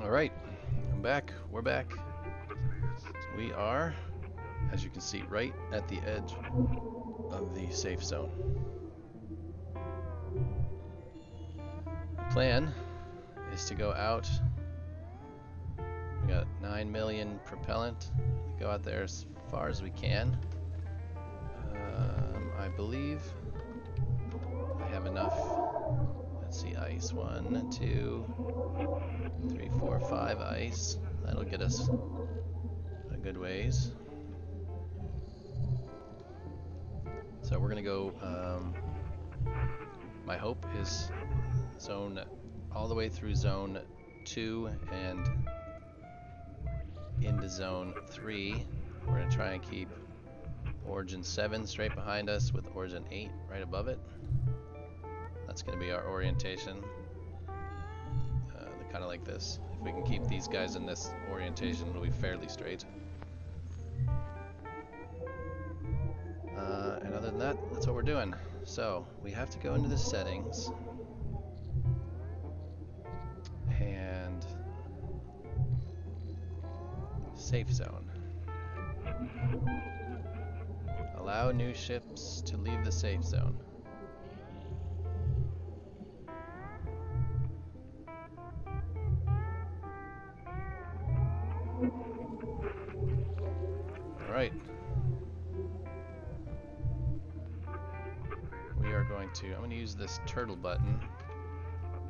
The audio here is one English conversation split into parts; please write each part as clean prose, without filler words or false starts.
Alright, I'm back. We're back. We are, as you can see, right at the edge of the safe zone. The plan is to go out. We got 9 million propellant. Go out there as far as we can. I believe I have enough. Let's see, ice. 1, 2, 3, 4, 5 ice. That'll get us a good ways. So we're gonna go. My hope is zone all the way through zone 2 and into zone 3. We're gonna try and keep origin 7 straight behind us with origin 8 right above it. That's gonna be our orientation. Kind of like this. If we can keep these guys in this orientation, it'll be fairly straight. And other than that, that's what we're doing. So we have to go into the settings and safe zone. Allow new ships to leave the safe zone. Alright. We are going to, I'm going to use this turtle button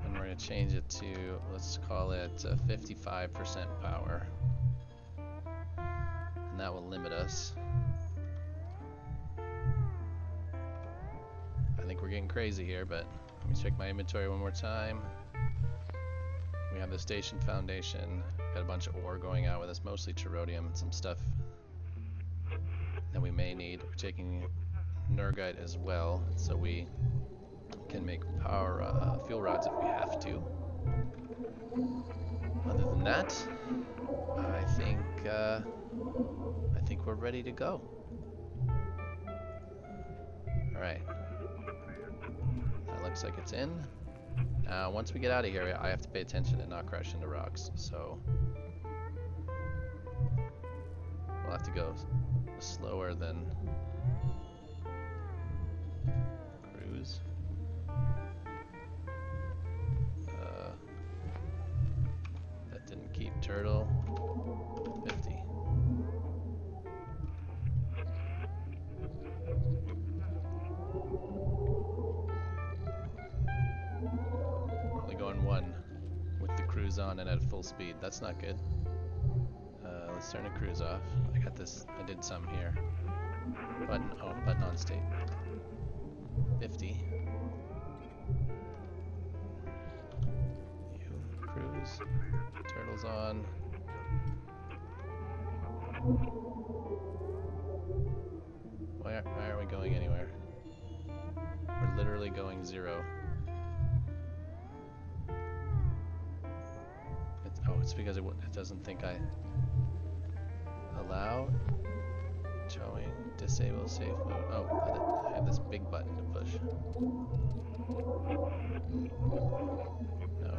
and we're going to change it to, let's call it 55% power. And that will limit us. I think we're getting crazy here, but let me check my inventory one more time. We have the station foundation, got a bunch of ore going out with us, mostly cherodium and some stuff that we may need. We're taking Nergite as well, so we can make power fuel rods if we have to. Other than that, I think we're ready to go. Alright. That looks like it's in. Now, once we get out of here, I have to pay attention and not crash into rocks, so we'll have to go slower than cruise. That didn't keep turtle. 50. Only going 1 with the cruise on and at full speed. That's not good. Let's turn the cruise off. I got this. I did some here. Button. Oh, button on state. 50. You cruise. Turtles on. Why are we going anywhere? We're literally going 0. It's because it doesn't think I allow showing disable safe mode. Oh, I have this big button to push. No.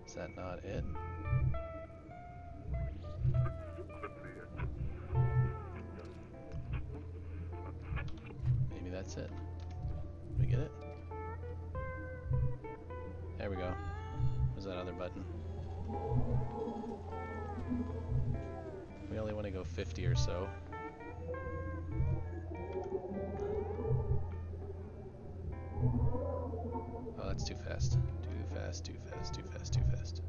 Is that not it? Maybe that's it. We get it? There we go. Where's that other button? We only want to go 50 or so. Oh, that's too fast. Too fast, too fast, too fast, too fast.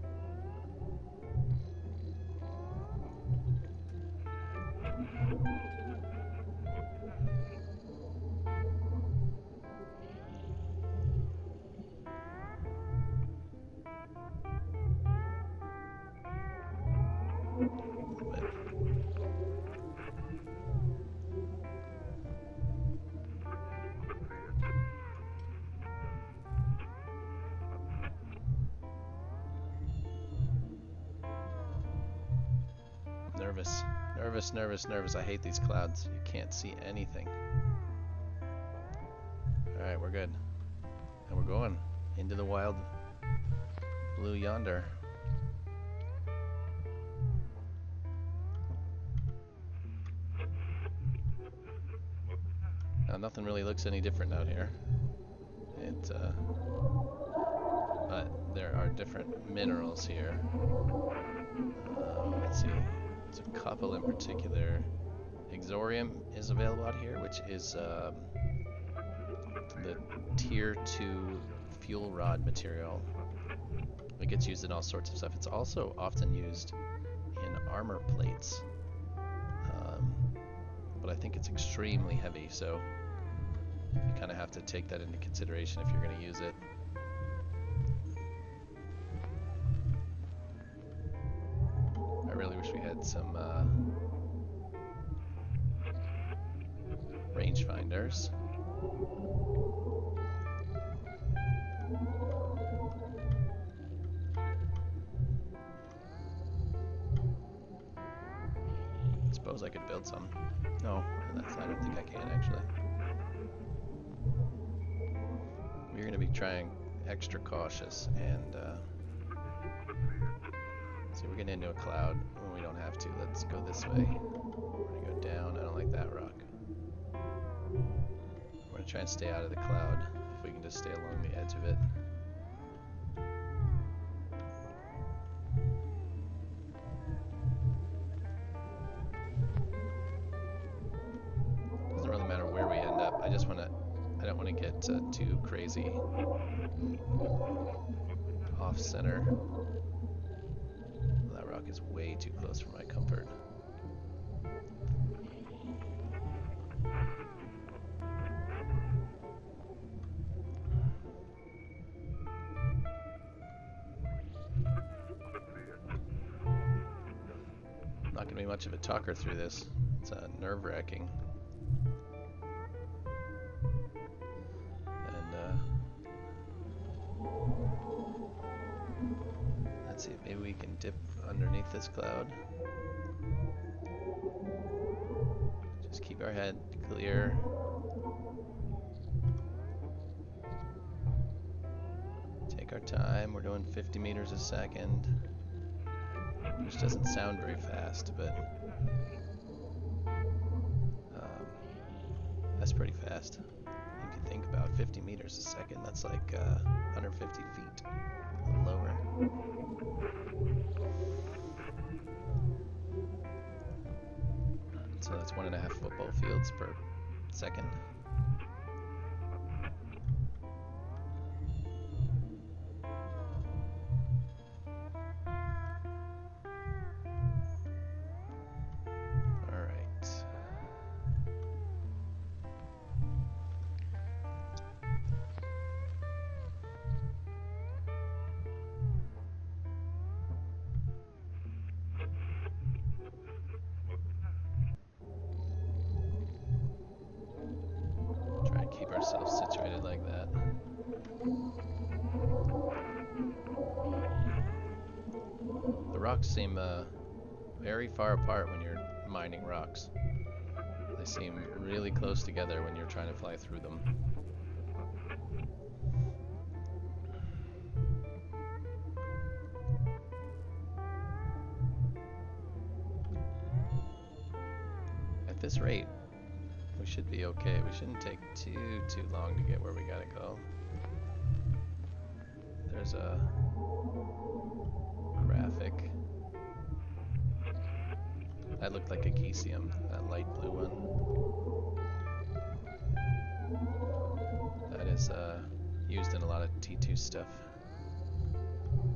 Nervous, nervous, nervous. I hate these clouds. You can't see anything. Alright, we're good. And we're going into the wild blue yonder. Now, nothing really looks any different out here. But there are different minerals here. Let's see. There's a couple in particular. Exorium is available out here, which is the tier 2 fuel rod material. It gets used in all sorts of stuff. It's also often used in armor plates. But I think it's extremely heavy, so you kind of have to take that into consideration if you're going to use it. I really wish we had some rangefinders. I suppose I could build some. No, I don't think I can actually. We're going to be trying extra cautious and see, we're getting into a cloud when we don't have to. Let's go this way. We're going to go down. I don't like that rock. We're going to try and stay out of the cloud if we can just stay along the edge of it. Doesn't really matter where we end up. I don't want to get too crazy off center. That rock is way too close for my comfort. Not gonna be much of a talker through this. It's nerve-wracking. Let's see if maybe we can dip underneath this cloud. Just keep our head clear. Take our time. We're doing 50 meters a second, which doesn't sound very fast, but that's pretty fast. If you think about 50 meters a second, that's like 150 feet lower. So that's 1.5 football fields per second. Keep ourselves situated like that. The rocks seem very far apart when you're mining rocks. They seem really close together when you're trying to fly through them. At this rate, we should be okay. We shouldn't take too long to get where we gotta go. There's a graphic. That looked like a Geesium, that light blue one. That is used in a lot of T2 stuff.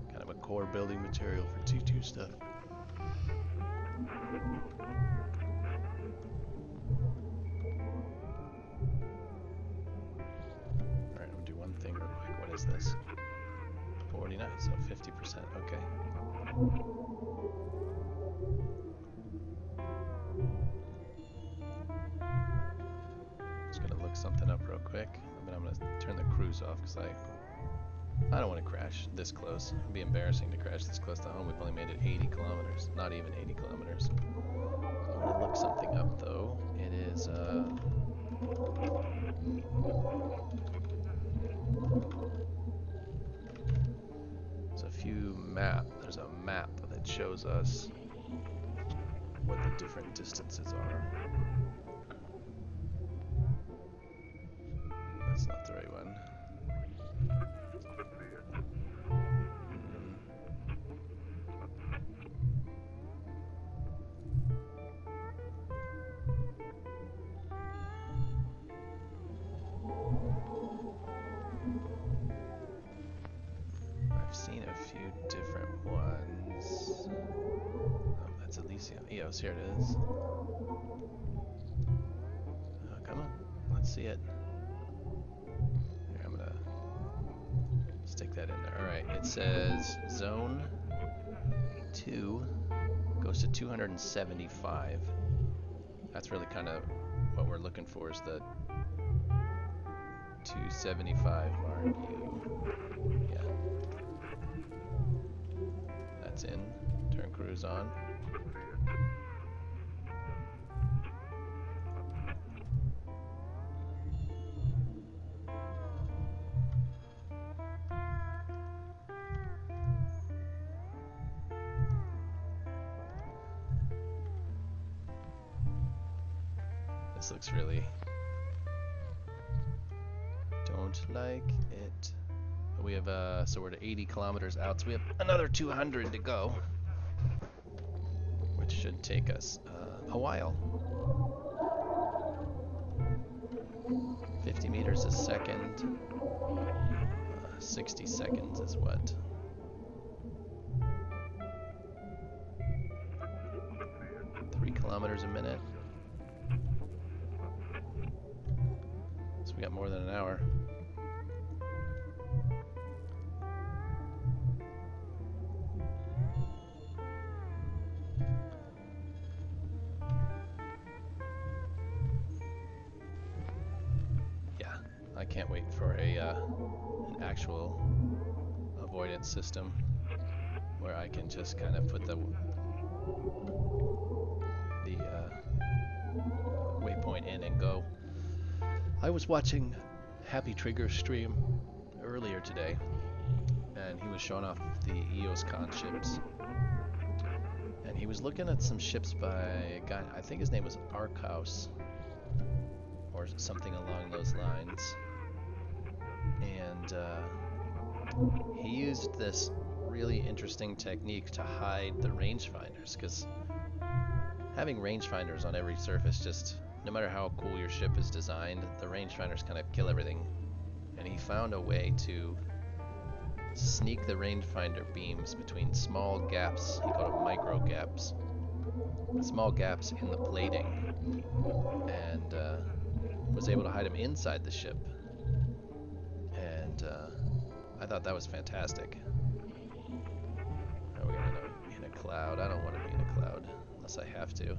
Kind of a core building material for T2 stuff. Is this 49? So 50%. Okay. Just gonna look something up real quick, but I'm gonna turn the cruise off because I I don't want to crash this close. It'd be embarrassing to crash this close to home. We've only made it 80 kilometers. Not even 80 kilometers. I'm going to look something up though. It is, there's a map that shows us what the different distances are. That's not the right one. I've seen a few different ones. Oh, that's Elysium. EOS, here it is. Oh, come on. Let's see it. Here, I'm gonna stick that in there. Alright, it says Zone 2 goes to 275. That's really kind of what we're looking for, is the 275 mark. Yeah. That's in. Turn cruise on. This looks really... don't like it. We have, so we're at 80 kilometers out, so we have another 200 to go, which should take us a while. 50 meters a second, 60 seconds is what? Three kilometers a minute. So we got more than an hour. I can't wait for a an actual avoidance system where I can just kind of put the waypoint in and go. I was watching Happy Trigger's stream earlier today, and he was showing off the EOSCon ships, and he was looking at some ships by a guy, I think his name was Arkhouse or something along those lines. And he used this really interesting technique to hide the rangefinders, because having rangefinders on every surface, just no matter how cool your ship is designed, the rangefinders kind of kill everything. And he found a way to sneak the rangefinder beams between small gaps, he called them micro gaps, small gaps in the plating, and was able to hide them inside the ship. And I thought that was fantastic. Now we're gonna be in a cloud. I don't want to be in a cloud unless I have to.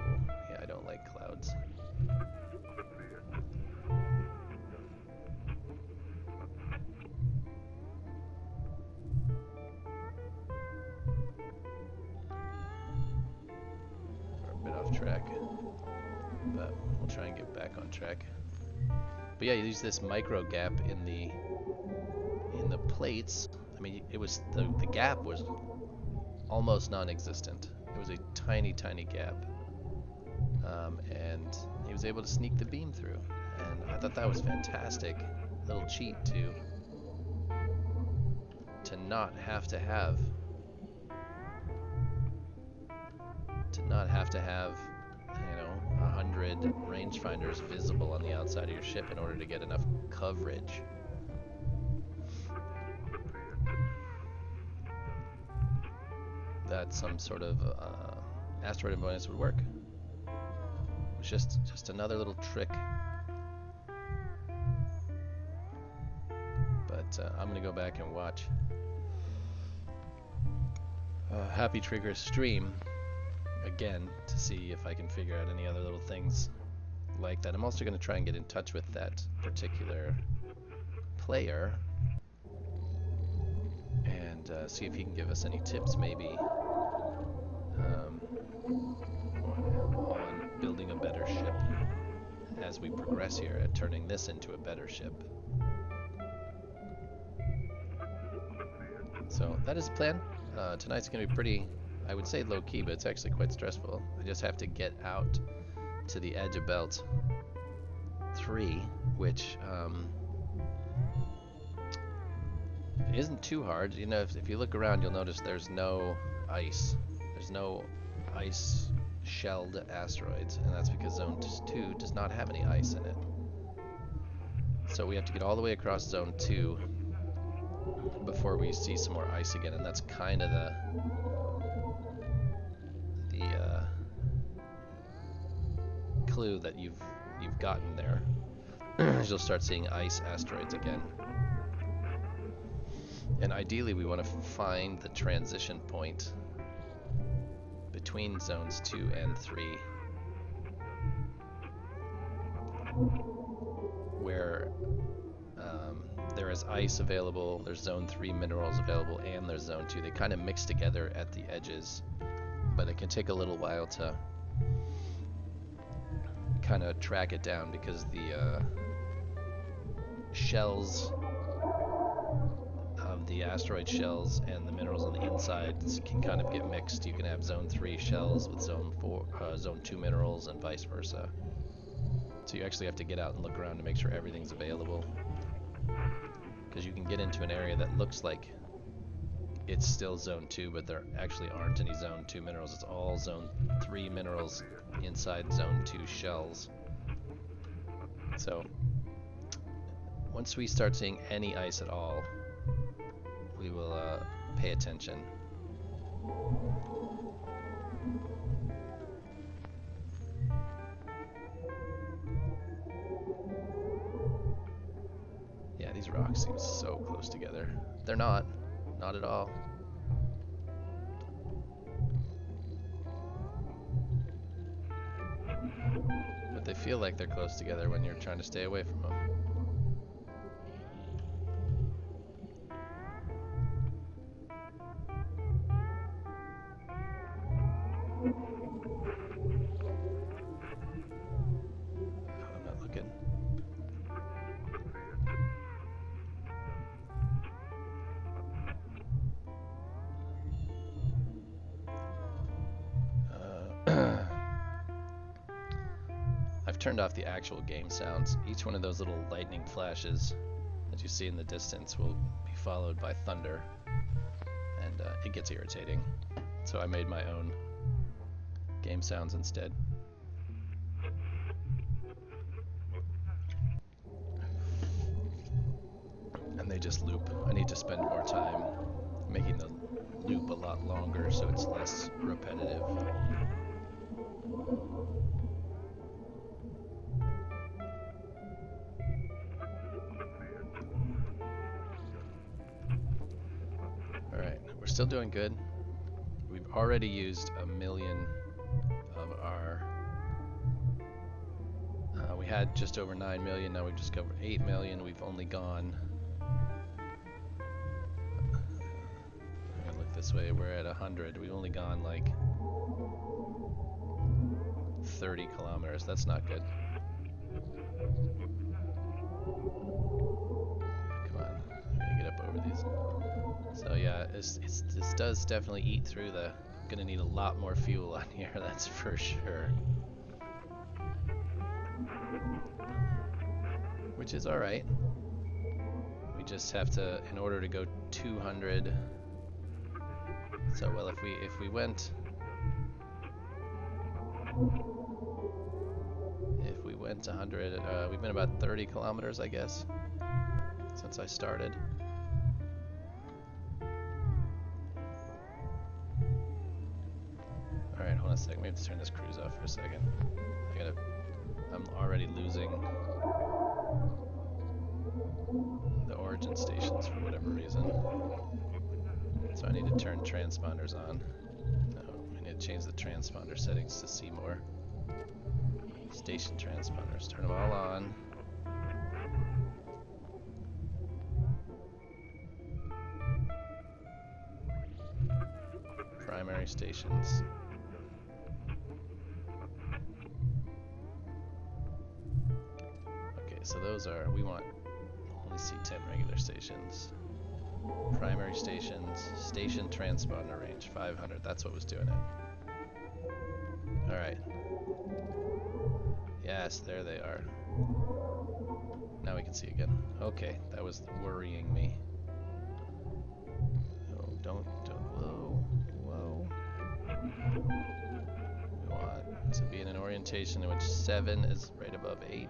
Oh, yeah, I don't like clouds. We're a bit off track, but we'll try and get back on track. But yeah, you use this micro gap in the plates. I mean, it was the gap was almost non-existent. It was a tiny gap, and he was able to sneak the beam through. And I thought that was fantastic, little cheat to not have to have you know, 100 rangefinders visible on the outside of your ship in order to get enough coverage. That some sort of asteroid avoidance would work. It was just another little trick. But I'm gonna go back and watch Happy Trigger's stream again to see if I can figure out any other little things like that. I'm also going to try and get in touch with that particular player and see if he can give us any tips, maybe, on building a better ship as we progress here at turning this into a better ship. So that is the plan. Tonight's going to be pretty, I would say, low-key, but it's actually quite stressful. I just have to get out to the edge of Belt 3, which isn't too hard. You know, if you look around, you'll notice there's no ice. There's no ice-shelled asteroids, and that's because Zone 2 does not have any ice in it. So we have to get all the way across Zone 2 before we see some more ice again, and that's kind of the clue that you've gotten there. You'll start seeing ice asteroids again. And ideally we want to find the transition point between zones 2 and 3 where there is ice available, there's zone 3 minerals available, and there's zone 2. They kind of mix together at the edges, but it can take a little while to kind of track it down because the shells of the asteroid shells and the minerals on the inside can kind of get mixed. You can have zone 3 shells with zone 2 minerals and vice versa. So you actually have to get out and look around to make sure everything's available, because you can get into an area that looks like it's still zone 2, but there actually aren't any zone 2 minerals. It's all zone 3 minerals inside zone 2 shells. So once we start seeing any ice at all, we will pay attention. Yeah, these rocks seem so close together. They're not at all. But they feel like they're close together when you're trying to stay away from them. I'm not looking. I've turned off the actual game sounds. Each one of those little lightning flashes that you see in the distance will be followed by thunder, and it gets irritating. So I made my own game sounds instead. And they just loop. I need to spend more time making the loop a lot longer so it's less repetitive. Alright, we're still doing good. We've already used 1 million of our... we had just over 9 million, now we've just covered 8 million. We've only gone... I'm gonna look this way, we're at 100. We've only gone like 30 kilometers. That's not good. Come on, I'm gonna get up over these. So yeah, this does definitely eat through the... Gonna need a lot more fuel on here, that's for sure. Which is alright. We just have to, in order to go 200... So well, if we went... If we went 100, we've been about 30 kilometers, I guess, since I started. Alright, hold on a second. We have to turn this cruise off for a second. I'm already losing the origin stations for whatever reason. So I need to turn transponders on. No, I need to change the transponder settings to see more. Station transponders, turn them all on. Primary stations. Okay, so those are, we want only see 10 regular stations. Primary stations, station transponder range, 500, that's what was doing it. Alright. Yes, there they are. Now we can see again. Okay, that was worrying me. Oh, don't, whoa. We want to be in an orientation in which 7 is right above 8.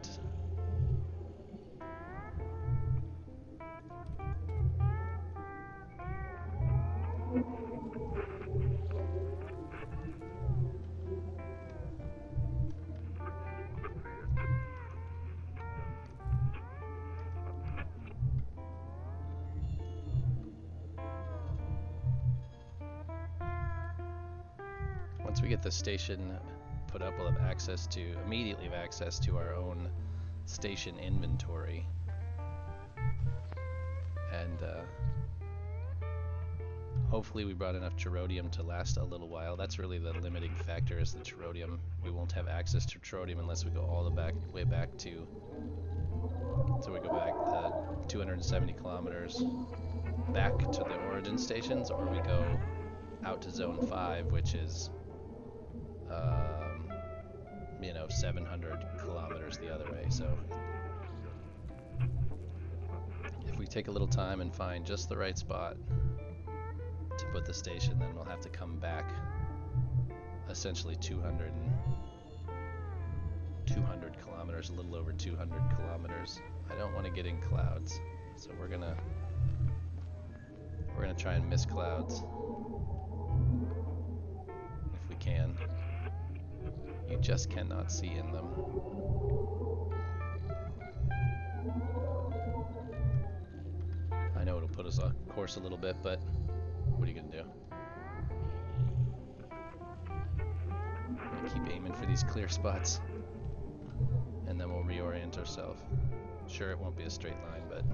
Once we get the station put up, we'll have immediately have access to our own station inventory. And hopefully we brought enough tritium to last a little while. That's really the limiting factor, is the tritium. We won't have access to tritium unless we go all the way back to, so we go back 270 kilometers back to the origin stations, or we go out to zone 5, which is 700 kilometers the other way. So if we take a little time and find just the right spot to put the station, then we'll have to come back essentially 200 kilometers, a little over 200 kilometers. I don't want to get in clouds, so we're gonna try and miss clouds if we can. You just cannot see in them. I know it'll put us off course a little bit, but what are you gonna do? I'm gonna keep aiming for these clear spots, and then we'll reorient ourselves. Sure, it won't be a straight line, but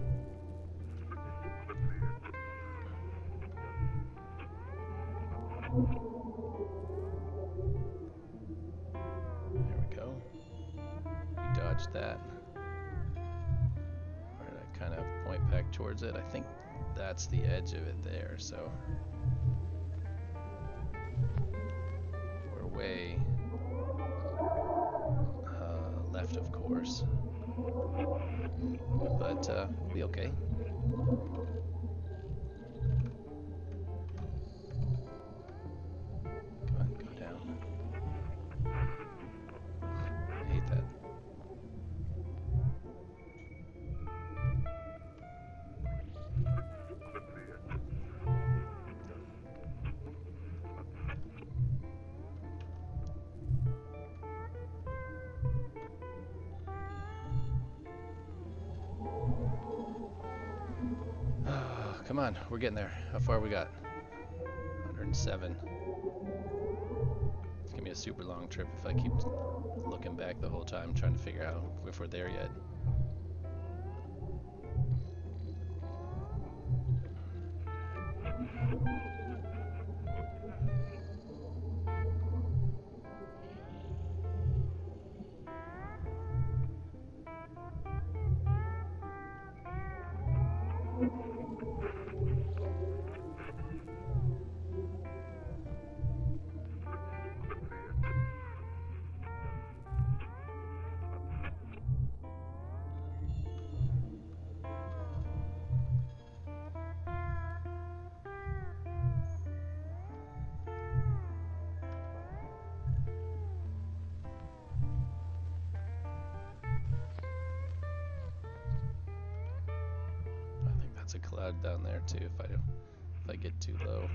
that. We're gonna kind of point back towards it. I think that's the edge of it there, so we're way left of course, but we'll be okay. Come on, go down. I hate that. Come on, we're getting there. How far we got? 107. It's gonna be a super long trip if I keep looking back the whole time trying to figure out if we're there yet. A cloud down there too if I get too low.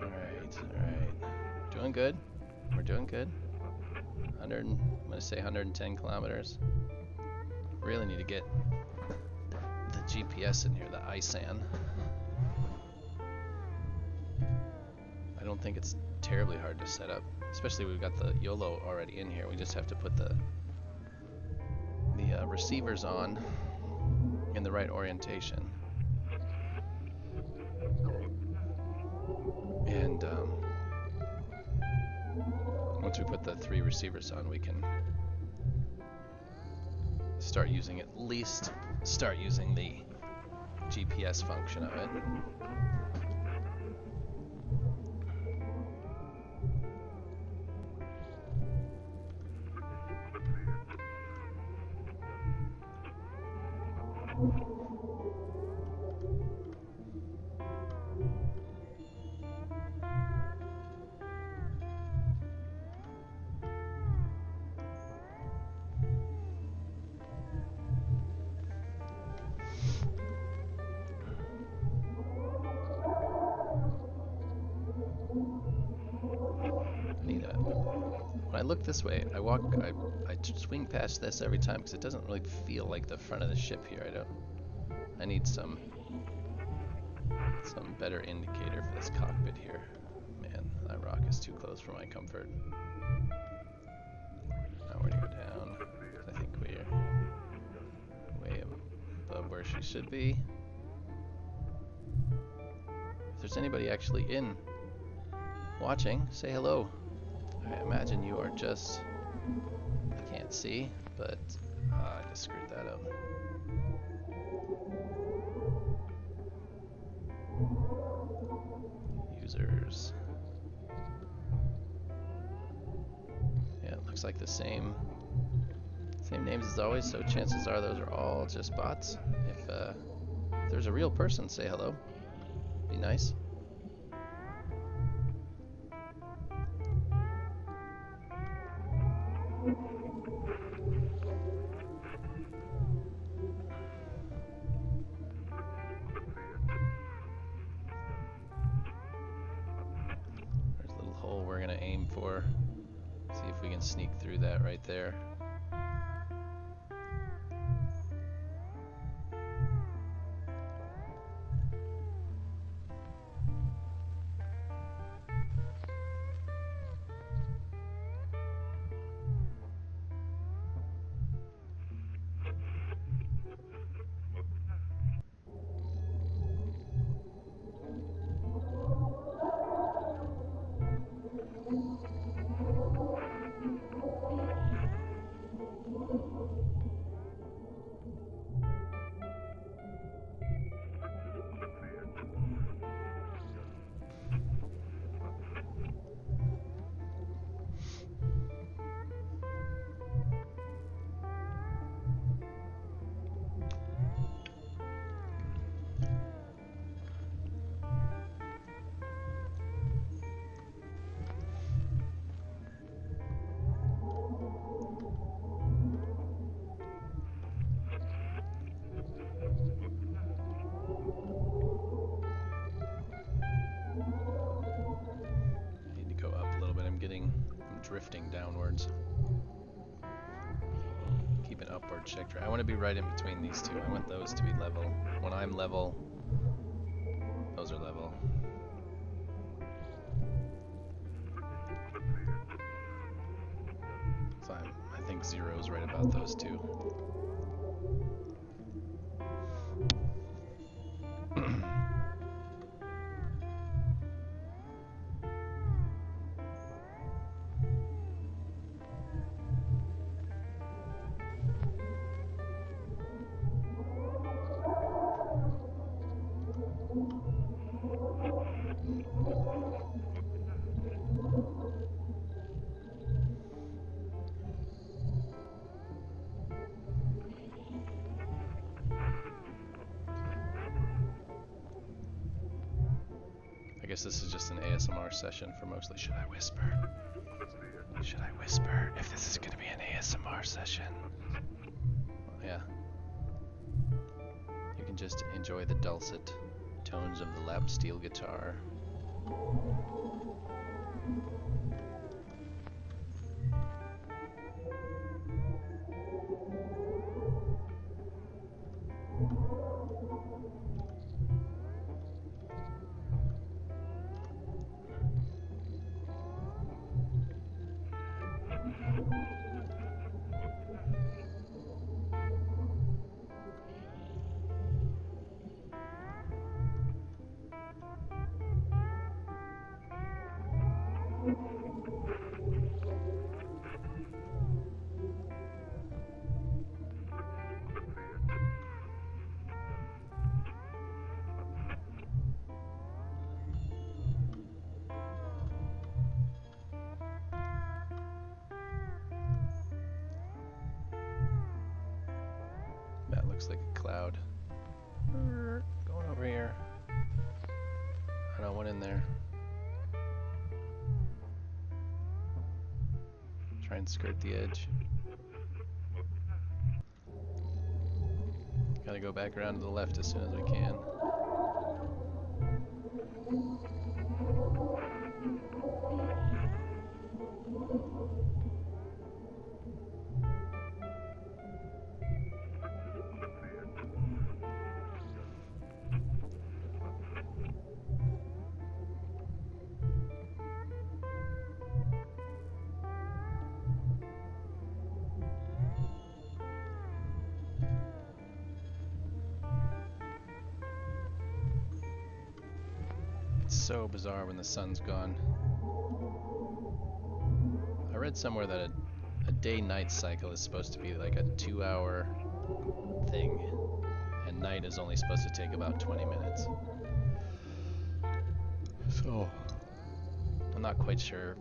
All right. Doing good. doing good. I'm gonna say 110 kilometers. Really need to get the GPS in here, the ISAN. I don't think it's terribly hard to set up, especially we've got the YOLO already in here. We just have to put the receivers on in the right orientation. And once we put the 3 receivers on, we can start using, at least start using the GPS function of it. When I look this way, I swing past this every time because it doesn't really feel like the front of the ship here. I need some better indicator for this cockpit here. Man, that rock is too close for my comfort. Now we're gonna go down. I think we're way above where she should be. If there's anybody actually in watching, say hello. I imagine you are just, I can't see, but I just screwed that up. Users. Yeah, it looks like the same names as always, so chances are those are all just bots. If there's a real person, say hello. Be nice. See if we can sneak through that right there. Drifting downwards. Keep an upward trajectory. I want to be right in between these two. I want those to be level. When I'm level, those are level. So I think 0 is right about those two. I guess this is just an ASMR session for mostly. Should I whisper? Should I whisper if this is going to be an ASMR session? Well, yeah. You can just enjoy the dulcet tones of the lap steel guitar. looks like a cloud. Going over here. I don't want in there. Try and skirt the edge. Gotta go back around to the left as soon as we can. So bizarre when the sun's gone. I read somewhere that a day-night cycle is supposed to be like a 2-hour thing, and night is only supposed to take about 20 minutes. So, I'm not quite sure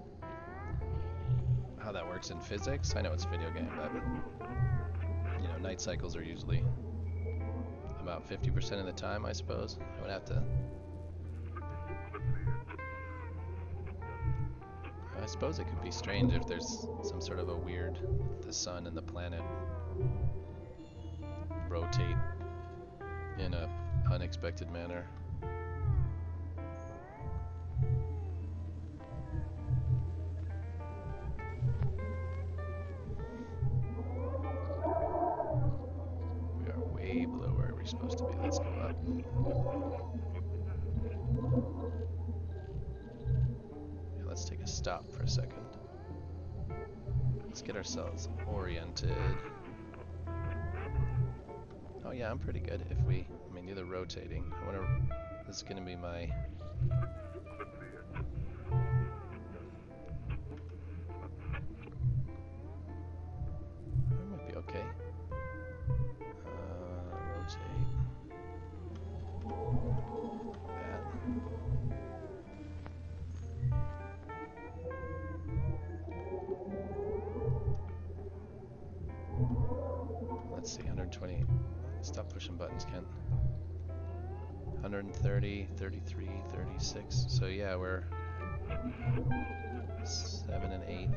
how that works in physics. I know it's a video game, but you know, night cycles are usually about 50% of the time, I suppose. I would have to. I suppose it could be strange if there's some sort of a weird, the sun and the planet rotate in a unexpected manner. We are way below where we're supposed to be. Let's go up. Let's take a stop for a second. Let's get ourselves oriented. Oh yeah, I'm pretty good if we, I mean, you're the rotating. I wonder, this is gonna be my, that might be okay. Rotate. That. Let's see, 120. Stop pushing buttons, Kent. 130, 33, 36. So yeah, we're 7 and 8.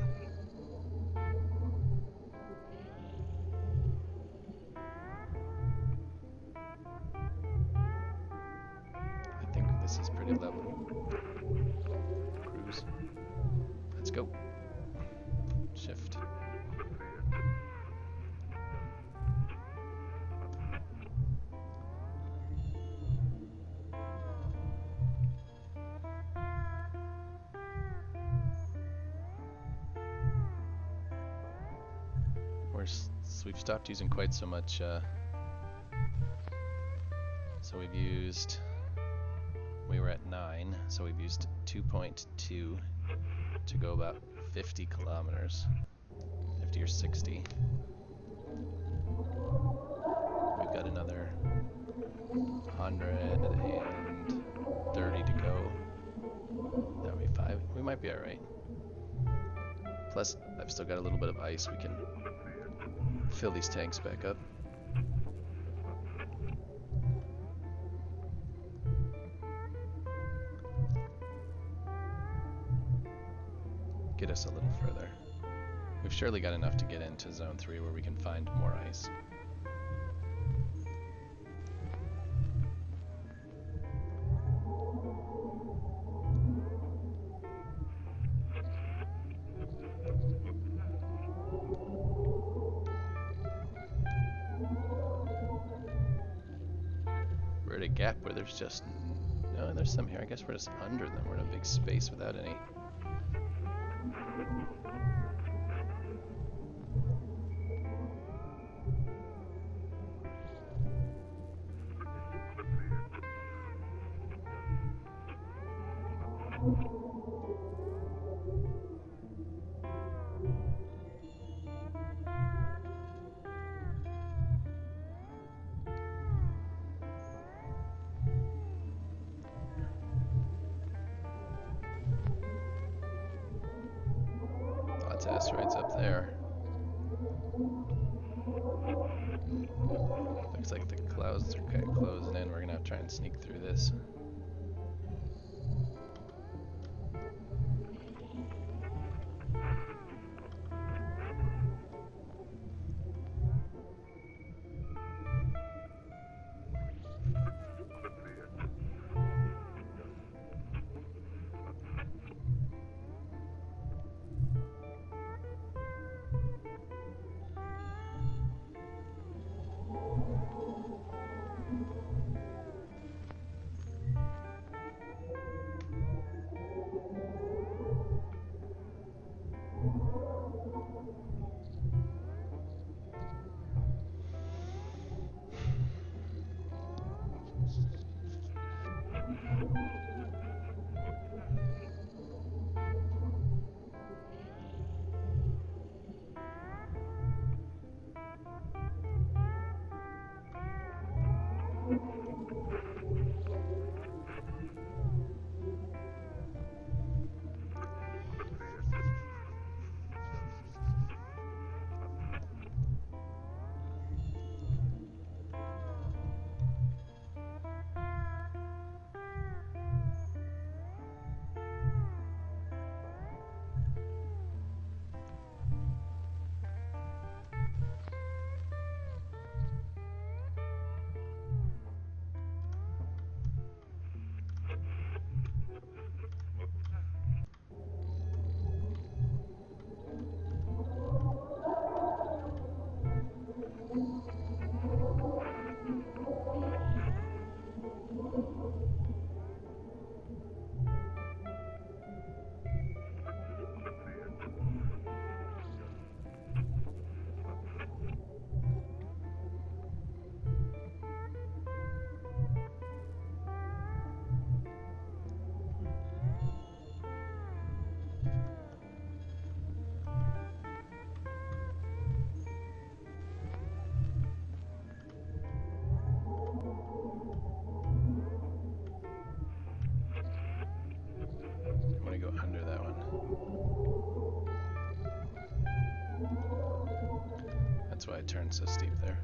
I think this is pretty level. Cruise. Let's go. Shift. We've stopped using quite so much, so we've used, we were at 9, so we've used 2.2 to go about 50 kilometers, 50 or 60. We've got another 130 to go. That would be 5. We might be alright. Plus, I've still got a little bit of ice. We can fill these tanks back up. Get us a little further. We've surely got enough to get into Zone 3 where we can find more ice. We're at a gap where there's just, no, there's some here. I guess we're just under them. We're in a big space without any. clouds are kind of closing in. We're gonna have to try and sneak through this. I want to go under that one. That's why I turned so steep there.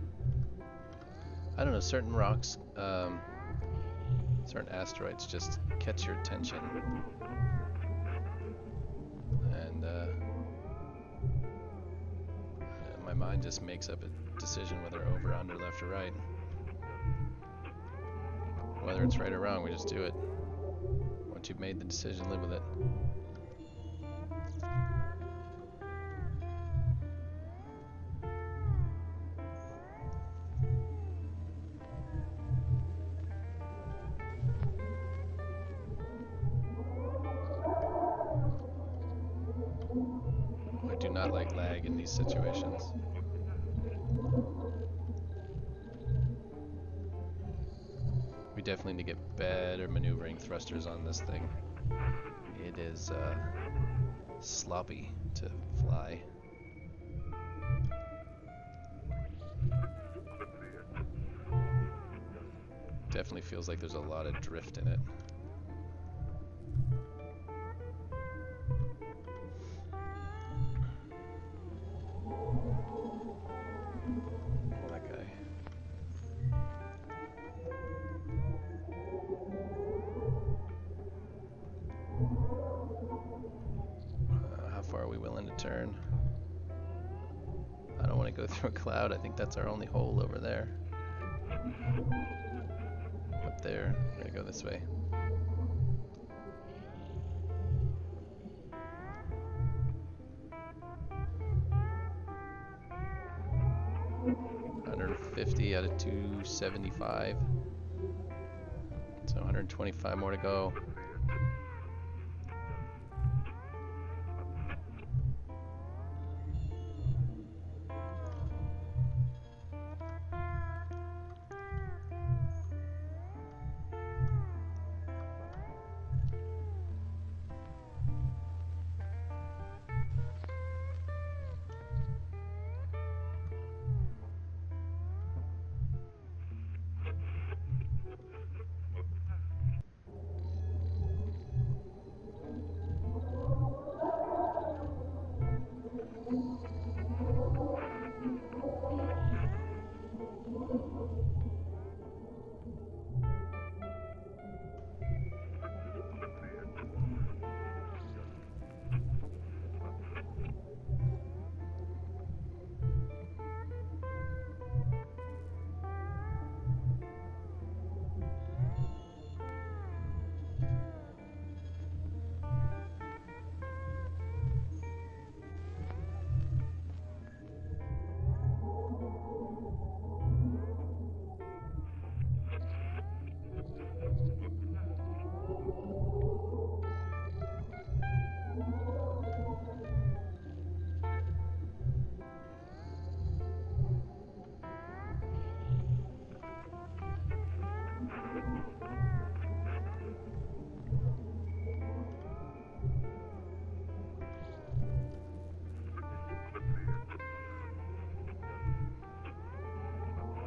I don't know, certain rocks, certain asteroids just catch your attention. And my mind just makes up a decision whether over, under, left, or right. Whether it's right or wrong, we just do it. Once you've made the decision, live with it. I do not like lag in these situations. We definitely need to get better maneuvering thrusters on this thing. It is sloppy to fly. Definitely feels like there's a lot of drift in it. Turn. I don't want to go through a cloud. I think that's our only hole over there. Up there. We're going to go this way. $150 out of 275. So 125 more to go.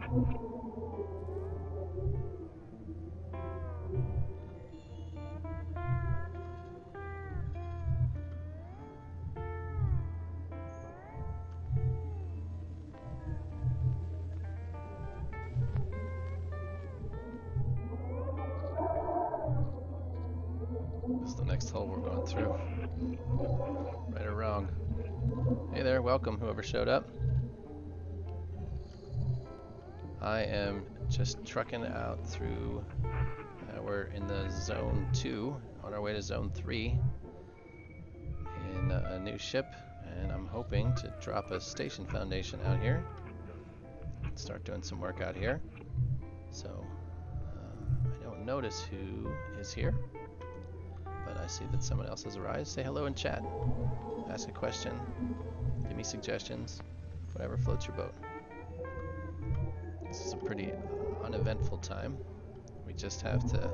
This is the next hole we're going through. Right or wrong? Hey there, welcome whoever showed up. I am just trucking out through, we're in the zone 2, on our way to zone 3 in a new ship, and I'm hoping to drop a station foundation out here. Start doing some work out here. So, I don't notice who is here, but I see that someone else has arrived. Say hello in chat, ask a question, give me suggestions, whatever floats your boat. This is a pretty uneventful time. We just have to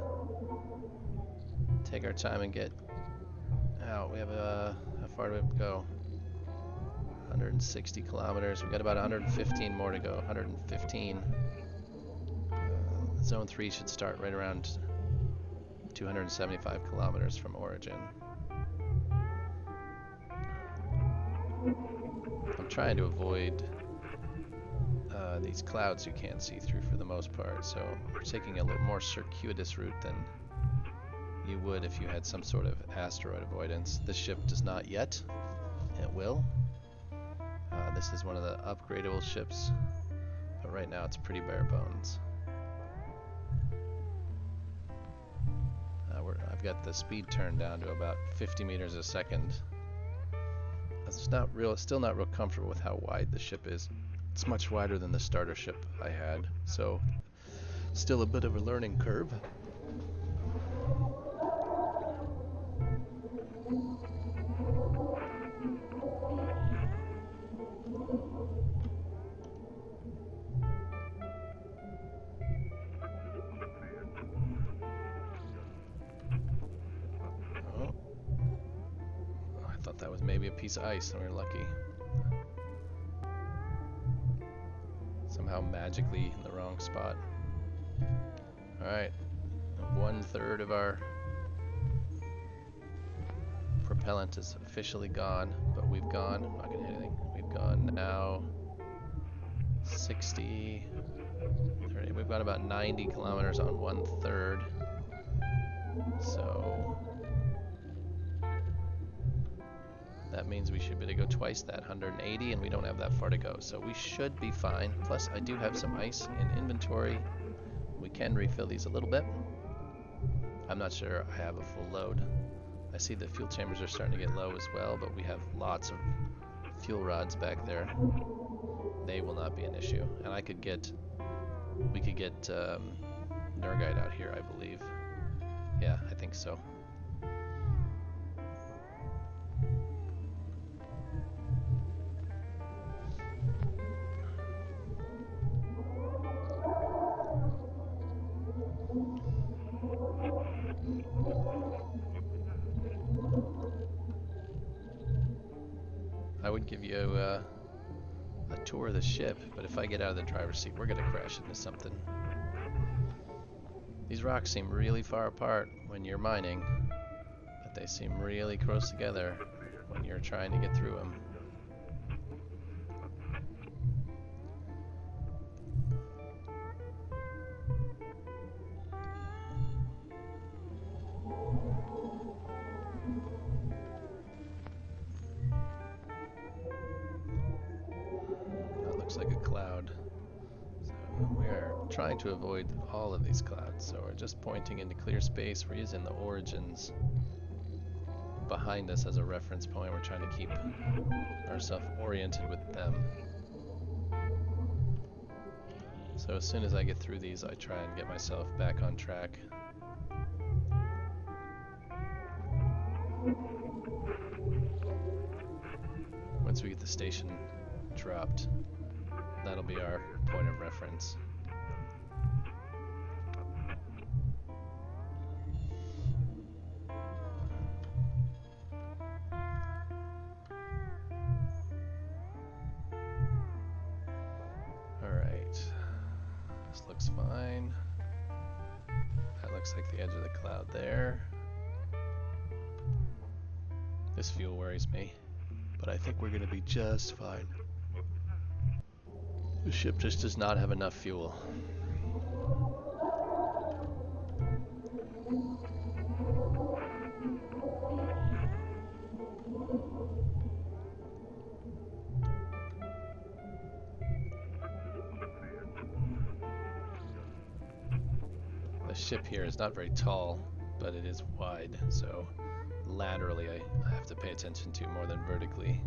take our time and get out. We have how far do we go? 160 kilometers. We've got about 115 more to go. 115. Zone 3 should start right around 275 kilometers from origin. I'm trying to avoid these clouds you can't see through for the most part, so we're taking a little more circuitous route than you would if you had some sort of asteroid avoidance. This ship does not yet. It will. This is one of the upgradable ships, but right now it's pretty bare bones. I've got the speed turned down to about 50 meters a second. It's still not real comfortable with how wide the ship is. It's much wider than the starter ship I had, so still a bit of a learning curve. Oh, I thought that was maybe a piece of ice, and we were lucky. Somehow magically in the wrong spot. Alright, 1/3 of our propellant is officially gone, but we've gone, I'm not gonna hit anything, we've gone now 60, 30, we've got about 90 kilometers on 1/3, so that means we should be able to go twice that, 180, and we don't have that far to go, so we should be fine. Plus I do have some ice in inventory. We can refill these a little bit. I'm not sure I have a full load. I see the fuel chambers are starting to get low as well, but we have lots of fuel rods back there. They will not be an issue. And we could get Nergite out here, I believe. Yeah, I think so. I would give you a tour of the ship, but if I get out of the driver's seat, we're gonna crash into something. These rocks seem really far apart when you're mining, but they seem really close together when you're trying to get through them. Like a cloud. So we are trying to avoid all of these clouds, so we're just pointing into clear space. We're using the origins behind us as a reference point. We're trying to keep ourselves oriented with them. So as soon as I get through these, I try and get myself back on track. Once we get the station dropped, that'll be our point of reference. All right. looks fine. That looks like the edge of the cloud there. This fuel worries me, but I think we're going to be just fine. The ship just does not have enough fuel. The ship here is not very tall, but it is wide, so laterally I have to pay attention to more than vertically.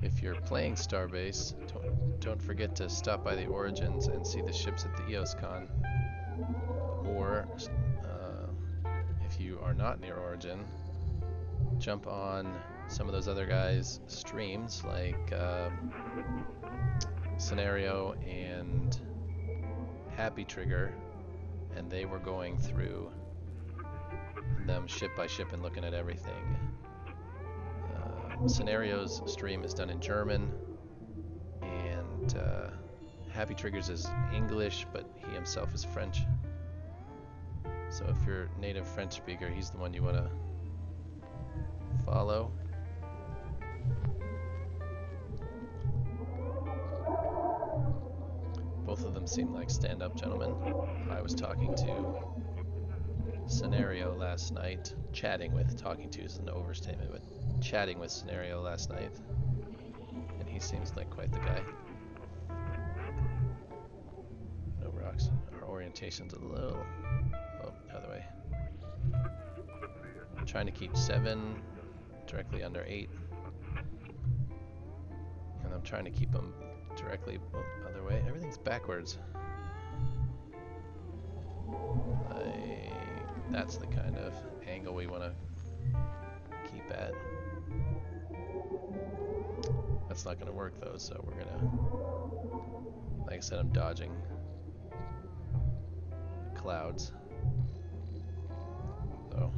If you're playing Starbase, don't forget to stop by the Origins and see the ships at the EOSCon. Or, if you are not near Origin, jump on some of those other guys' streams, like Scenario and Happy Trigger, and they were going through them ship by ship and looking at everything. Scenario's stream is done in German, and Happy Triggers is English, but he himself is French. So if you're a native French speaker, he's the one you want to follow. Both of them seem like stand-up gentlemen. I was talking to Scenario last night, talking to is an overstatement, but chatting with Scenario last night, and he seems like quite the guy. No rocks. Our orientation's a little... oh, the other way. I'm trying to keep 7 directly under 8, and I'm trying to keep them directly other way. Everything's backwards. That's the kind of angle we want to keep at. That's not going to work though, so we're going to, like I said, I'm dodging clouds. So,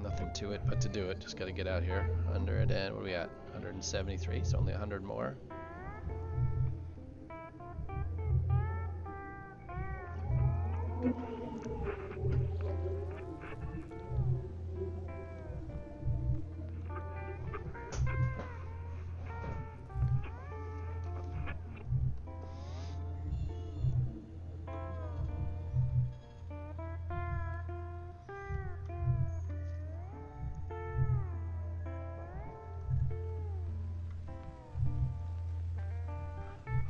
nothing to it but to do it. Just got to get out here. 100 and, what are we at? 173, so only 100 more.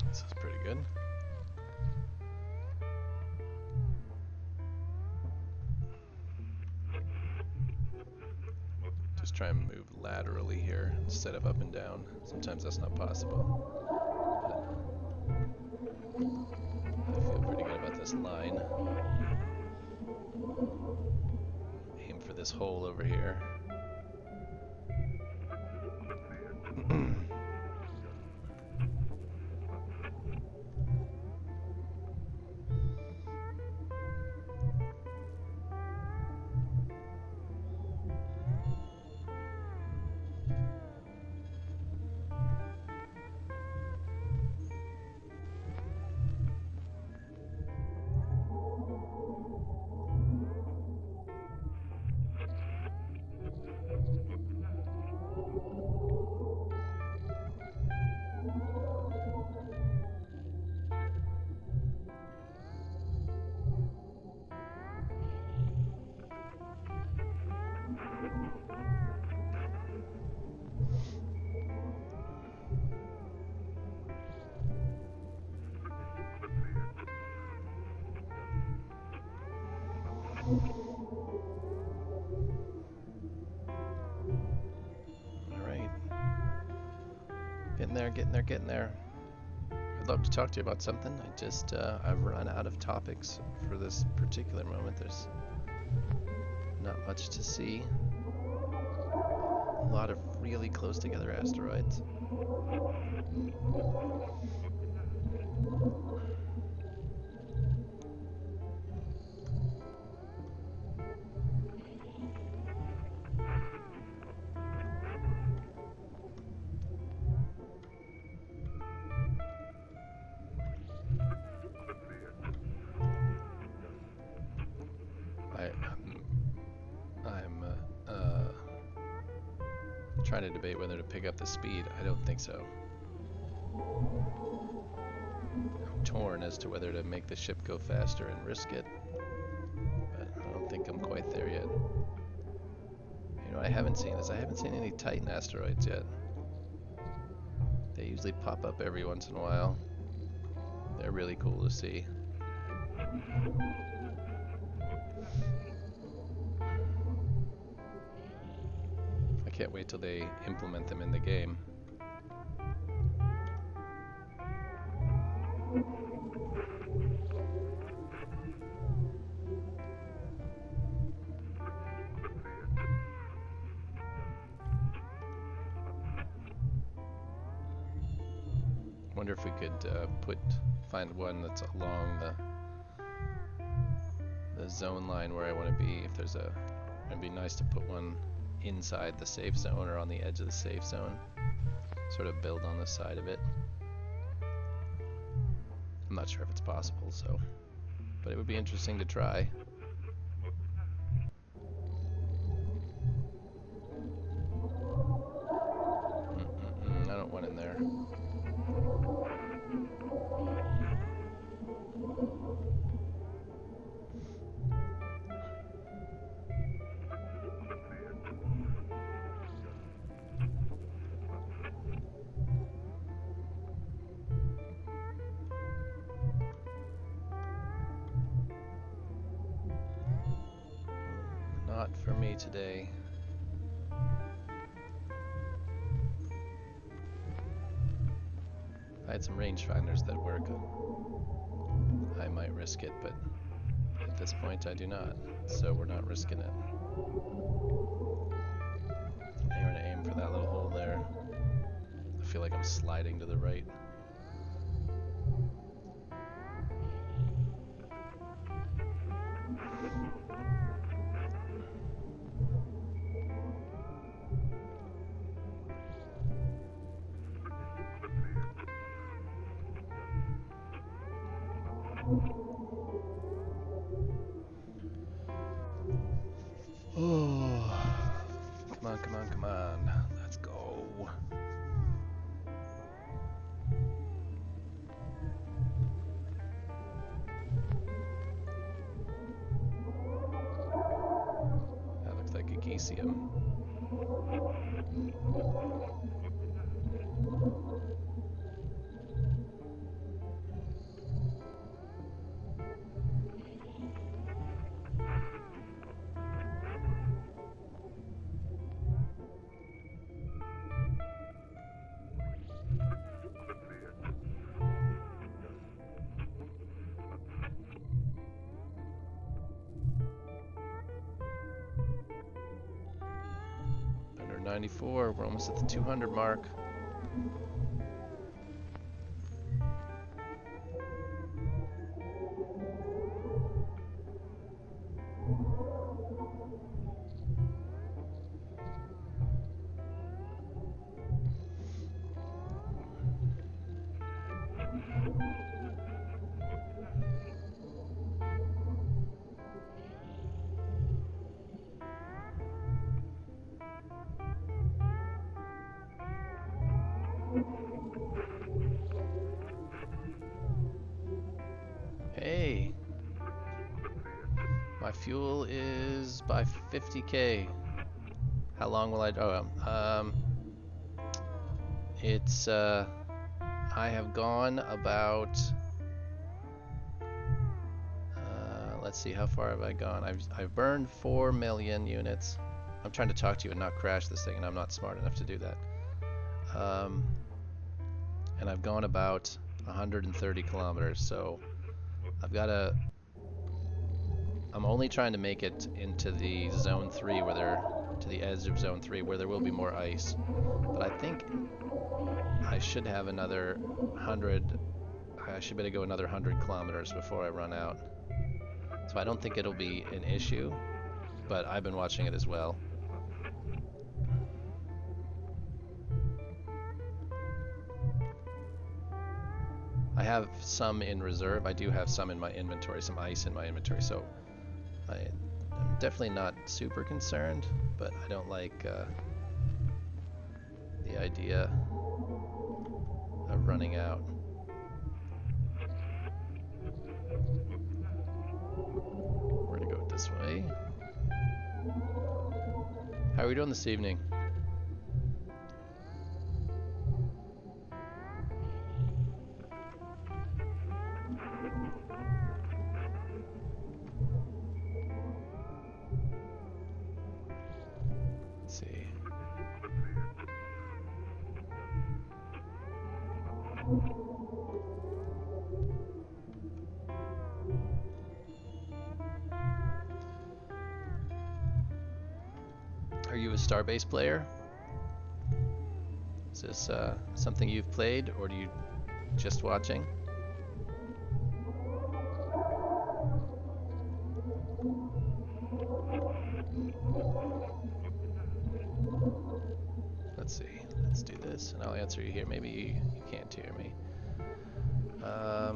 This is pretty good. Just try and move laterally here instead of up and down. Sometimes that's not possible. But I feel pretty good about this line. Aim for this hole over here. Alright. Getting there. I'd love to talk to you about something. I've run out of topics for this particular moment. There's not much to see. A lot of really close together asteroids. trying to debate whether to pick up the speed. I don't think so. I'm torn as to whether to make the ship go faster and risk it, but I don't think I'm quite there yet. You know what I haven't seen is I haven't seen any Titan asteroids yet. They usually pop up every once in a while. They're really cool to see. I can't wait till they implement them in the game. Wonder if we could find one that's along the zone line where I want to be. If there's it'd be nice to put one inside the safe zone or on the edge of the safe zone. Sort of build on the side of it. I'm not sure if it's possible, so, but it would be interesting to try. I don't want in there. Not for me today. If I had some rangefinders that work, I might risk it, but at this point I do not, so we're not risking it. I'm going to aim for that little hole there. I feel like I'm sliding to the right. Oh, come on, come on, come on. Let's go. That looks like a Gesium. Under 94, we're almost at the 200 mark. Hey, my fuel is by 50k. How long will I? It's I have gone about. Let's see, how far have I gone? I've burned 4 million units. I'm trying to talk to you and not crash this thing, and I'm not smart enough to do that. And I've gone about 130 kilometers, so I've got to. I'm only trying to make it into the zone 3 to the edge of zone 3 where there will be more ice. But I think I should have another 100. I should better go another 100 kilometers before I run out. So I don't think it'll be an issue, but I've been watching it as well. I have some in reserve. I do have some in my inventory, some ice in my inventory, so I'm definitely not super concerned, but I don't like the idea of running out. We're gonna go this way. How are we doing this evening? Let's see. Are you a Starbase player? Is this something you've played, or do you just watching? Let's see. Let's do this, and I'll answer you here. Maybe you can't hear me. I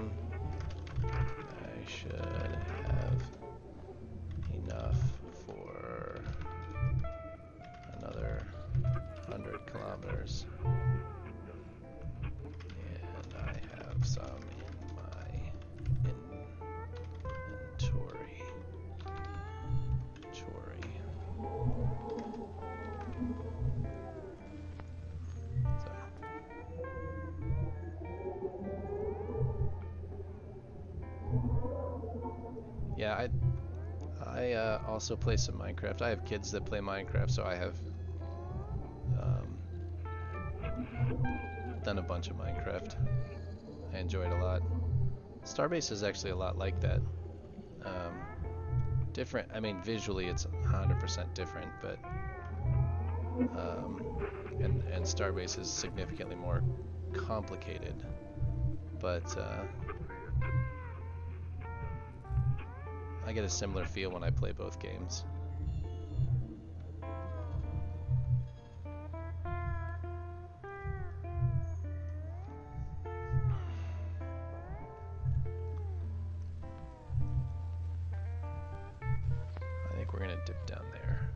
should have enough for another 100 kilometers, and I have some in my inventory. Yeah, I also play some Minecraft. I have kids that play Minecraft, so I have done a bunch of Minecraft. I enjoy it a lot. Starbase is actually a lot like that. Different. I mean, visually it's 100% different, but and Starbase is significantly more complicated. But I get a similar feel when I play both games. I think we're gonna dip down there.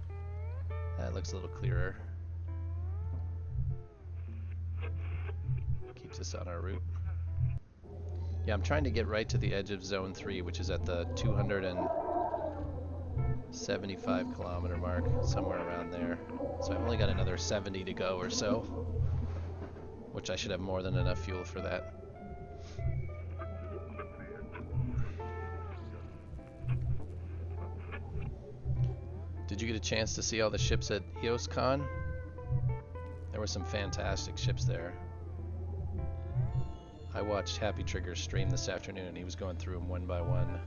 That looks a little clearer. Keeps us on our route. Yeah, I'm trying to get right to the edge of Zone 3, which is at the 275 kilometer mark, somewhere around there. So I've only got another 70 to go or so, which I should have more than enough fuel for that. Did you get a chance to see all the ships at EOSCon? There were some fantastic ships there. I watched Happy Trigger stream this afternoon, and he was going through them one by one.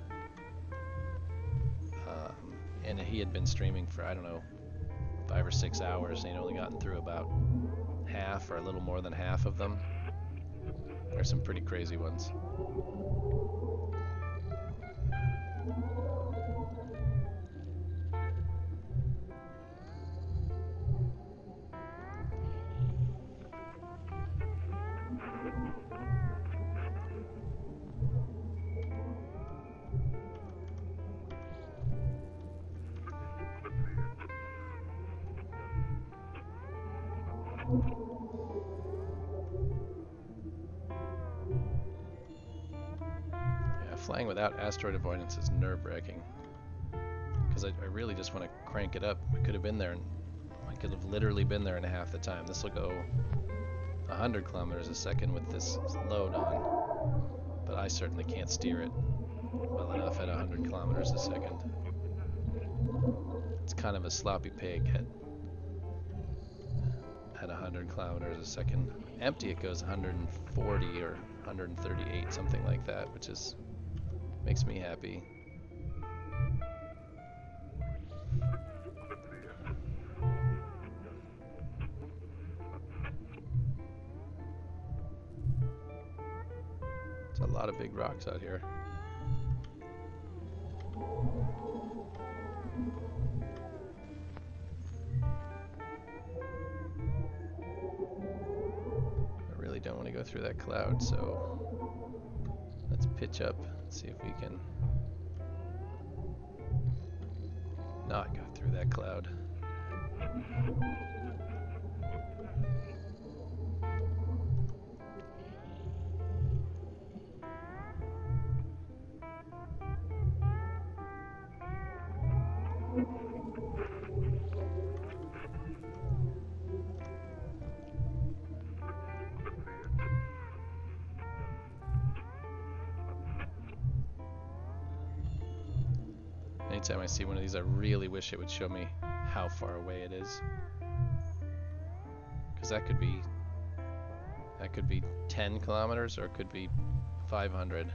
And he had been streaming for, I don't know, 5 or 6 hours, and he'd only gotten through about half or a little more than half of them. There's some pretty crazy ones. Flying without asteroid avoidance is nerve-wracking, because I really just want to crank it up. We could have been there, and I could have literally been there in half the time. This will go 100 kilometers a second with this load on, but I certainly can't steer it well enough at 100 kilometers a second. It's kind of a sloppy pig at 100 kilometers a second. Empty, it goes 140 or 138, something like that, which is makes me happy. It's a lot of big rocks out here. I really don't want to go through that cloud, so let's pitch up. See if we can not go through that cloud. anytime I see one of these, I really wish it would show me how far away it is. Because that could be 10 kilometers or it could be 500.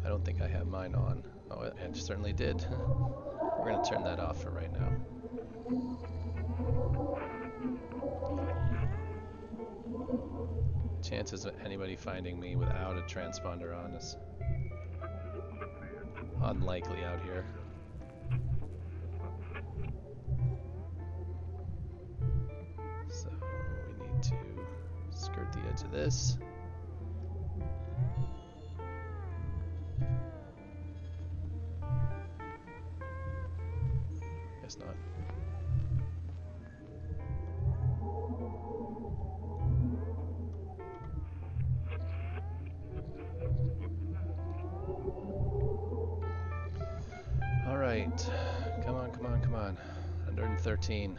I don't think I have mine on. Oh, it certainly did. We're going to turn that off for right now. Chances of anybody finding me without a transponder on is unlikely out here. So we need to skirt the edge of this. Guess not. All right, come on, come on, come on. 113.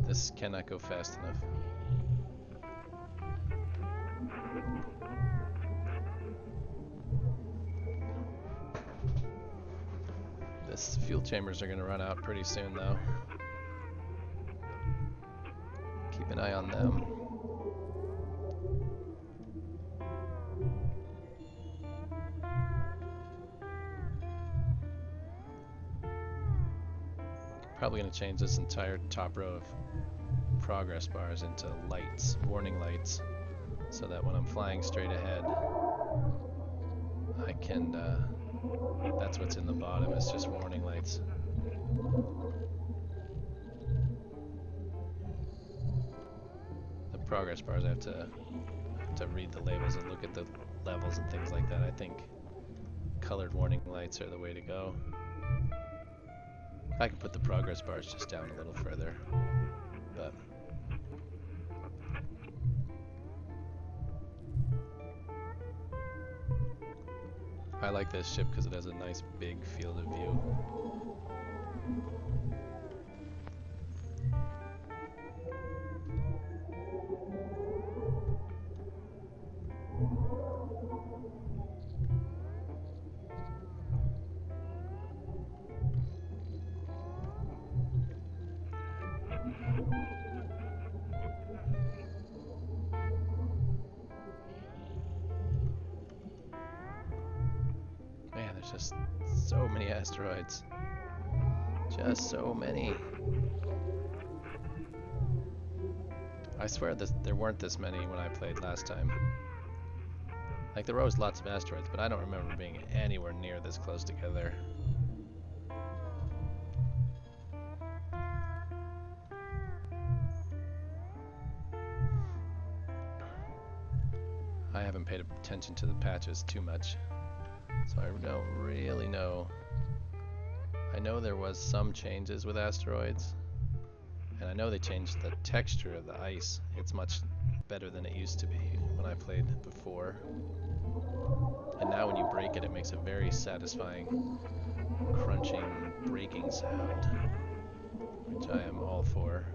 This cannot go fast enough. This fuel chambers are going to run out pretty soon, though. Keep an eye on them. Probably going to change this entire top row of progress bars into lights, warning lights, so that when I'm flying straight ahead, I can, that's what's in the bottom, is just warning lights. The progress bars, I have to read the labels and look at the levels and things like that. I think colored warning lights are the way to go. I can put the progress bars just down a little further, but I like this ship because it has a nice big field of view. Just so many asteroids. Just so many. I swear there weren't this many when I played last time. Like, there were always lots of asteroids, but I don't remember being anywhere near this close together. I haven't paid attention to the patches too much, so I don't really know. I know there was some changes with asteroids, and I know they changed the texture of the ice. It's much better than it used to be when I played before. And now when you break it, it makes a very satisfying crunching, breaking sound, which I am all for.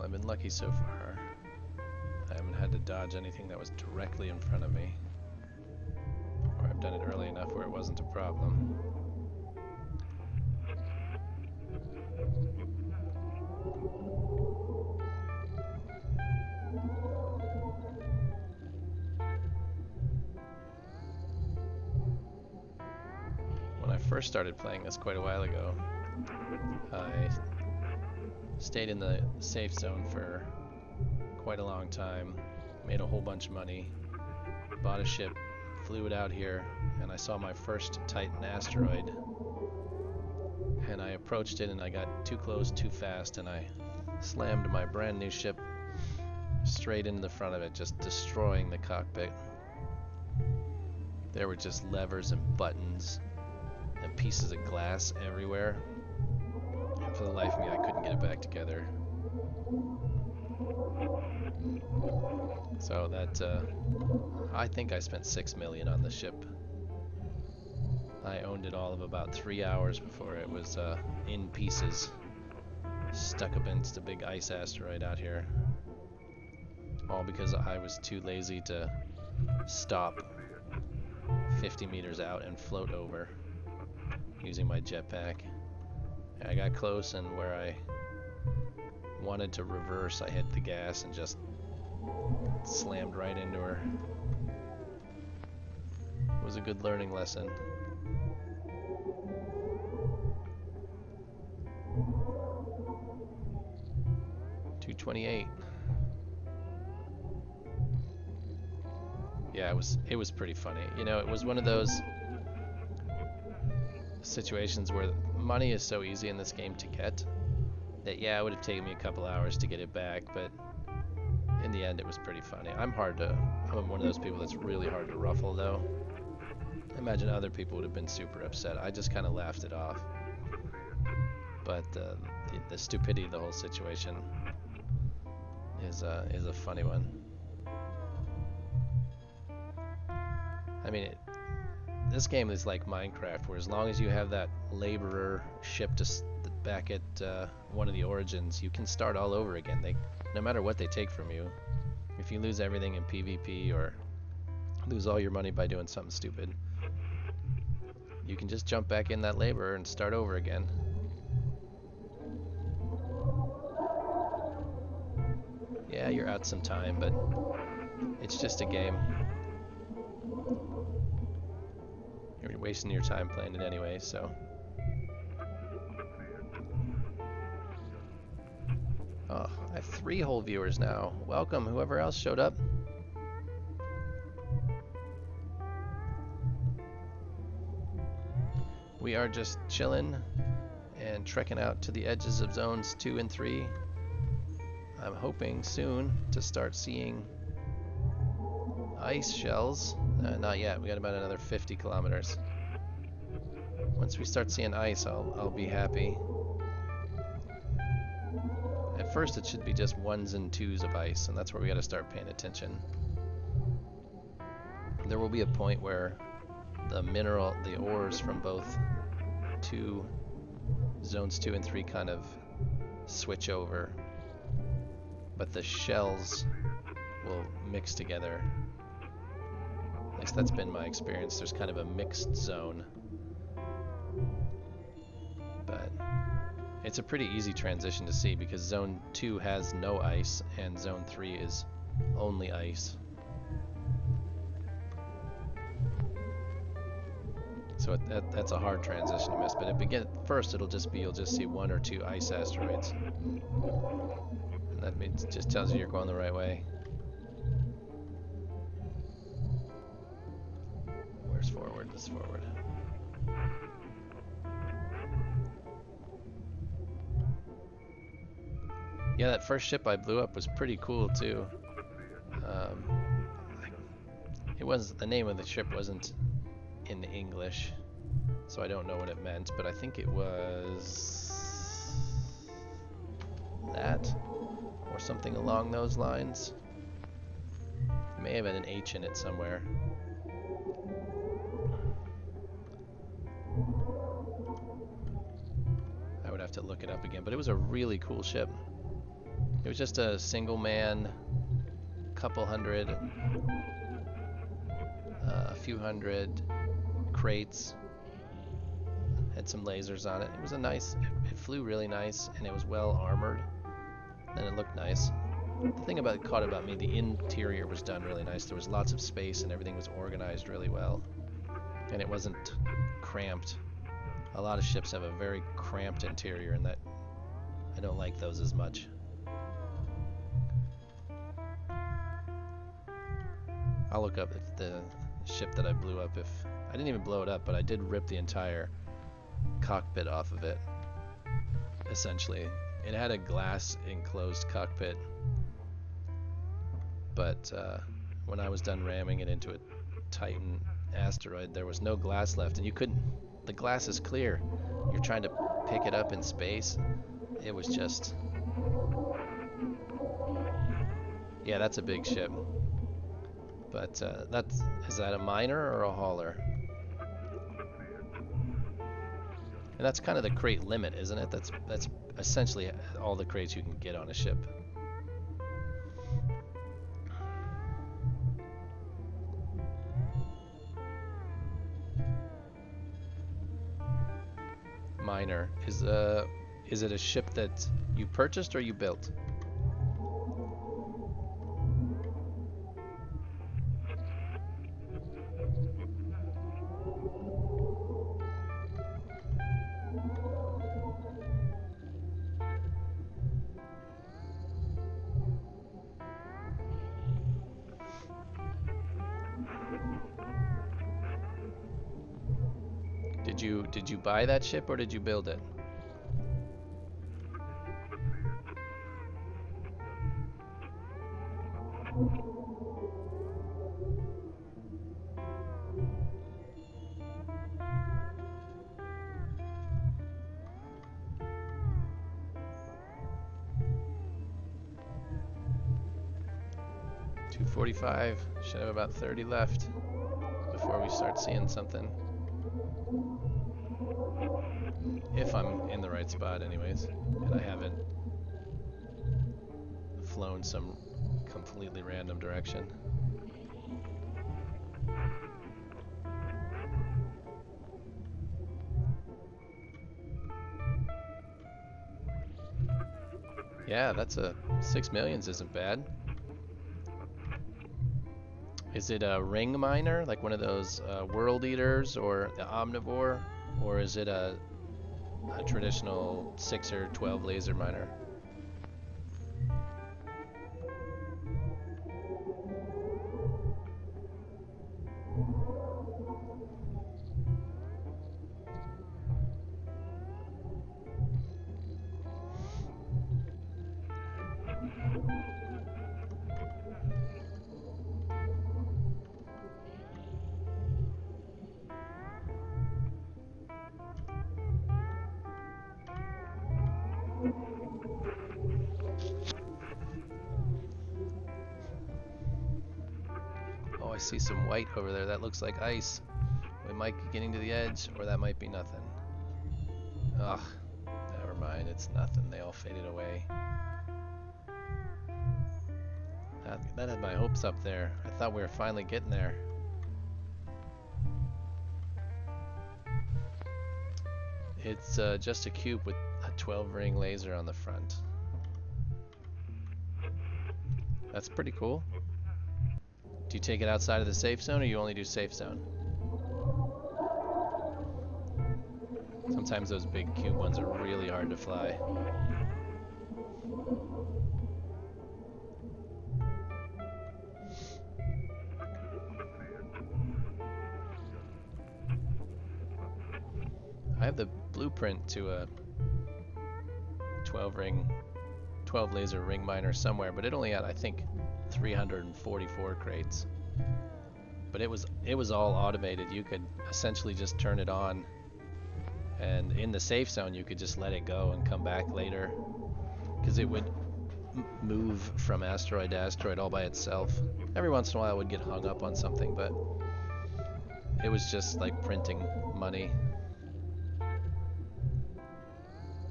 I've been lucky so far. I haven't had to dodge anything that was directly in front of me. Or I've done it early enough where it wasn't a problem. When I first started playing this quite a while ago, I stayed in the safe zone for quite a long time, made a whole bunch of money, bought a ship, flew it out here, and I saw my first Titan asteroid, and I approached it and I got too close too fast, and I slammed my brand new ship straight into the front of it, just destroying the cockpit. There were just levers and buttons and pieces of glass everywhere. And for the life of me, I couldn't get it back together. So that, I think I spent $6 million on the ship. I owned it all of about 3 hours before it was in pieces, stuck up against a big ice asteroid out here. All because I was too lazy to stop 50 meters out and float over using my jetpack. I got close, and where I wanted to reverse, I hit the gas and just slammed right into her. It was a good learning lesson. $228. Yeah, it was pretty funny. You know, it was one of those situations where money is so easy in this game to get that, yeah, it would have taken me a couple hours to get it back, but in the end it was pretty funny. I'm one of those people that's really hard to ruffle, though. I imagine other people would have been super upset. I just kind of laughed it off. But the stupidity of the whole situation is a funny one. I mean, this game is like Minecraft, where as long as you have that laborer ship back at one of the origins, you can start all over again. No matter what they take from you, if you lose everything in PvP or lose all your money by doing something stupid, you can just jump back in that laborer and start over again. Yeah, you're out some time, but it's just a game. You're wasting your time playing it anyway, so. Oh, I have 3 whole viewers now. Welcome, whoever else showed up. We are just chilling and trekking out to the edges of zones 2 and 3. I'm hoping soon to start seeing ice shells. Not yet, we got about another 50 kilometers. Once we start seeing ice, I'll be happy. At first it should be just 1s and 2s of ice, and that's where we gotta start paying attention. There will be a point where the ores from both zones 2 and 3 kind of switch over, but the shells will mix together. At least that's been my experience. There's kind of a mixed zone, but it's a pretty easy transition to see because zone 2 has no ice and zone 3 is only ice. So that's a hard transition to miss, but first you'll just see 1 or 2 ice asteroids. And that means it just tells you you're going the right way. Where's forward? This is forward. Yeah, that first ship I blew up was pretty cool too. The name of the ship wasn't in English, so I don't know what it meant, but I think it was that or something along those lines. It may have had an H in it somewhere. I would have to look it up again, but it was a really cool ship. It was just a single man, couple hundred, a few hundred crates, had some lasers on it. It was it flew really nice, and it was well armored, and it looked nice. The thing that caught about me, the interior was done really nice. There was lots of space and everything was organized really well, and it wasn't cramped. A lot of ships have a very cramped interior, and that I don't like those as much. I'll look up if the ship that I blew up, I didn't even blow it up, but I did rip the entire cockpit off of it, essentially. It had a glass enclosed cockpit, but when I was done ramming it into a Titan asteroid, there was no glass left, and the glass is clear. You're trying to pick it up in space. It was just... Yeah, that's a big ship. But is that a miner or a hauler? And that's kind of the crate limit, isn't it? That's essentially all the crates you can get on a ship. Miner is it a ship that you purchased or you built? Did you buy that ship or did you build it? $245. Should have about 30 left before we start seeing something. If I'm in the right spot anyways, and I haven't flown some completely random direction. Yeah, that's a 6 millions isn't bad. Is it a ring miner, like one of those world eaters or the omnivore, or is it a traditional 6 or 12 laser miner? I see some white over there. That looks like ice. We might be getting to the edge, or that might be nothing. Ugh, never mind. It's nothing. They all faded away. That had my hopes up there. I thought we were finally getting there. It's just a cube with a 12-ring laser on the front. That's pretty cool. Do you take it outside of the safe zone, or you only do safe zone? Sometimes those big cube ones are really hard to fly. I have the blueprint to a 12 laser ring miner somewhere, but it only had, I think, 344 crates. But it was all automated. You could essentially just turn it on, and in the safe zone you could just let it go and come back later, because it would move from asteroid to asteroid all by itself. Every once in a while it would get hung up on something, but it was just like printing money.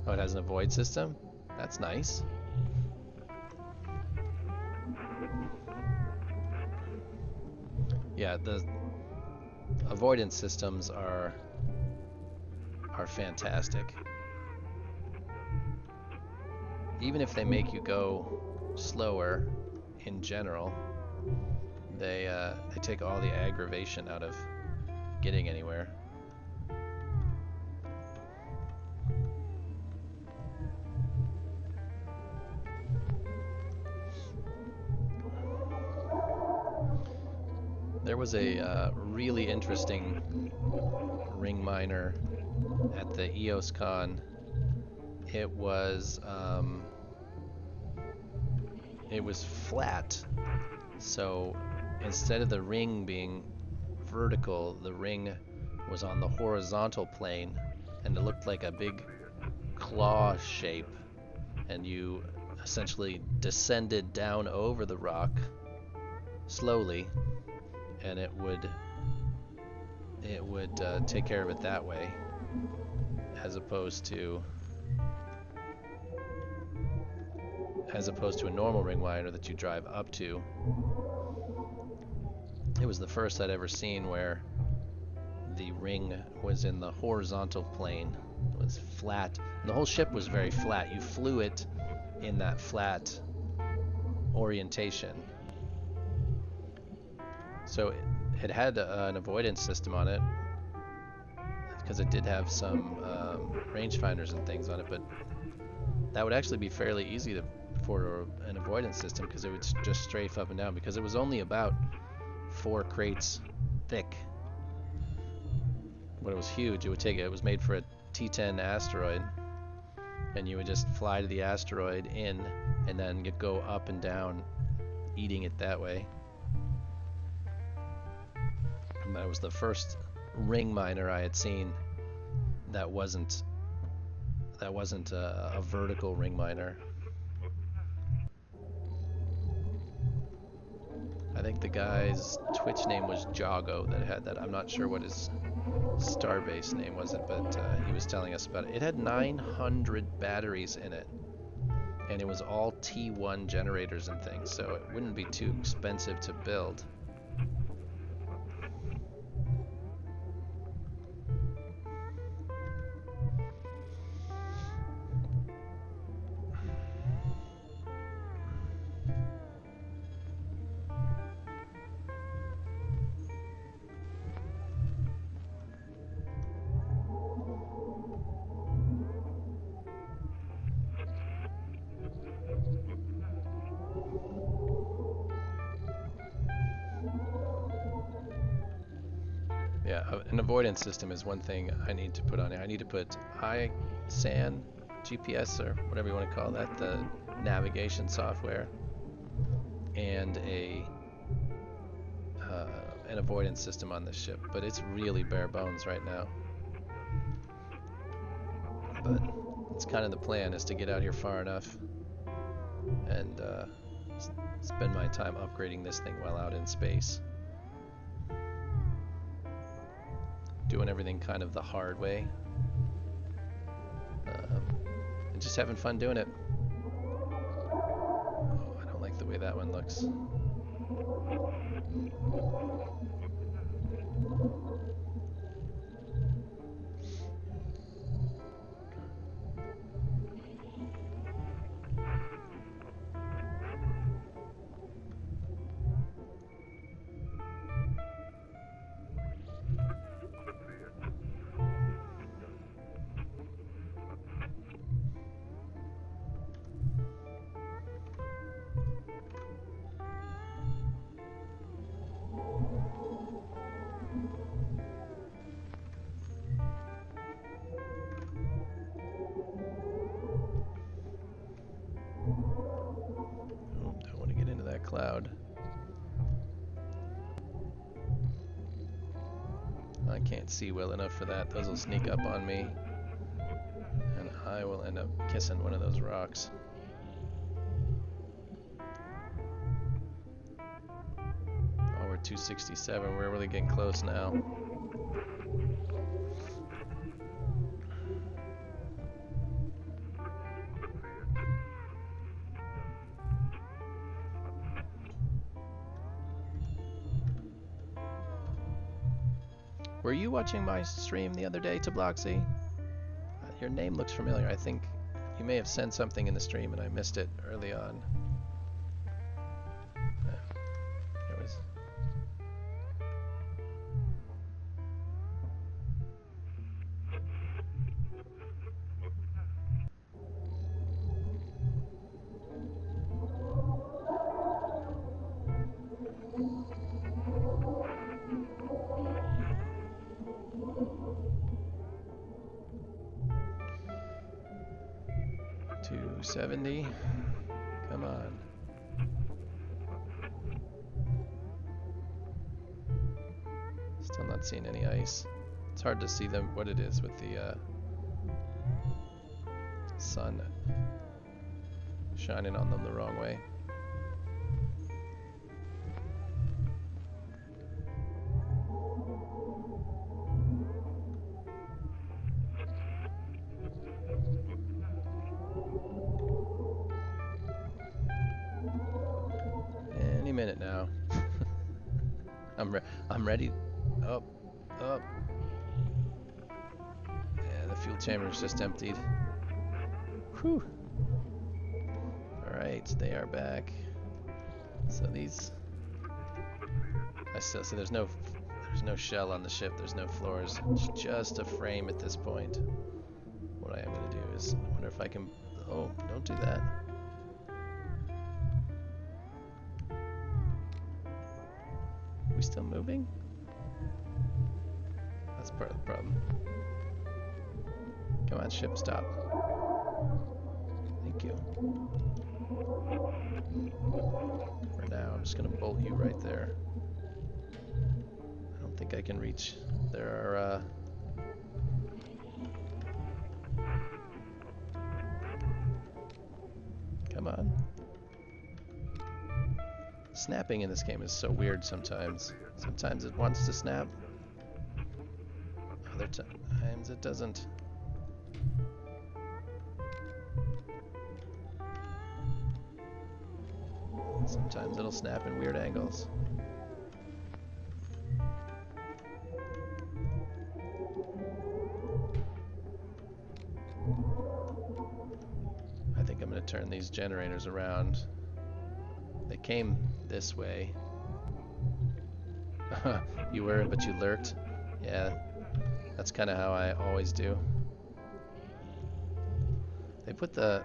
Oh, it has an avoid system? That's nice. Yeah, the avoidance systems are fantastic. Even if they make you go slower in general, they take all the aggravation out of getting anywhere. There was a really interesting ring miner at the EOSCon. It was flat, so instead of the ring being vertical, the ring was on the horizontal plane, and it looked like a big claw shape, and you essentially descended down over the rock slowly, and it would take care of it that way, as opposed to a normal ring miner that you drive up to. It was the first I'd ever seen where the ring was in the horizontal plane. It was flat, and the whole ship was very flat. You flew it in that flat orientation. So it had an avoidance system on it, because it did have some rangefinders and things on it, but that would actually be fairly easy for an avoidance system, because it would just strafe up and down, because it was only about 4 crates thick. But it was huge. It was made for a T10 asteroid, and you would just fly to the asteroid in, and then you'd go up and down, eating it that way. And that was the first ring miner I had seen that wasn't a vertical ring miner. I think the guy's Twitch name was Jago that had that. I'm not sure what his Starbase name was, but he was telling us about it. It had 900 batteries in it, and it was all T1 generators and things, so it wouldn't be too expensive to build. Yeah, an avoidance system is one thing I need to put on here. I need to put ISAN, GPS, or whatever you want to call that, the navigation software, and an avoidance system on this ship. But it's really bare bones right now. But it's kind of the plan, is to get out here far enough and spend my time upgrading this thing while out in space. Doing everything kind of the hard way, and just having fun doing it. Oh, I don't like the way that one looks. Cloud. I can't see well enough for that. Those will sneak up on me, and I will end up kissing one of those rocks. Oh, we're 267. We're really getting close now. Were you watching my stream the other day, Tabloxy? Your name looks familiar. I think you may have sent something in the stream and I missed it early on. It was... $270. Come on. Still not seeing any ice. It's hard to see them what it is with the sun shining on them the wrong way. Any minute now. I'm ready. Up. Yeah, the fuel chamber's just emptied. Whew. Alright, they are back. So these... I still see there's no shell on the ship, there's no floors. It's just a frame at this point. What I am going to do is, I wonder if I can... Oh, don't do that. Are we still moving? That's part of the problem. Come on, ship, stop. Thank you. For now, I'm just going to bolt you right there. I don't think I can reach. There are, Come on. Snapping in this game is so weird sometimes. Sometimes it wants to snap. Other times it doesn't. Sometimes it'll snap in weird angles. I think I'm going to turn these generators around. They came this way. You were, but you lurked. Yeah, that's kind of how I always do. They put the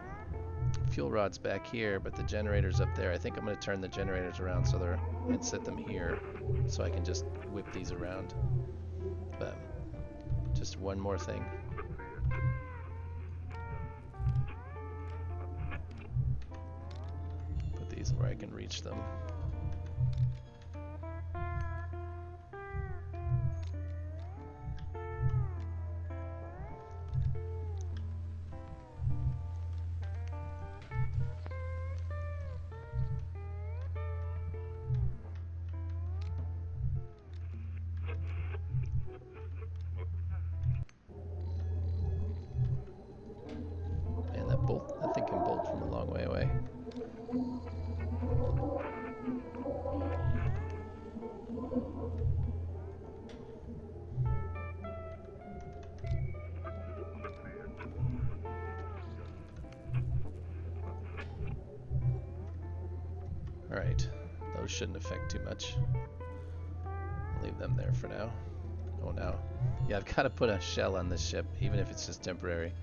fuel rods back here, but the generators up there. I think I'm going to turn the generators around so they're and set them here, so I can just whip these around. But just one more thing. Put these where I can reach them. That thing can bolt from a long way away. Alright, those shouldn't affect too much. I'll leave them there for now. Oh, now. Yeah, I've got to put a shell on this ship, even if it's just temporary.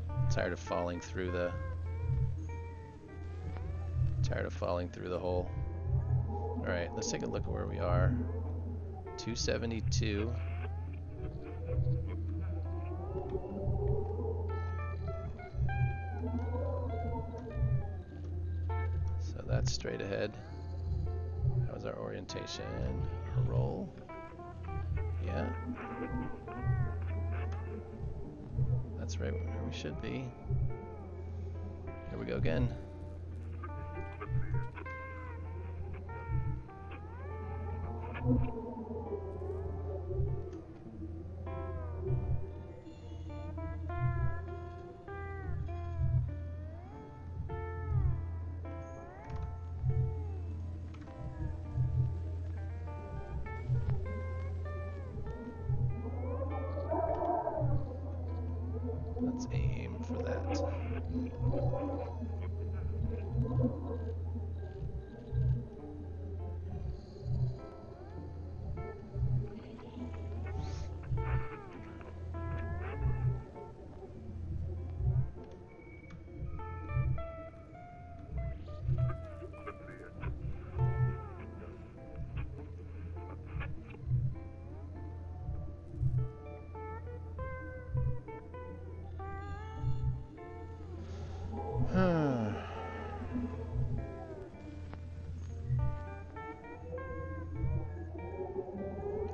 I'm tired of falling through the hole. Alright, let's take a look at where we are. 272. So that's straight ahead. How's our orientation? A roll? Yeah. That's right where we should be. Here we go again. Let's aim for that.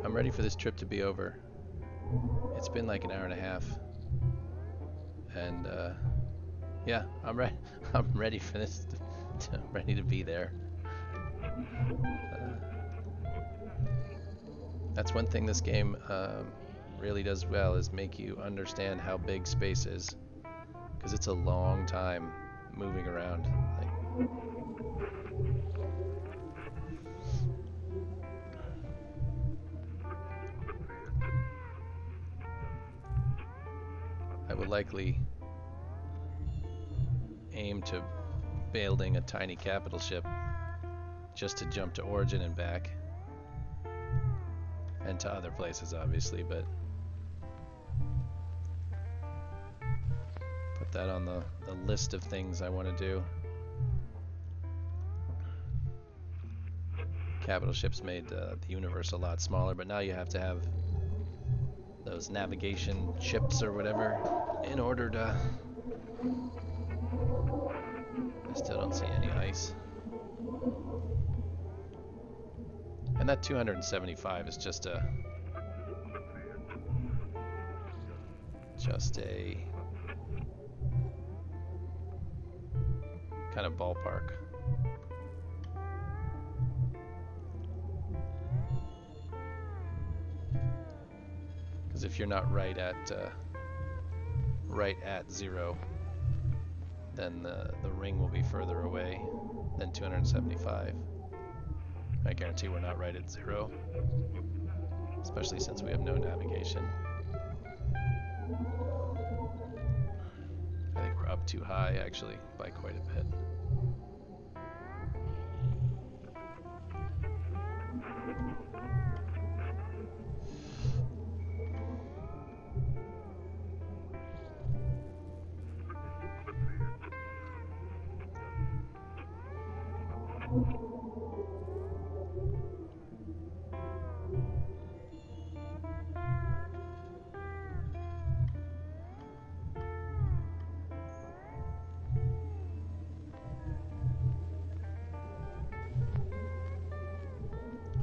I'm ready for this trip to be over. It's been like an hour and a half, and yeah, I'm ready. I'm ready for this. I'm ready to be there. That's one thing this game really does well, is make you understand how big space is, because it's a long time moving around. Like, I would likely aim to building a tiny capital ship just to jump to Origin and back, and to other places obviously, but put that on the list of things I want to do. Capital ships made the universe a lot smaller, but now you have to have those navigation chips or whatever in order to... I still don't see any ice. And that 275 is just a kind of ballpark. Because if you're not right at zero, then the ring will be further away than 275. I guarantee we're not right at zero, especially since we have no navigation. I think we're up too high, actually, by quite a bit.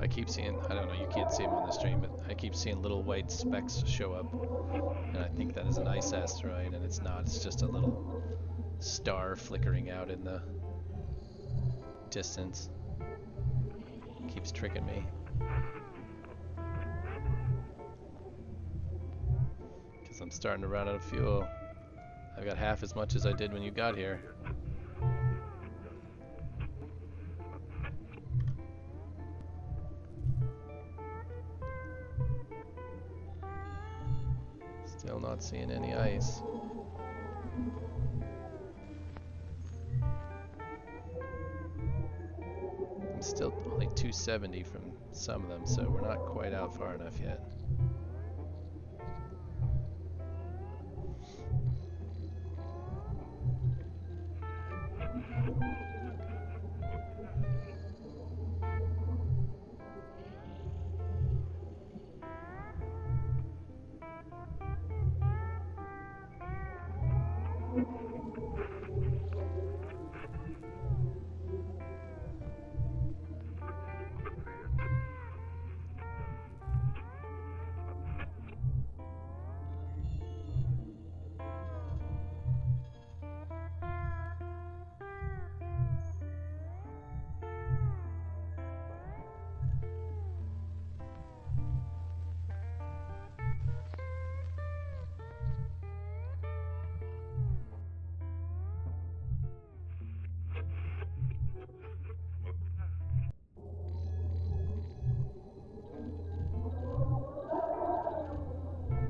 I keep seeing, I don't know, you can't see them on the stream, but I keep seeing little white specks show up, and I think that is an ice asteroid, and it's not. It's just a little star flickering out in the distance. Keeps tricking me. Because I'm starting to run out of fuel. I've got half as much as I did when you got here. Still not seeing any ice. I'm still only 270 from some of them, so we're not quite out far enough yet.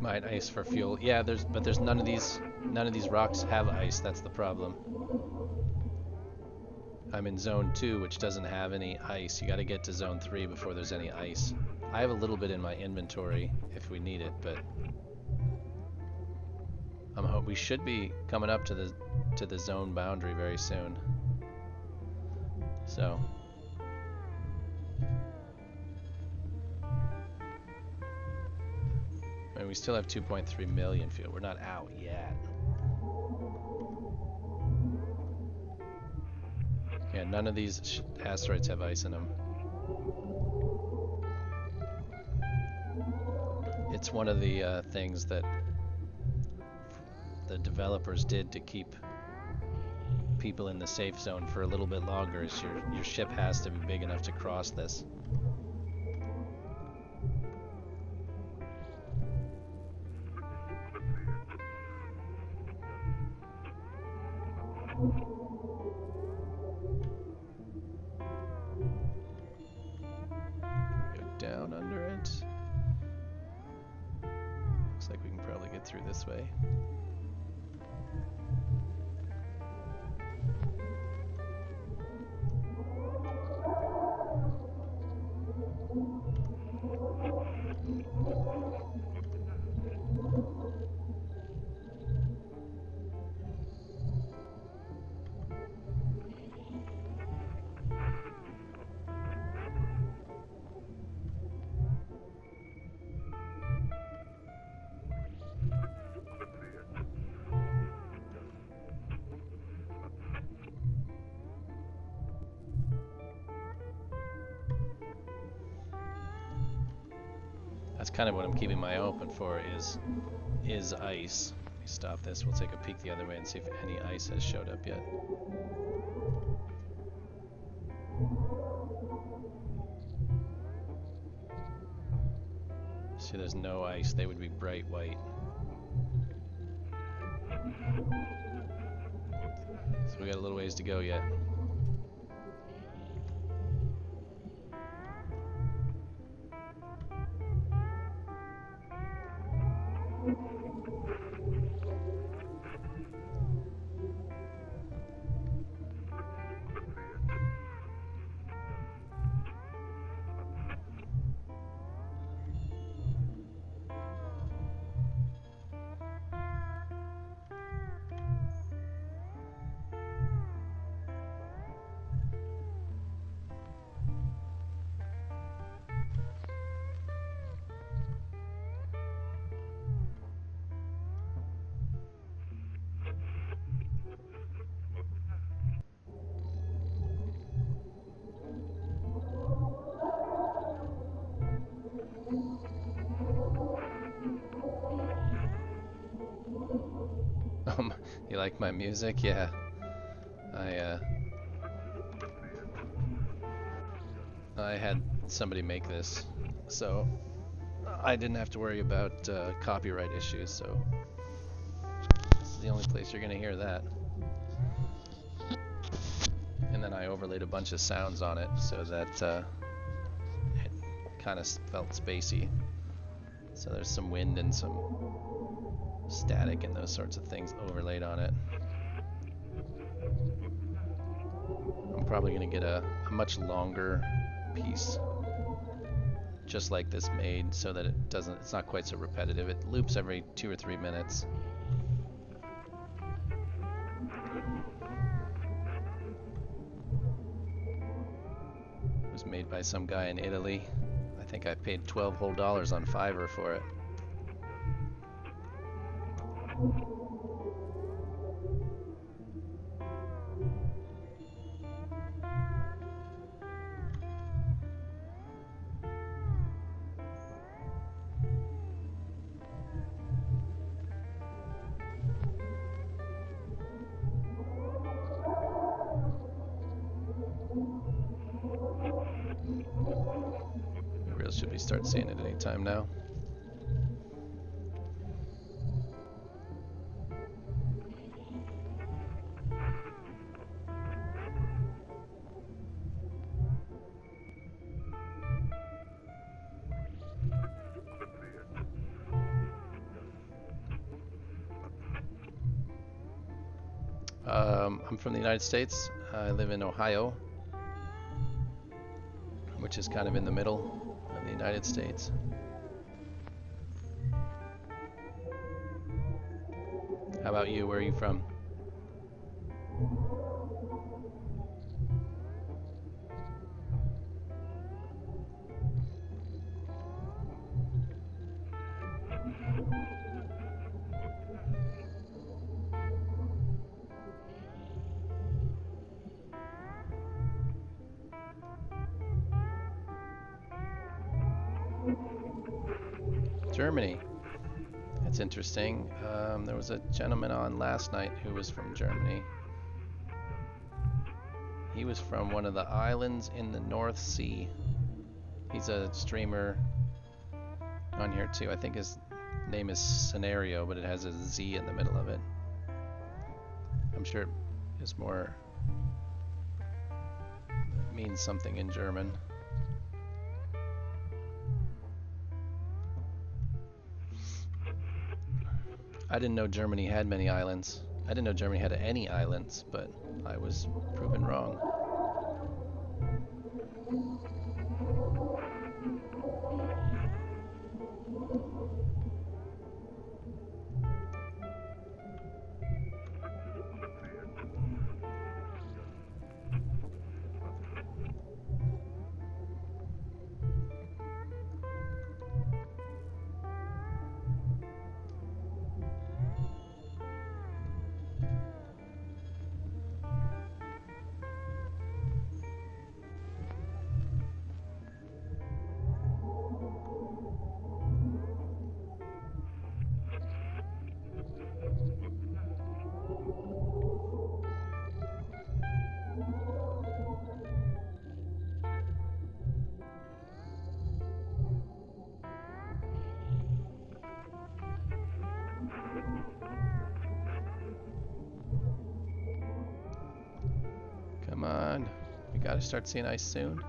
Mine ice for fuel. Yeah, there's none of these rocks have ice. That's the problem. I'm in zone 2, which doesn't have any ice. You got to get to zone 3 before there's any ice. I have a little bit in my inventory if we need it, but we should be coming up to the zone boundary very soon. So and we still have 2.3 million fuel. We're not out yet. Yeah, none of these asteroids have ice in them. It's one of the things that the developers did to keep people in the safe zone for a little bit longer, is your ship has to be big enough to cross this. Go down under it. Looks like we can probably get through this way. That's kind of what I'm keeping my eye open for, is ice. Let me stop this, we'll take a peek the other way and see if any ice has showed up yet. See, there's no ice, they would be bright white. So we got a little ways to go yet. You like my music? Yeah. I had somebody make this, so I didn't have to worry about copyright issues, so this is the only place you're gonna hear that. And then I overlaid a bunch of sounds on it so that it kind of felt spacey. So there's some wind and some static and those sorts of things overlaid on it. I'm probably going to get a much longer piece just like this made, so that it's not quite so repetitive. It loops every 2 or 3 minutes. It was made by some guy in Italy. I think I paid $12 whole on Fiverr for it. We really should start seeing it any time now. I'm from the United States. I live in Ohio, which is kind of in the middle of the United States. How about you? Where are you from? Germany. That's interesting. There was a gentleman on last night who was from Germany. He was from one of the islands in the North Sea. He's a streamer on here too. I think his name is Scenario, but it has a Z in the middle of it. I'm sure it's more means something in German. I didn't know Germany had many islands. I didn't know Germany had any islands, but I was proven wrong. Come on, we gotta start seeing ice soon.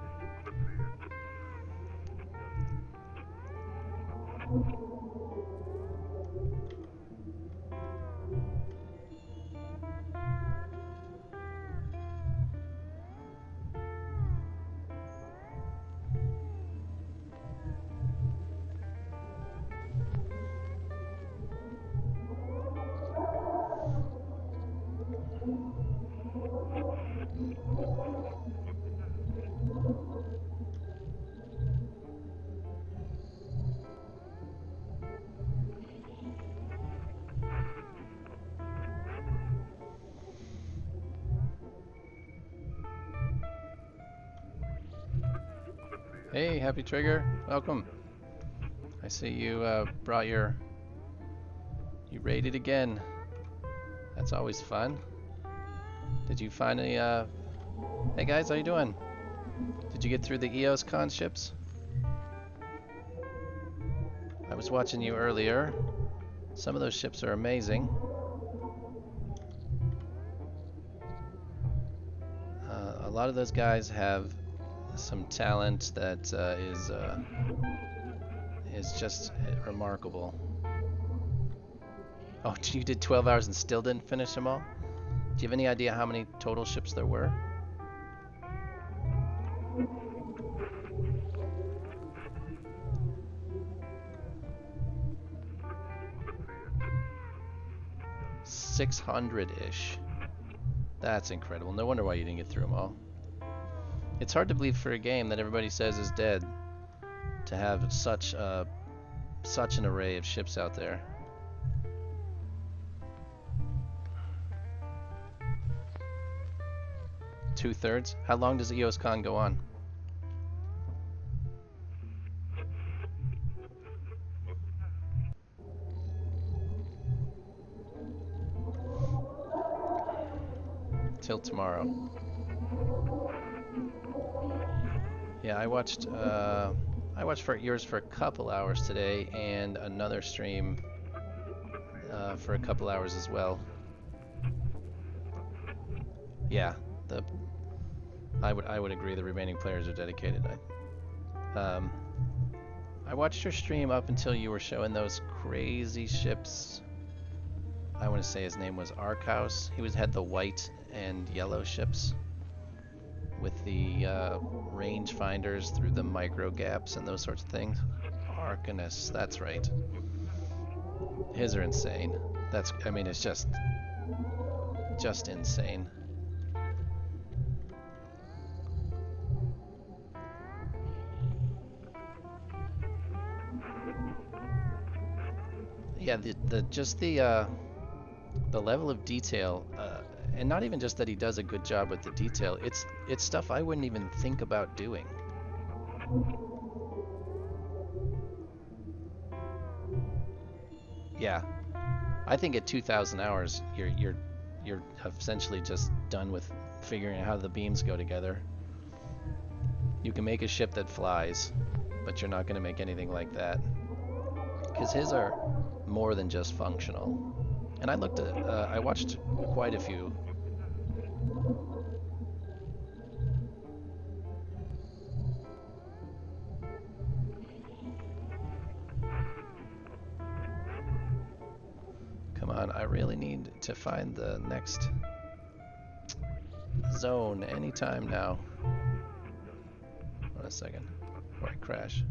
Hey, Happy Trigger, welcome. I see you brought you raided again. That's always fun. Did you finally, hey guys, how you doing? Did you get through the EOS Con ships? I was watching you earlier. Some of those ships are amazing. A lot of those guys have some talent that is just remarkable. Oh, you did 12 hours and still didn't finish them all? Do you have any idea how many total ships there were? $600-ish. That's incredible. No wonder why you didn't get through them all. It's hard to believe for a game that everybody says is dead to have such an array of ships out there. Two-thirds? How long does EOS Con go on? Till tomorrow. Yeah, I watched for yours for a couple hours today, and another stream for a couple hours as well. Yeah, I would agree. The remaining players are dedicated. I watched your stream up until you were showing those crazy ships. I want to say his name was Arkhouse. He had the white and yellow ships with the range finders through the micro gaps and those sorts of things. Arcanus, that's right. His are insane. I mean, it's just insane. Yeah, the level of detail, and not even just that he does a good job with the detail, it's stuff I wouldn't even think about doing. Yeah, I think at 2,000 hours, you're essentially just done with figuring out how the beams go together. You can make a ship that flies, but you're not going to make anything like that, because his are more than just functional. And I looked at, I watched quite a few. Come on, I really need to find the next zone anytime now. Hold on a second before I crash.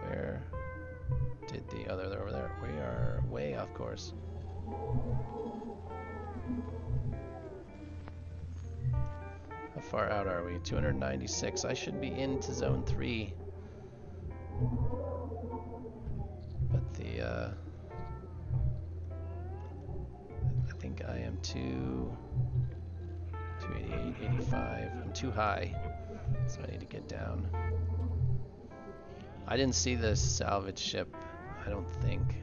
Where did the other, they're over there. We are way off course. How far out are we? 296. I should be into zone 3. But the, I think I am 288, 85. I'm too high, so I need to get down. I didn't see the salvage ship, I don't think.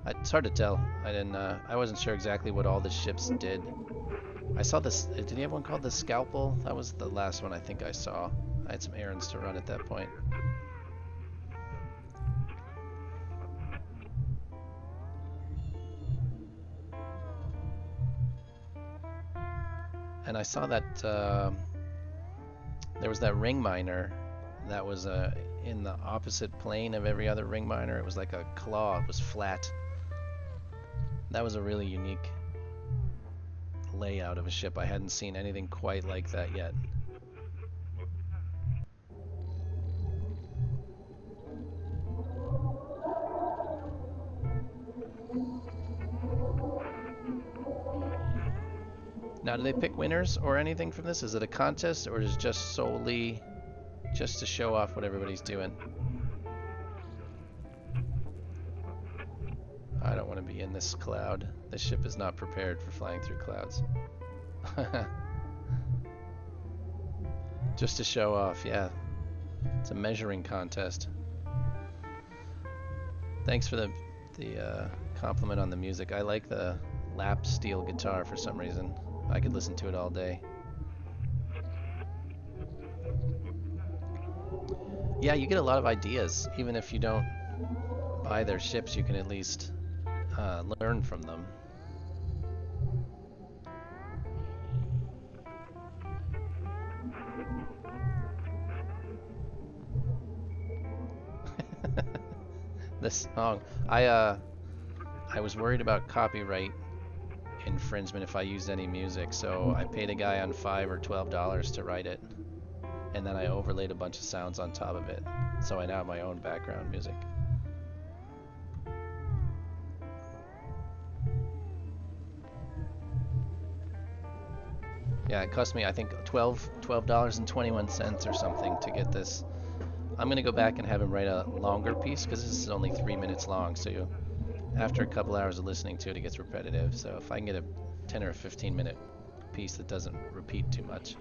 It's hard to tell. I wasn't sure exactly what all the ships did. I saw this, did he have one called the Scalpel? That was the last one I think I saw. I had some errands to run at that point. And I saw that there was that ring miner that was in the opposite plane of every other ring miner. It was like a claw, it was flat. That was a really unique layout of a ship. I hadn't seen anything quite like that yet. Now, do they pick winners or anything from this? Is it a contest, or is it just solely just to show off what everybody's doing? I don't want to be in this cloud. This ship is not prepared for flying through clouds. Just to show off, yeah. It's a measuring contest. Thanks for the compliment on the music. I like the lap steel guitar for some reason. I could listen to it all day. Yeah, you get a lot of ideas. Even if you don't buy their ships, you can at least learn from them. This song, I was worried about copyright infringement if I used any music, so I paid a guy on $5 or $12 to write it, and then I overlaid a bunch of sounds on top of it, so I now have my own background music. Yeah, it cost me, I think, $12.21 or something to get this. I'm gonna go back and have him write a longer piece, because this is only 3 minutes long, so after a couple hours of listening to it, it gets repetitive. So if I can get a 10 or a 15-minute piece that doesn't repeat too much.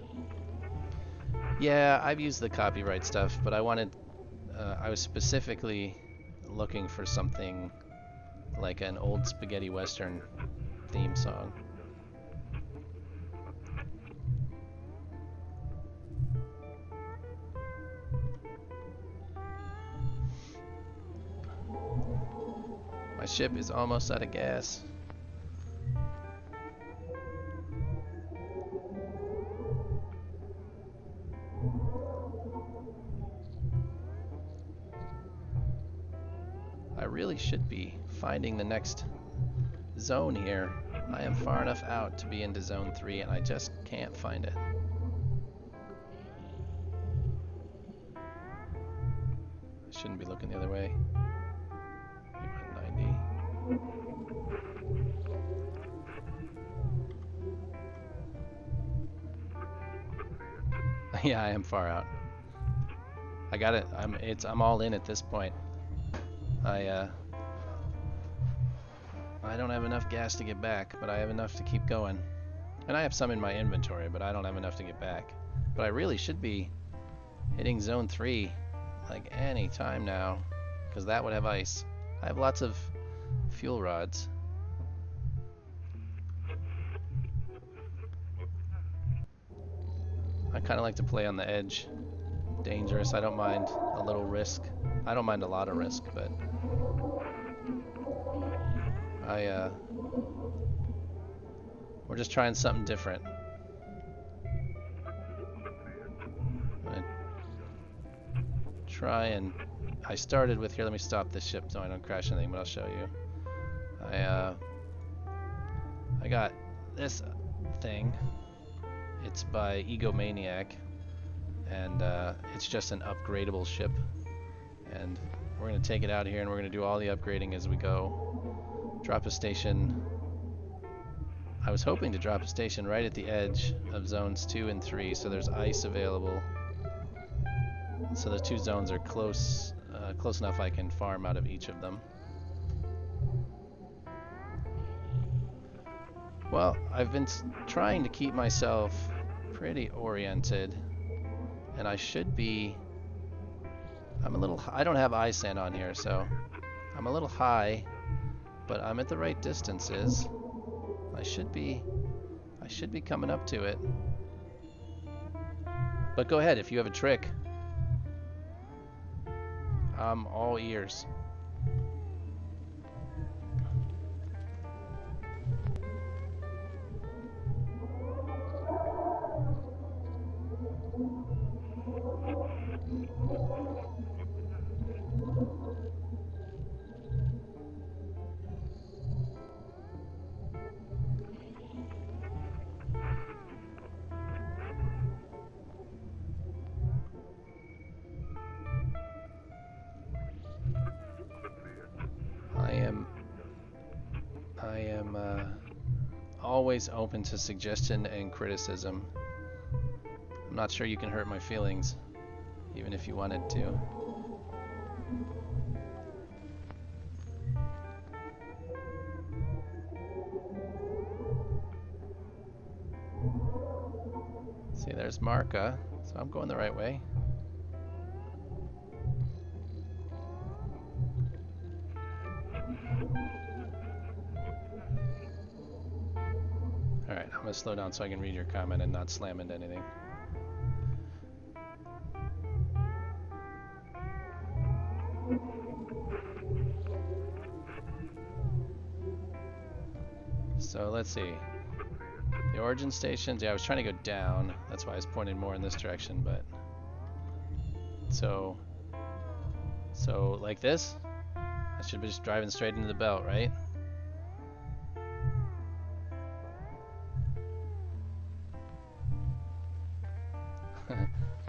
Yeah, I've used the copyright stuff, but I was specifically looking for something like an old spaghetti western theme song. My ship is almost out of gas. I really should be finding the next zone here. I am far enough out to be into zone 3 and I just can't find it. I shouldn't be looking the other way. 90. Yeah, I am far out. I got it. I'm all in at this point. I don't have enough gas to get back, but I have enough to keep going. And I have some in my inventory, but I don't have enough to get back. But I really should be hitting zone 3 like any time now. because that would have ice. I have lots of fuel rods. I kind of like to play on the edge. Dangerous. I don't mind a little risk. I don't mind a lot of risk, but we're just trying something different. I'm gonna try and I started with here. Let me stop this ship so I don't crash anything, but I'll show you. I got this thing. It's by Egomaniac, and it's just an upgradable ship. And we're gonna take it out here, and we're gonna do all the upgrading as we go. Drop a station. I was hoping to drop a station right at the edge of zones 2 and 3, so there's ice available. So the two zones are close enough I can farm out of each of them. Well, I've been trying to keep myself pretty oriented, and I should be. I don't have ISAN on here, so I'm a little high, but I'm at the right distances. I should be coming up to it. But go ahead if you have a trick. I'm all ears. I am always open to suggestion and criticism. I'm not sure you can hurt my feelings, even if you wanted to. See, there's Marca, so I'm going the right way. Alright, I'm going to slow down so I can read your comment and not slam into anything. So let's see. The origin stations, yeah, I was trying to go down. That's why I was pointing more in this direction, but... So like this? I should be just driving straight into the belt, right?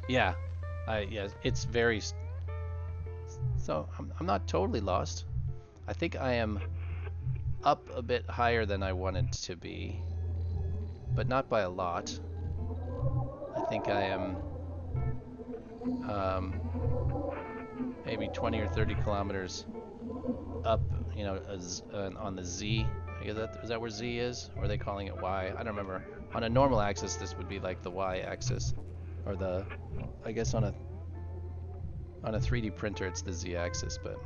Yeah, it's very. So I'm not totally lost. I think I am up a bit higher than I wanted to be, but not by a lot. I think I am maybe 20 or 30 kilometers up, you know, on the Z. Is that where Z is? Or are they calling it Y? I don't remember. On a normal axis, this would be like the Y axis, or the, I guess on a 3D printer, it's the Z axis. But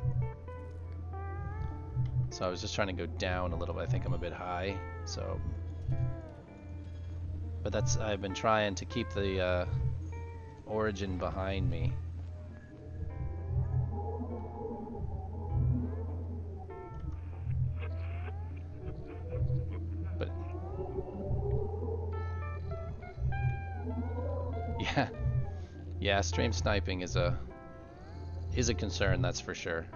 so I was just trying to go down a little bit. I think I'm a bit high. So, but I've been trying to keep the origin behind me. But yeah, stream sniping is a concern, that's for sure.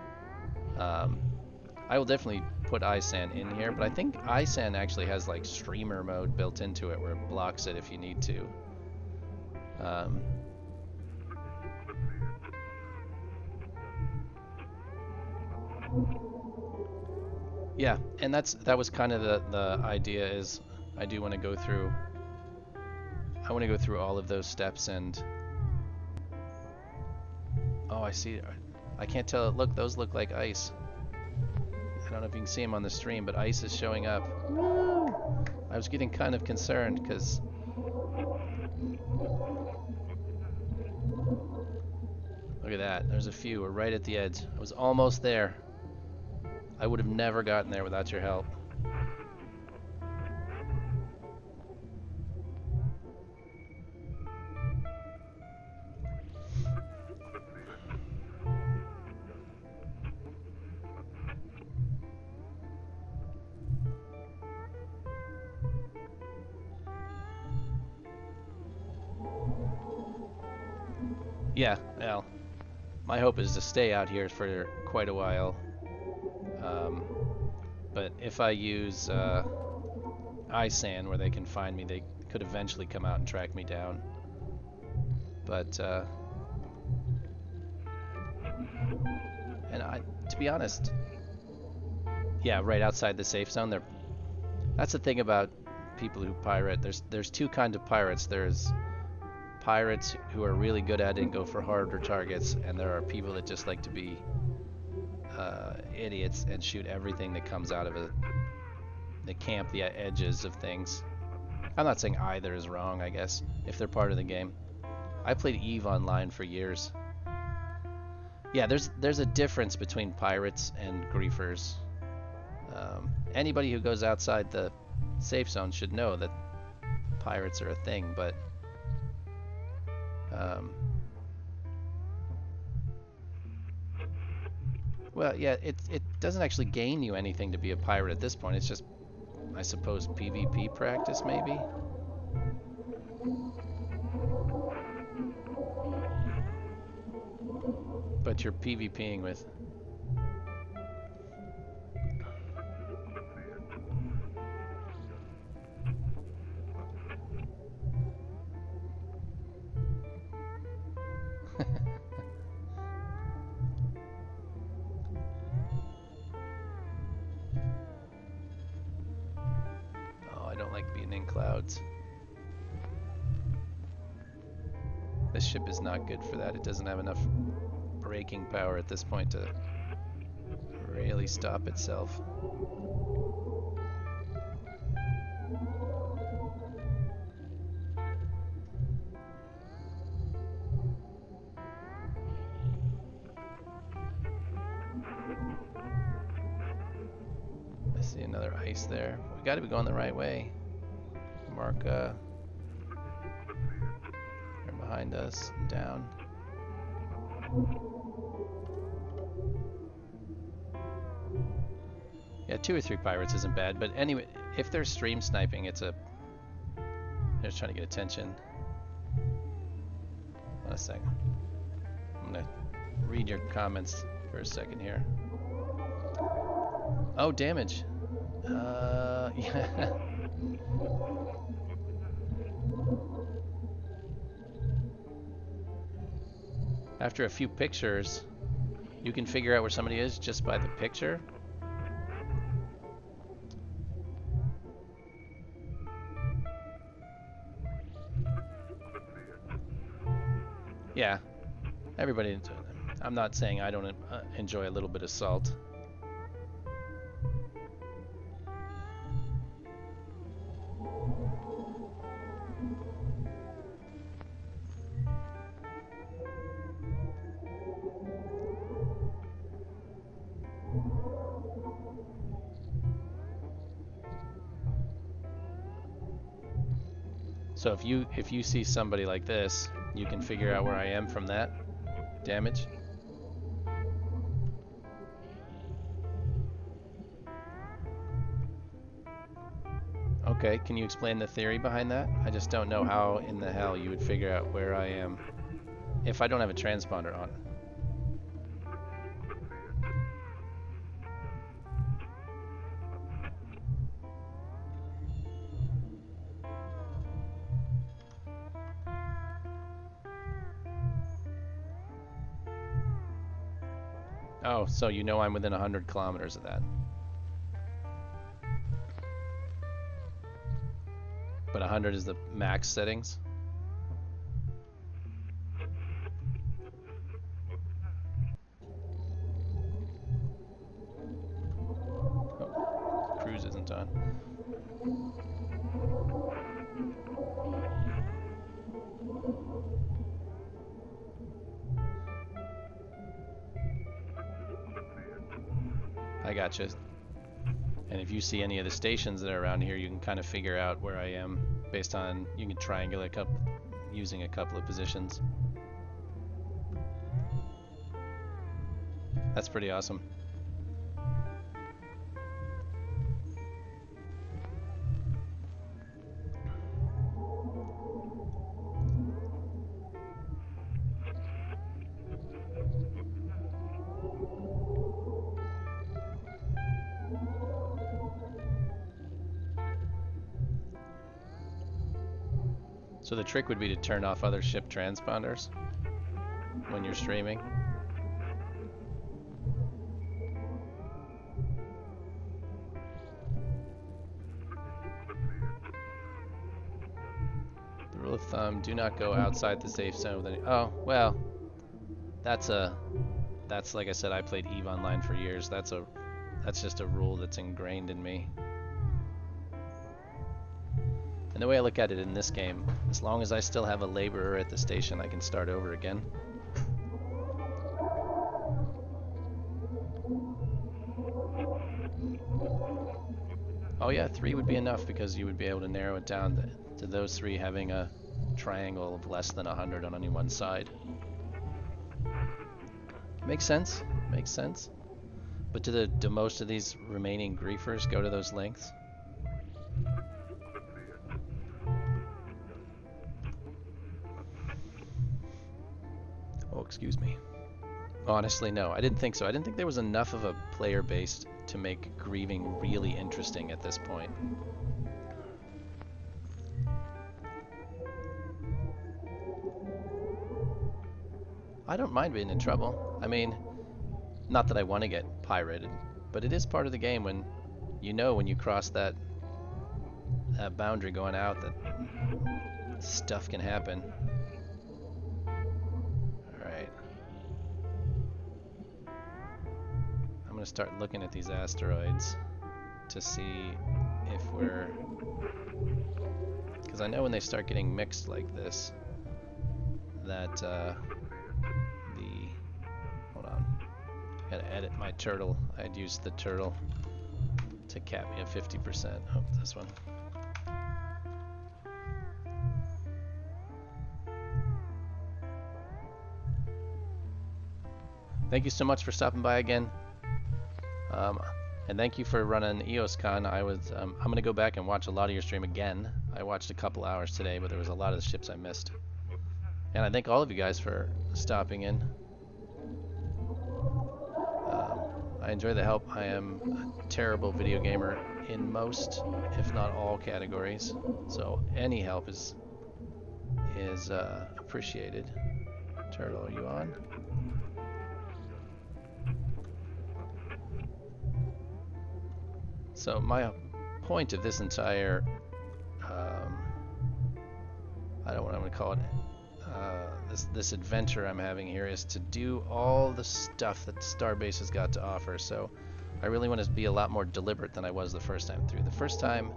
I will definitely put ISAN in here, but I think ISAN actually has like streamer mode built into it where it blocks it if you need to. Yeah, and that was kind of the idea. Is I want to go through all of those steps. And oh, I see. I can't tell. Look, those look like ice. I don't know if you can see them on the stream, but ice is showing up. I was getting kind of concerned because Look at that. There's a few. We're right at the edge. I was almost there. I would have never gotten there without your help. Yeah, well, my hope is to stay out here for quite a while. But if I use iSand where they can find me, they could eventually come out and track me down. But and to be honest, yeah, right outside the safe zone. That's the thing about people who pirate. There's two kinds of pirates. There's pirates who are really good at it and go for harder targets, and there are people that just like to be idiots and shoot everything that comes out of it. They camp the edges of things. I'm not saying either is wrong, I guess, if they're part of the game. I played EVE online for years. Yeah, there's a difference between pirates and griefers. Anybody who goes outside the safe zone should know that pirates are a thing, but well, yeah, it doesn't actually gain you anything to be a pirate at this point. It's just, I suppose, PvP practice, maybe? But you're PvPing with... Oh, I don't like being in clouds. This ship is not good for that. It doesn't have enough braking power at this point to really stop itself. I see another ice there. We got to be going the right way. Mark, they're behind us, down. Yeah, 2 or 3 pirates isn't bad, but anyway, if they're stream sniping, they're just trying to get attention. Hold a second. I'm gonna read your comments for a second here. Oh, damage. Yeah. After a few pictures, you can figure out where somebody is just by the picture. Yeah, everybody. I'm not saying I don't enjoy a little bit of salt. So if you see somebody like this, you can figure out where I am from that damage. Okay, can you explain the theory behind that? I just don't know how in the hell you would figure out where I am if I don't have a transponder on. Oh, so you know I'm within 100 kilometers of that. But 100 is the max settings. Oh, cruise isn't on. I gotcha. And if you see any of the stations that are around here, you can kind of figure out where I am based on, you can triangulate using a couple of positions. That's pretty awesome. So the trick would be to turn off other ship transponders when you're streaming. The rule of thumb, do not go outside the safe zone with any... Oh, well, that's like I said, I played EVE Online for years. That's just a rule that's ingrained in me. And the way I look at it in this game, as long as I still have a laborer at the station, I can start over again. Oh yeah, 3 would be enough because you would be able to narrow it down to those 3 having a triangle of less than 100 on any one side. Makes sense, makes sense. But do most of these remaining griefers go to those lengths? Oh, excuse me. Honestly, no, I didn't think so. I didn't think there was enough of a player base to make grieving really interesting at this point. I don't mind being in trouble. I mean, not that I want to get pirated, but it is part of the game when you cross that boundary going out that stuff can happen. Alright. I'm going to start looking at these asteroids to see if we're... Because I know when they start getting mixed like this, that hold on, I gotta edit my turtle. I'd used the turtle to cap me at 50%. Oh, this one. Thank you so much for stopping by again, and thank you for running EOSCon. I'm gonna go back and watch a lot of your stream again. I watched a couple hours today, but there was a lot of the ships I missed. And I thank all of you guys for stopping in. I enjoy the help. I am a terrible video gamer in most, if not all, categories. So any help is appreciated. Turtle, are you on? So my point of this entire, I don't know what I'm going to call it, this adventure I'm having here is to do all the stuff that Starbase has got to offer. So I really want to be a lot more deliberate than I was the first time through. The first time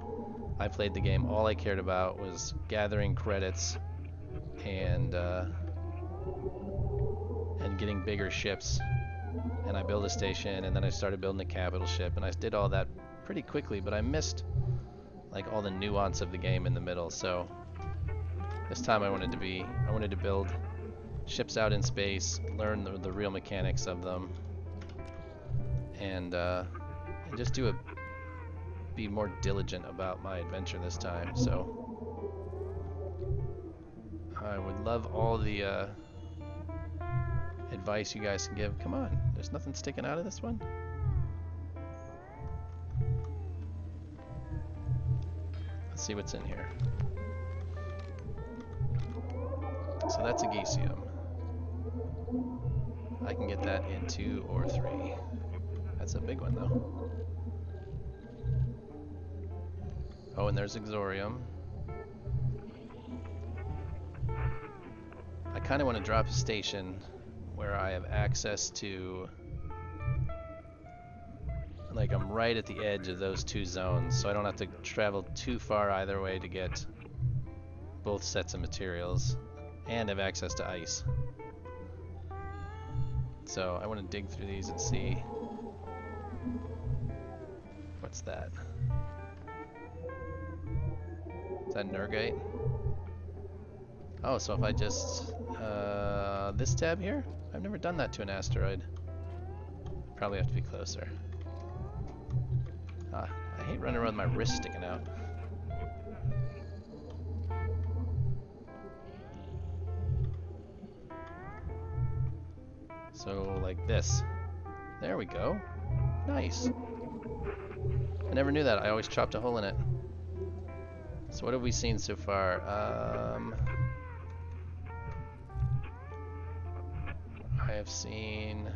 I played the game, all I cared about was gathering credits and getting bigger ships. And I built a station, and then I started building a capital ship, and I did all that pretty quickly, but I missed like all the nuance of the game in the middle. So this time I wanted to build ships out in space, learn the real mechanics of them, and just be more diligent about my adventure this time. So I would love all the advice you guys can give. Come on, there's nothing sticking out of this one. Let's see what's in here. So that's a Gesium. I can get that in 2 or 3. That's a big one though. Oh, and there's Exorium. I kind of want to drop a station where I have access to, like, I'm right at the edge of those 2 zones, so I don't have to travel too far either way to get both sets of materials, and have access to ice. So I want to dig through these and see What's that? Is that Nergite? Oh, so if I just... this tab here? I've never done that to an asteroid. Probably have to be closer. I hate running around with my wrist sticking out. So, like this. There we go. Nice. I never knew that. I always chopped a hole in it. So what have we seen so far? I have seen...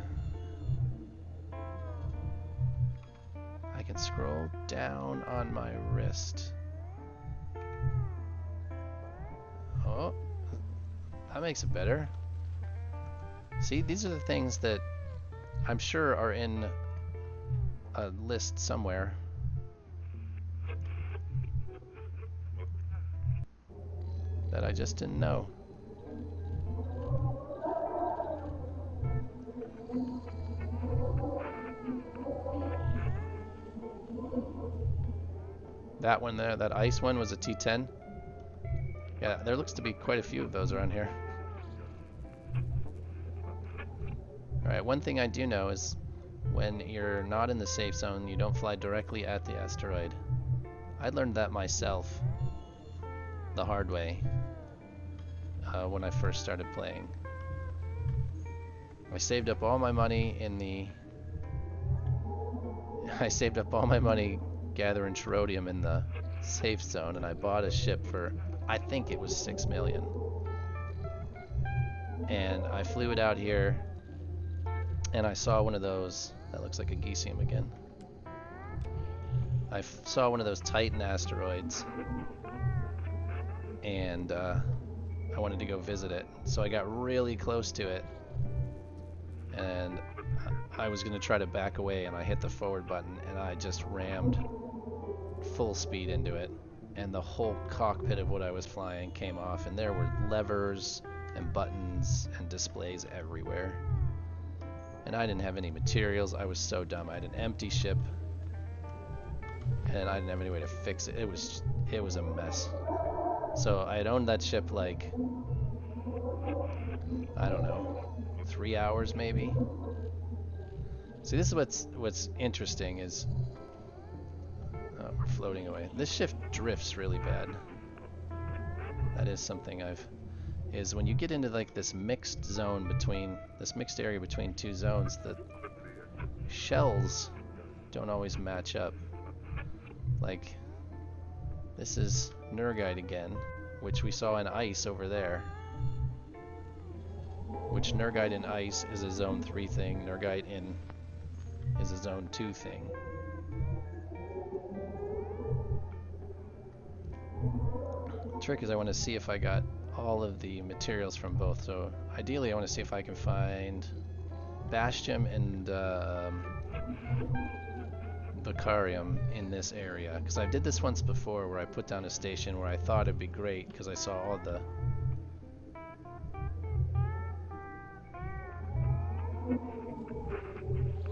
I can scroll down on my wrist. Oh, that makes it better. See, these are the things that I'm sure are in a list somewhere. That I just didn't know. That one there, that ice one, was a T10. Yeah, there looks to be quite a few of those around here. Alright, one thing I do know is when you're not in the safe zone, you don't fly directly at the asteroid. I learned that myself the hard way when I first started playing. I saved up all my money in the... I saved up all my money gathering Cherodium in the safe zone, and I bought a ship for, I think it was 6 million. And I flew it out here, and I saw one of those, that looks like a Geesium again. I saw one of those Titan asteroids, and I wanted to go visit it. So I got really close to it, and I was going to try to back away, and I hit the forward button, and I just rammed full speed into it, and the whole cockpit of what I was flying came off, and there were levers and buttons and displays everywhere. And I didn't have any materials. I was so dumb. I had an empty ship, and I didn't have any way to fix it. It was a mess. So I had owned that ship like, I don't know, 3 hours maybe. See, this is what's interesting is, oh, we're floating away. This ship drifts really bad. That is something is when you get into like this mixed zone between, this mixed area between two zones, the shells don't always match up. Like, this is Nergite again, which we saw in ice over there. Which Nergite in ice is a zone 3 thing, Nergite in is a zone 2 thing. The trick is I want to see if I got all of the materials from both. So ideally I want to see if I can find Bastion and Vocarium in this area, because I did this once before where I put down a station where I thought it'd be great because I saw all the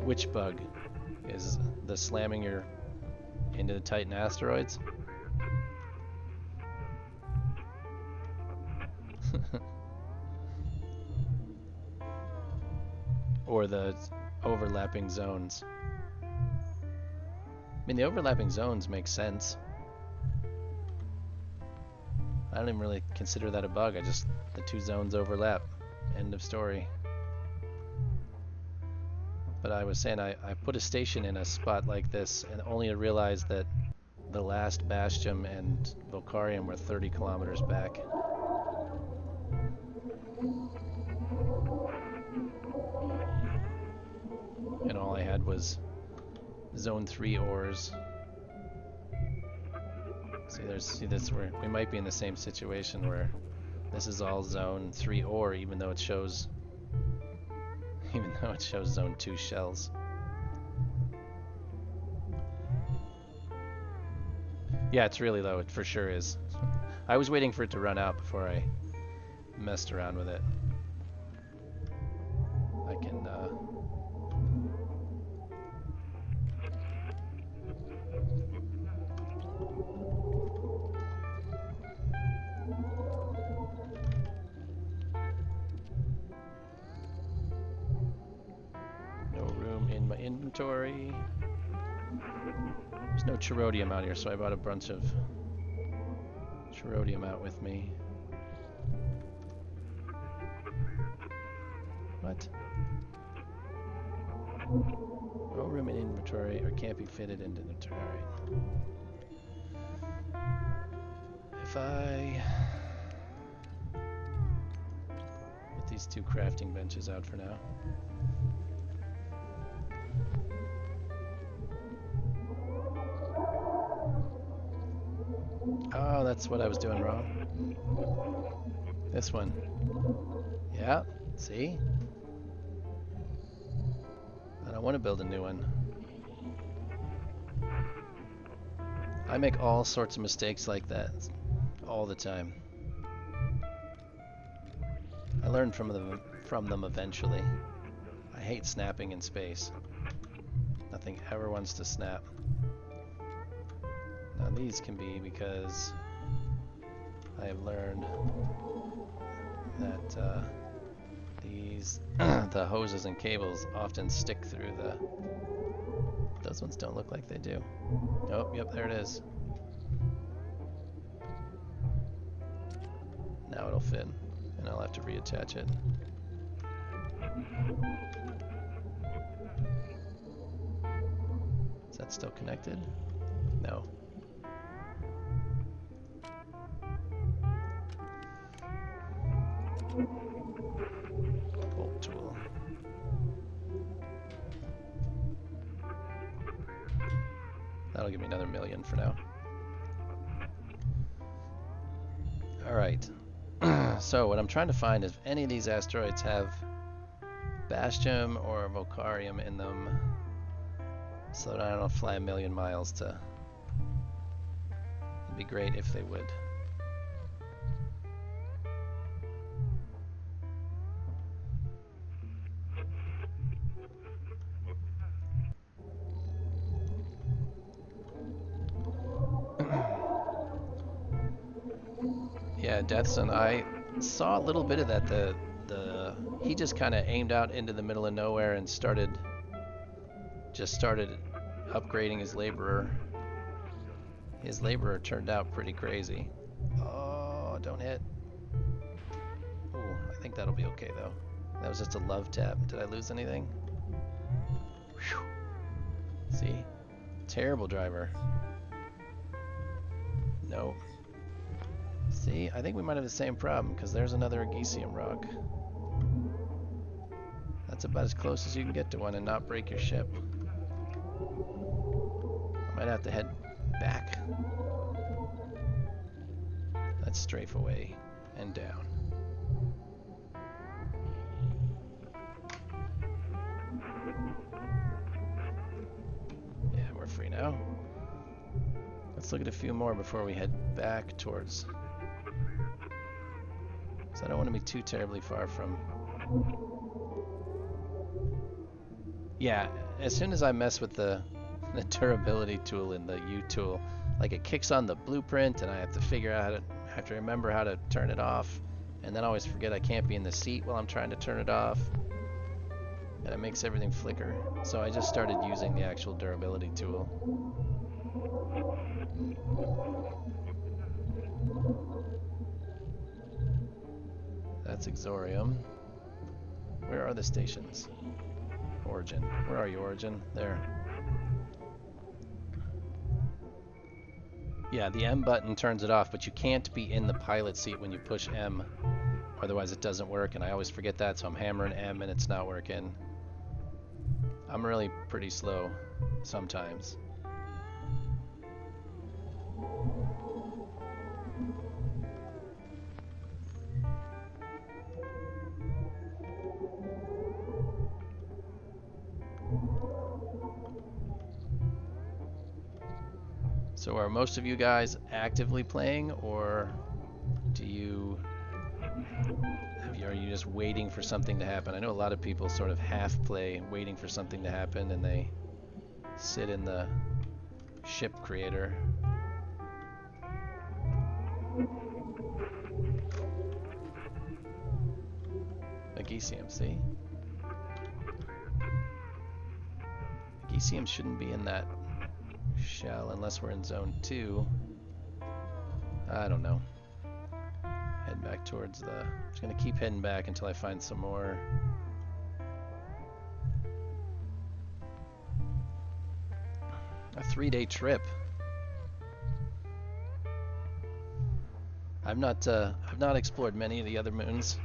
which bug is the slamming your into the Titan asteroids. Or the overlapping zones. I mean, the overlapping zones make sense. I don't even really consider that a bug. The two zones overlap. End of story. But I was saying I put a station in a spot like this and only to realize that the last Bastion and Vocarium were 30 kilometers back. And all I had was zone 3 ores. See this where we might be in the same situation where this is all zone 3 ore, even though it shows zone 2 shells. Yeah, it's really low. It for sure is. I was waiting for it to run out before I messed around with it. I can inventory. There's no cherodium out here, so I brought a bunch of cherodium out with me. What? No room in inventory or can't be fitted into inventory. Alright. If I get these 2 crafting benches out for now. Oh, that's what I was doing wrong. This one. Yeah, see? I don't want to build a new one. I make all sorts of mistakes like that all the time. I learn from them eventually. I hate snapping in space. Nothing ever wants to snap. Now these can be because I have learned that these the hoses and cables often stick through the... Those ones don't look like they do. Oh, yep, there it is. Now it'll fit, and I'll have to reattach it. Is that still connected? No. Bolt tool. That'll give me another 1 million for now. Alright. So what I'm trying to find is if any of these asteroids have Bastion or Vocarium in them, so that I don't fly 1 million miles to... It'd be great if they would. Yeah, Deathson, I saw a little bit of that. He just kind of aimed out into the middle of nowhere and started upgrading his laborer. His laborer turned out pretty crazy. Oh, don't hit. Ooh, I think that'll be okay though. That was just a love tap. Did I lose anything? Whew. See? Terrible driver. Nope. See, I think we might have the same problem because there's another Agesium rock. That's about as close as you can get to one and not break your ship. I might have to head back. Let's strafe away and down. Yeah, we're free now. Let's look at a few more before we head back towards... So I don't want to be too terribly far from... Yeah, as soon as I mess with the durability tool in the U tool, like it kicks on the blueprint and I have to figure out I have to remember how to turn it off, and then I always forget I can't be in the seat while I'm trying to turn it off, and it makes everything flicker. So I just started using the actual durability tool. That's Exorium. Where are the stations? Origin. Where are you, Origin? There. Yeah, the M button turns it off, but you can't be in the pilot seat when you push M. Otherwise it doesn't work, and I always forget that, so I'm hammering M and it's not working. I'm really pretty slow sometimes. So are most of you guys actively playing, or are you just waiting for something to happen? I know a lot of people sort of half play, waiting for something to happen, and they sit in the ship creator. Agesium, see? ECM shouldn't be in that shell unless we're in zone 2. I don't know. Head back towards the... I'm just going to keep heading back until I find some more. A 3-day trip. I've not explored many of the other moons.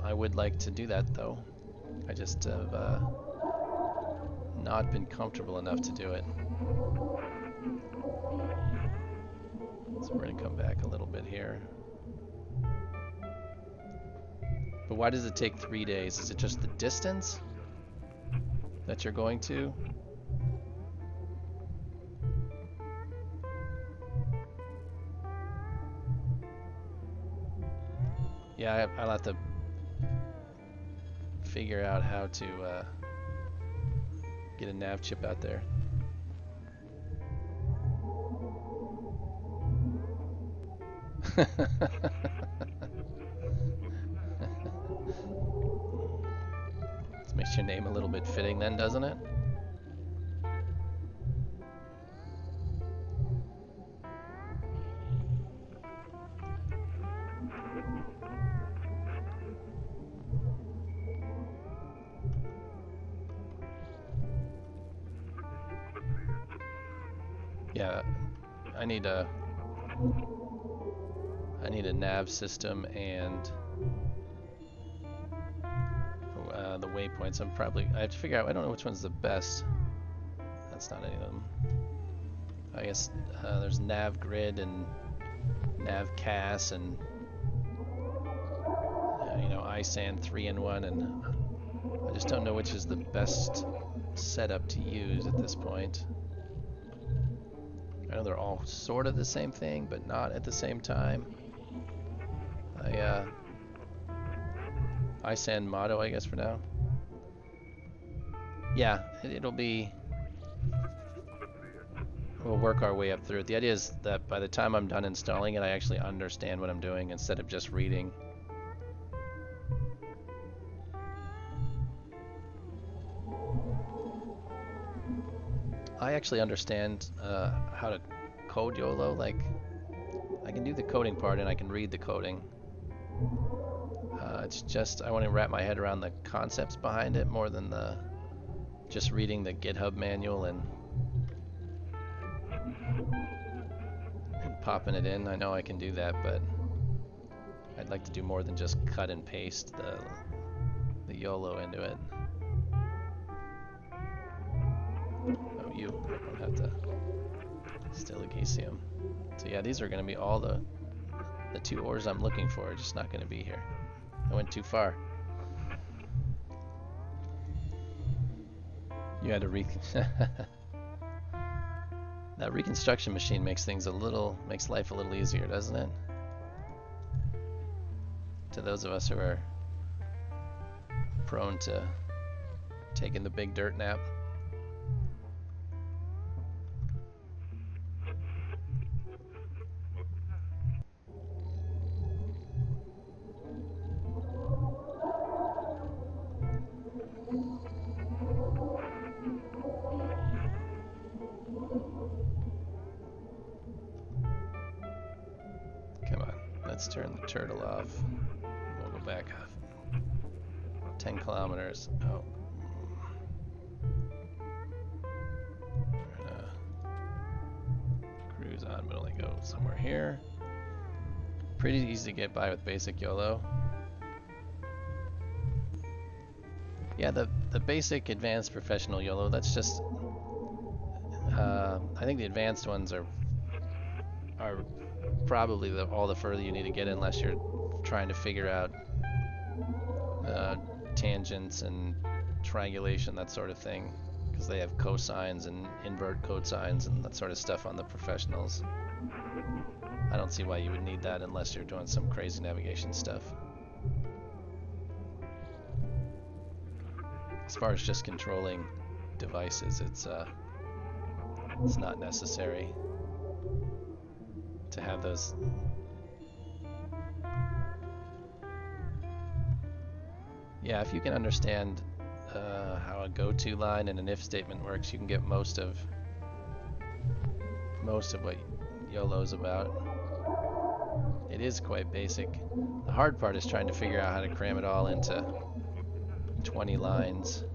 I would like to do that though. I just have not been comfortable enough to do it. So we're gonna come back a little bit here. But why does it take 3 days? Is it just the distance that you're going to? Yeah, I'll have to figure out how to get a nav chip out there. This makes your name a little bit fitting then, doesn't it? Yeah, I need a nav system and the waypoints. I have to figure out, I don't know which one's the best. That's not any of them. I guess there's nav grid and nav cas and you know, ISAN 3-in-1, and I just don't know which is the best setup to use at this point. I know they're all sort of the same thing, but not at the same time. ISAN motto, I guess, for now. Yeah, it'll be... We'll work our way up through it. The idea is that by the time I'm done installing it, I actually understand what I'm doing instead of just reading. I actually understand how to code YOLO. Like, I can do the coding part and I can read the coding. It's just I want to wrap my head around the concepts behind it more than just reading the GitHub manual and popping it in. I know I can do that, but I'd like to do more than just cut and paste the YOLO into it. Oh, you don't have to still Elysium. So yeah, these are going to be all the 2 ores I'm looking for, just not going to be here. I went too far. You had to that reconstruction machine makes life a little easier, doesn't it? To those of us who are prone to taking the big dirt nap. Let's turn the turtle off. We'll go back 10 kilometers. Oh. We're gonna cruise on, but only go somewhere here. Pretty easy to get by with basic YOLO. Yeah, the basic, advanced, professional YOLO, that's just... I think the advanced ones are probably all the further you need to get unless you're trying to figure out tangents and triangulation, that sort of thing, because they have cosines and invert cosines and that sort of stuff on the professionals. I don't see why you would need that unless you're doing some crazy navigation stuff. As far as just controlling devices, it's not necessary to have those. Yeah, if you can understand a go-to line and an if statement works, you can get most of what YOLO's about. It is quite basic. The hard part is trying to figure out how to cram it all into 20 lines,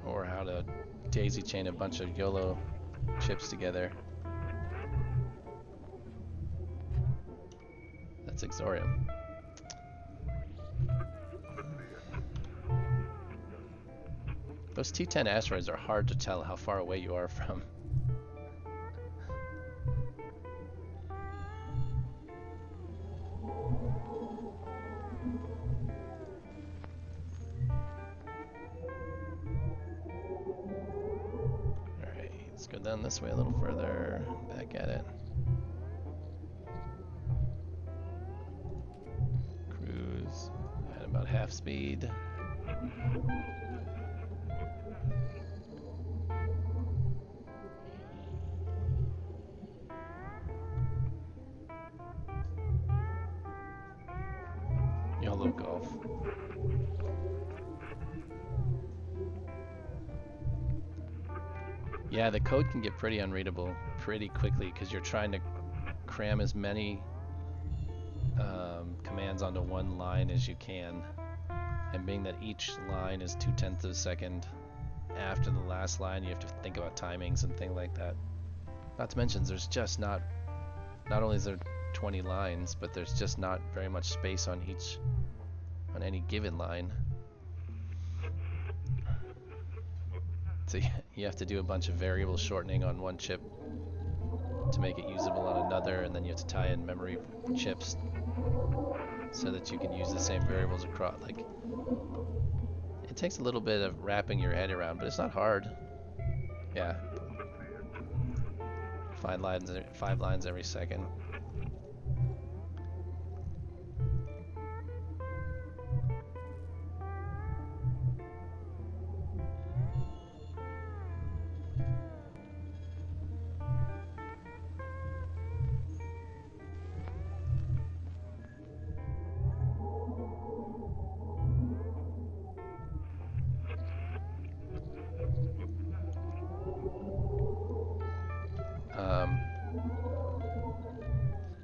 or how to daisy chain a bunch of YOLO chips together. That's Exorium. Those T10 asteroids are hard to tell how far away you are from. Alright, let's go down this way a little further, back at it. Cruise at about half speed. YOLO Golf. Yeah, the code can get pretty unreadable pretty quickly because you're trying to cram as many commands onto one line as you can, and being that each line is 0.2 of a second after the last line, you have to think about timings and things like that. Not to mention, there's just not only is there 20 lines, but there's just not very much space on any given line. So you have to do a bunch of variable shortening on one chip to make it usable on another, and then you have to tie in memory chips so that you can use the same variables across. Like, it takes a little bit of wrapping your head around, but it's not hard. Yeah. 5 lines every second.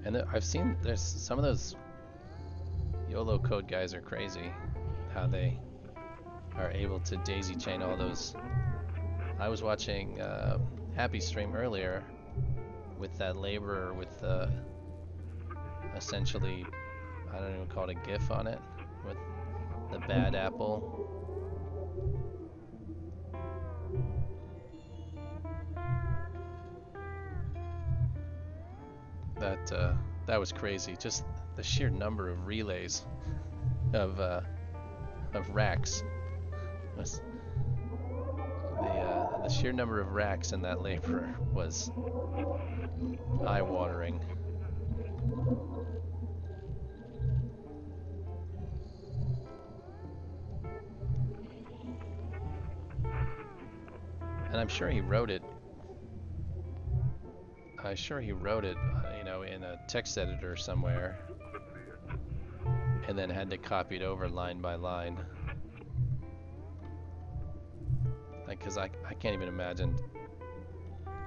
And I've seen there's some of those YOLO code guys are crazy, how they are able to daisy chain all those. I was watching Happy stream earlier with that laborer with essentially, I don't even call it a GIF on it, with the bad apple. That was crazy. Just the sheer number of relays of racks. The sheer number of racks in that laborer was eye-watering. And I'm sure he wrote it. You know, in a text editor somewhere, and then had to copy it over line by line. Like, cause I can't even imagine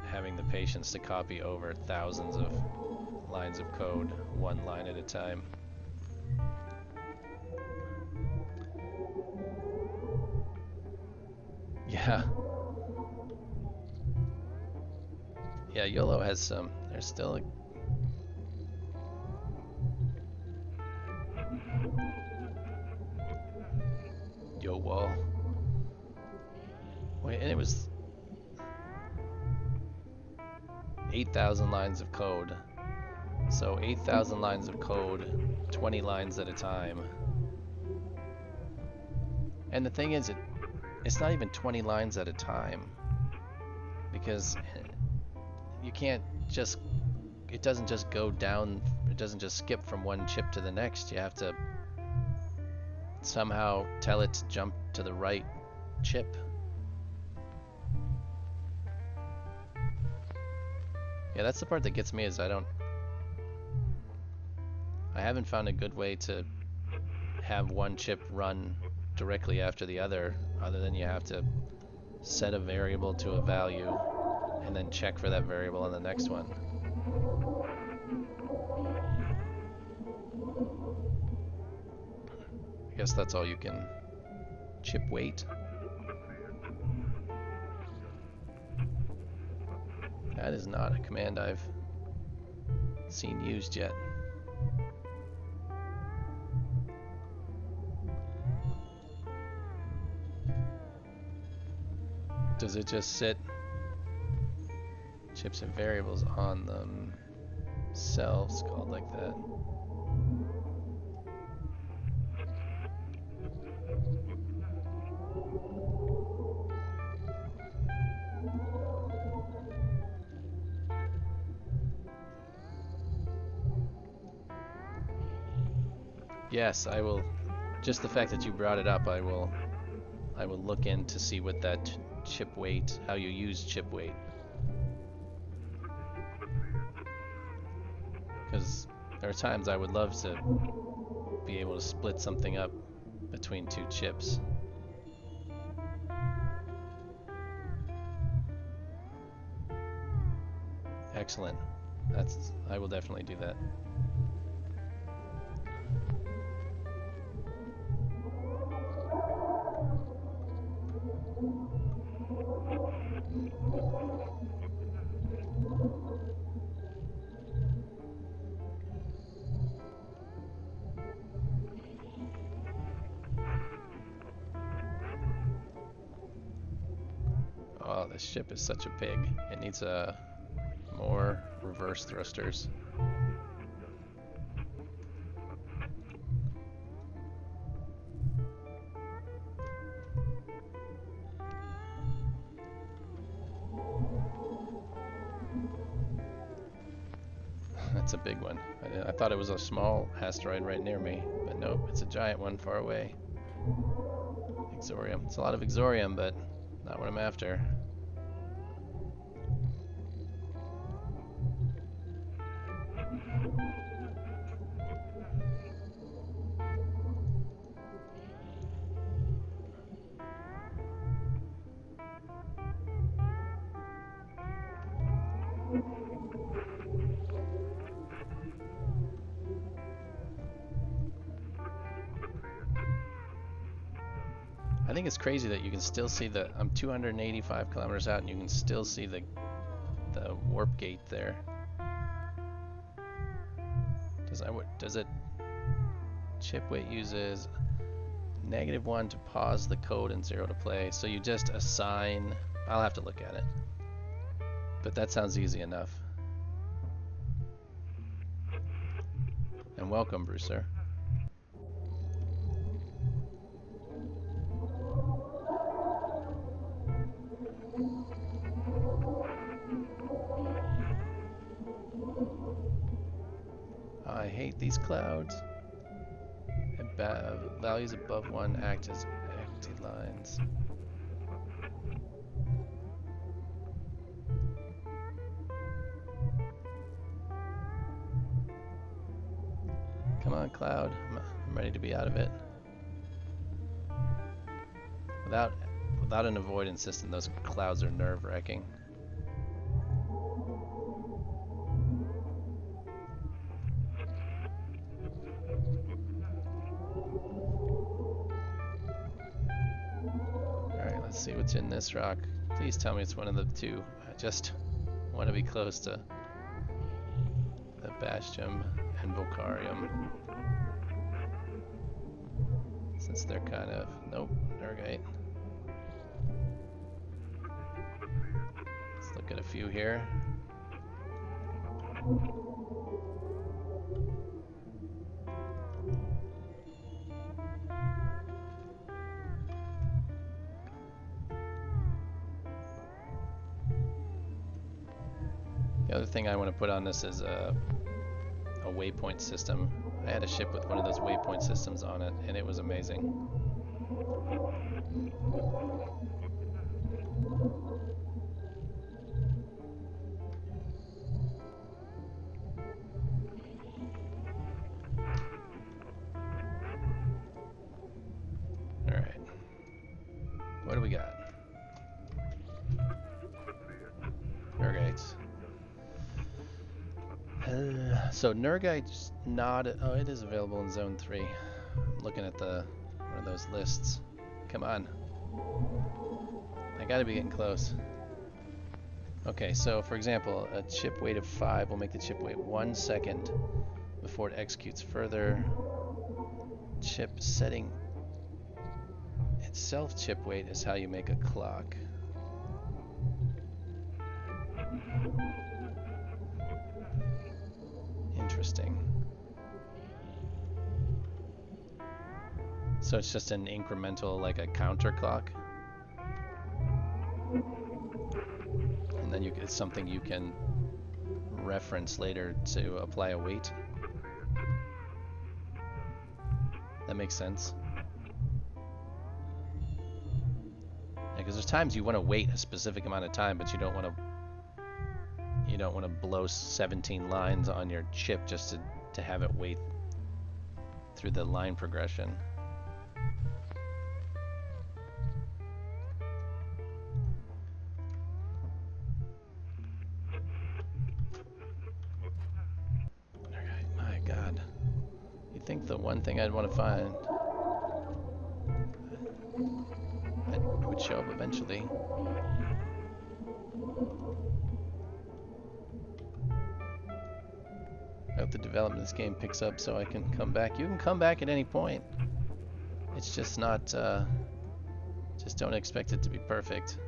having the patience to copy over thousands of lines of code, one line at a time. Yeah. Yeah, YOLO has some. There's still a... Yo wall. Wait, and it was 8,000 lines of code. So 8,000 lines of code, 20 lines at a time. And the thing is, it's not even 20 lines at a time, because you can't just, it doesn't just go down, it doesn't just skip from one chip to the next. You have to somehow tell it to jump to the right chip. Yeah, that's the part that gets me, is I haven't found a good way to have one chip run directly after the other than you have to set a variable to a value and then check for that variable on the next one. I guess that's all you can chip wait. That is not a command I've seen used yet. Does it just sit chips and variables on themselves, called like that? Yes, I will. Just the fact that you brought it up, I will look in to see what that chip weight, how you use chip weight. Because there are times I would love to be able to split something up between two chips. Excellent. I will definitely do that. Oh, this ship is such a pig. It needs more reverse thrusters. That's a big one. I thought it was a small asteroid right near me, but nope, it's a giant one far away. Exorium. It's a lot of exorium, but not what I'm after. I think it's crazy that you can still see I'm 285 kilometers out and you can still see the warp gate there. Does it chip weight uses -1 to pause the code and 0 to play, so you just assign. I'll have to look at it, but that sounds easy enough. And welcome, Brewster. I hate these clouds. And values above 1 act as empty lines. Come on, cloud. I'm ready to be out of it. Without an avoidance system, those clouds are nerve-wracking. Let's see what's in this rock. Please tell me it's one of the two. I just want to be close to the Bastion and Vocarium. Since they're kind of... Nope, Nergite. Let's look at a few here. The other thing I want to put on this is a waypoint system. I had a ship with one of those waypoint systems on it, and it was amazing. What do we got? Nergites. So Nergite's not... Oh, it is available in Zone 3. I'm looking at one of those lists. Come on. I gotta be getting close. Okay, so for example, a chip weight of 5 will make the chip weight 1 second before it executes further. Chip setting itself chip weight is how you make a clock. Interesting. So it's just an incremental, like a counter clock? And then it's something you can reference later to apply a weight? That makes sense. Because there's times you want to wait a specific amount of time, but you don't want to blow 17 lines on your chip just to have it wait through the line progression. Okay, my God. You'd think the one thing I'd want to find would show up eventually. I hope the development of this game picks up so I can come back. You can come back at any point. It's just not, just don't expect it to be perfect.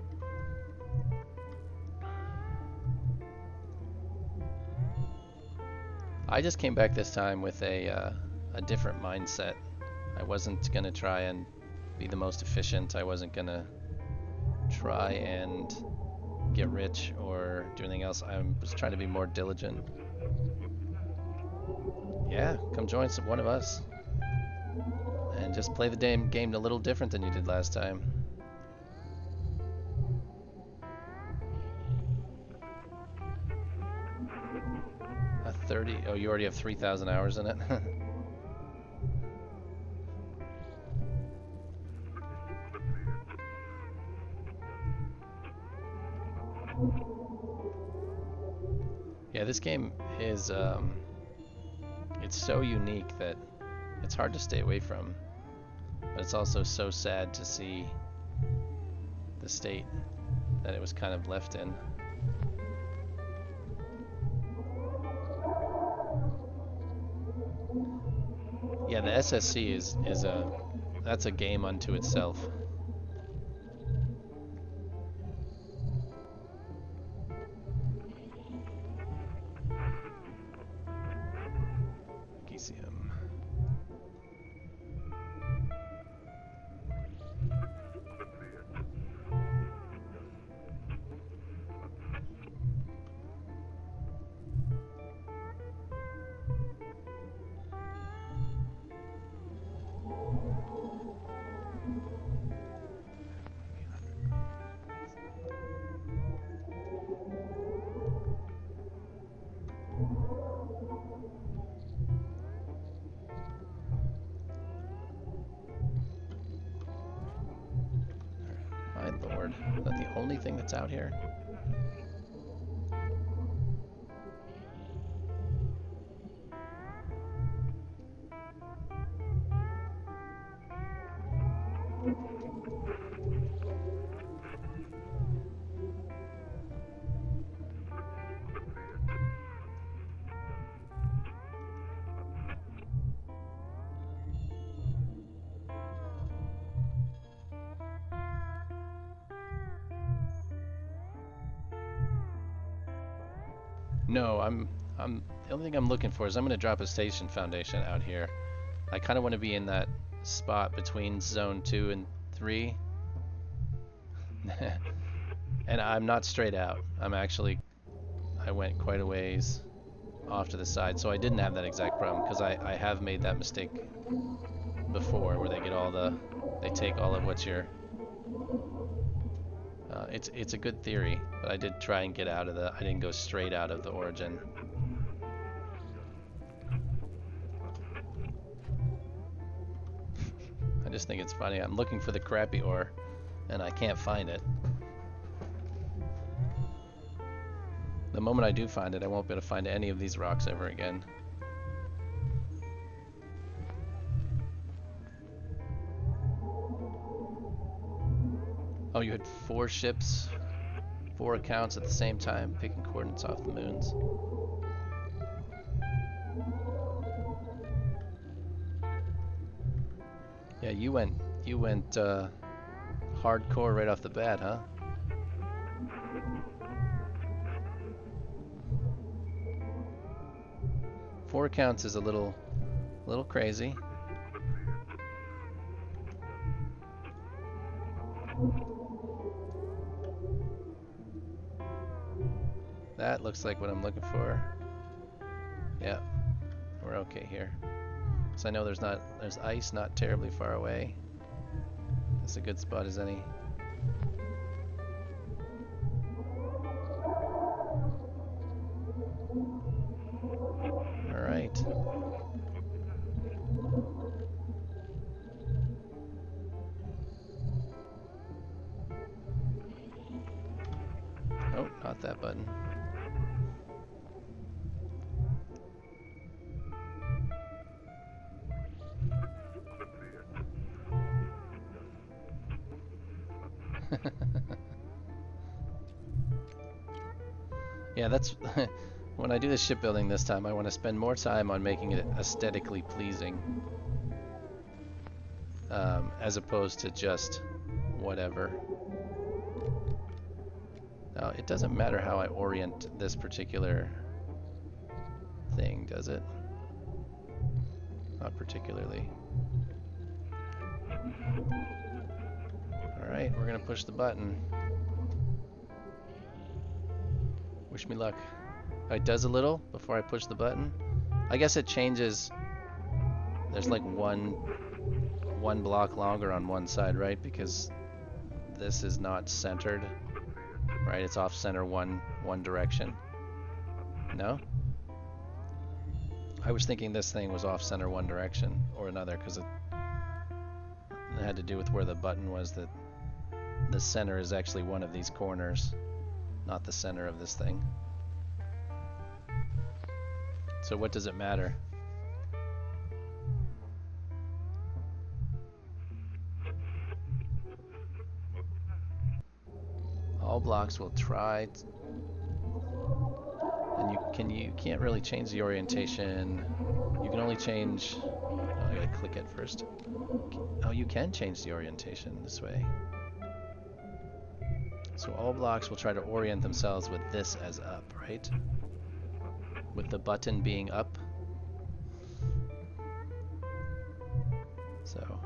I just came back this time with a different mindset. I wasn't gonna try and be the most efficient. I wasn't gonna try and get rich or do anything else. I was trying to be more diligent. Yeah, come join one of us and just play the game a little different than you did last time. A 30. Oh, you already have 3,000 hours in it. Yeah, this game is it's so unique that it's hard to stay away from, but it's also so sad to see the state that it was kind of left in. Yeah, the SSC that's a game unto itself. My lord, is that the only thing that's out here? No, the only thing I'm looking for is I'm gonna drop a station foundation out here. I kind of want to be in that spot between zone 2 and 3. And I'm not straight out. I went quite a ways off to the side, so I didn't have that exact problem, because I have made that mistake before where they take all of what you're it's a good theory, but I did try and get out of I didn't go straight out of the origin. I just think it's funny. I'm looking for the crappy ore, and I can't find it. The moment I do find it, I won't be able to find any of these rocks ever again. Oh, you had 4 ships, 4 accounts at the same time, picking coordinates off the moons. Yeah, you went hardcore right off the bat, huh? Four accounts is a little crazy. That looks like what I'm looking for. Yeah, we're okay here. So I know there's ice not terribly far away. It's a good spot as any. All right. Oh, not that button. Yeah, that's when I do the shipbuilding this time, I want to spend more time on making it aesthetically pleasing, as opposed to just whatever. Now, it doesn't matter how I orient this particular thing, does it? Not particularly. Alright, we're gonna push the button. Wish me luck. Oh, it does a little before I push the button. I guess it changes. There's like one block longer on one side, right? Because this is not centered, right? It's off center one direction. No? I was thinking this thing was off center one direction or another because it had to do with where the button was. That the center is actually one of these corners, not the center of this thing. So what does it matter? All blocks will try and you can't really change the orientation. You can only change. Oh, I gotta click it first. Oh, you can change the orientation this way. So all blocks will try to orient themselves with this as up, right? With the button being up. So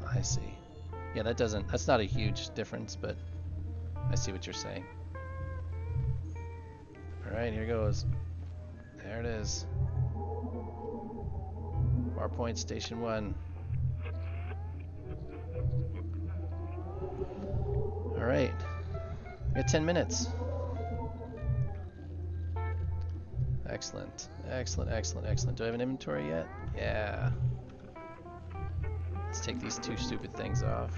I see. Yeah, that's not a huge difference, but I see what you're saying. Alright, here goes. There it is. Farpoint Station 1. Alright. We got 10 minutes. Excellent. Excellent, excellent, excellent. Do I have an inventory yet? Yeah. Let's take these 2 stupid things off.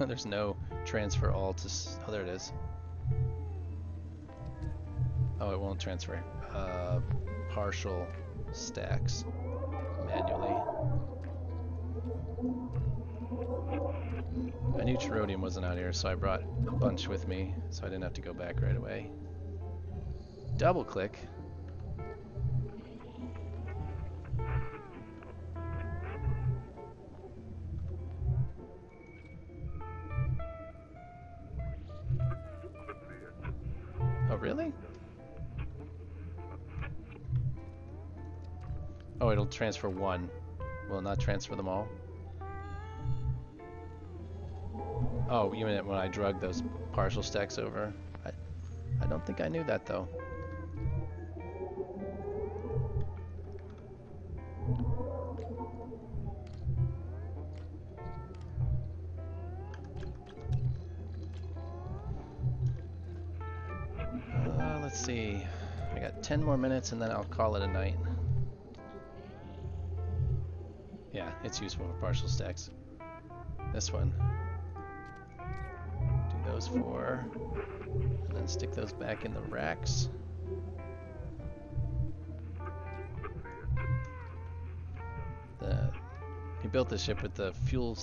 There's no transfer all to. Oh, there it is. Oh, it won't transfer partial stacks manually. I knew Cherodium wasn't out here, so I brought a bunch with me, so I didn't have to go back right away. Double click. Oh, really? Oh, it'll transfer one. Will it not transfer them all? Oh, you mean when I drug those partial stacks over? I don't think I knew that, though. see. I got 10 more minutes and then I'll call it a night. Yeah, it's useful for partial stacks. This one. Do those 4. And then stick those back in the racks. He built the ship with the fuel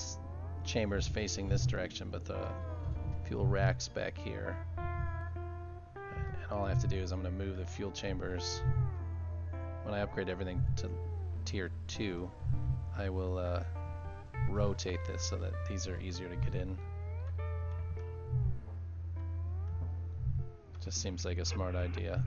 chambers facing this direction, but the fuel racks back here. And all I have to do is I'm going to move the fuel chambers. When I upgrade everything to tier 2, I will rotate this so that these are easier to get in. Just seems like a smart idea.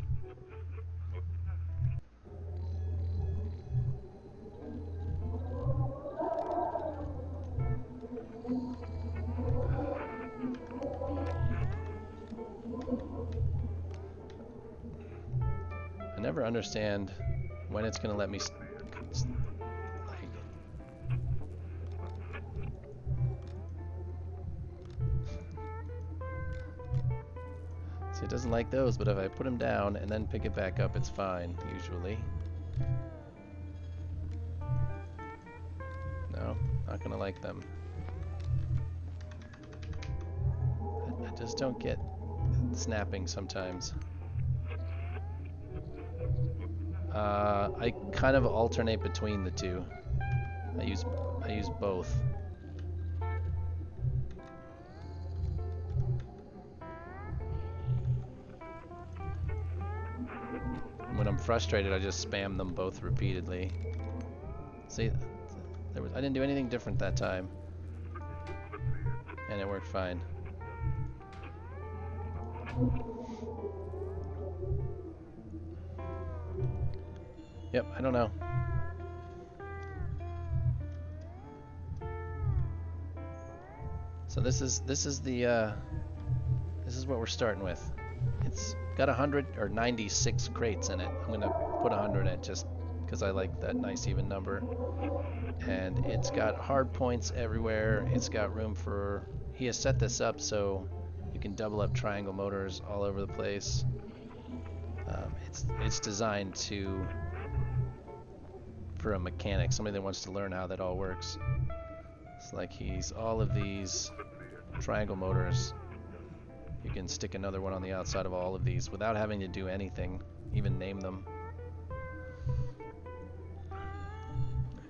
I never understand when it's going to let me See, it doesn't like those, but if I put them down and then pick it back up, it's fine, usually. No, not going to like them. I just don't get snapping sometimes. I kind of alternate between the two. I use both. When I'm frustrated, I just spam them both repeatedly. See, I didn't do anything different that time, and it worked fine. Yep, I don't know. So this is what we're starting with. It's got 100 or 96 crates in it. I'm gonna put 100 in it just because I like that nice even number. And it's got hard points everywhere. It's got room for. He has set this up so you can double up triangle motors all over the place. It's designed for a mechanic, somebody that wants to learn how that all works. It's like all of these triangle motors. You can stick another one on the outside of all of these without having to do anything, even name them.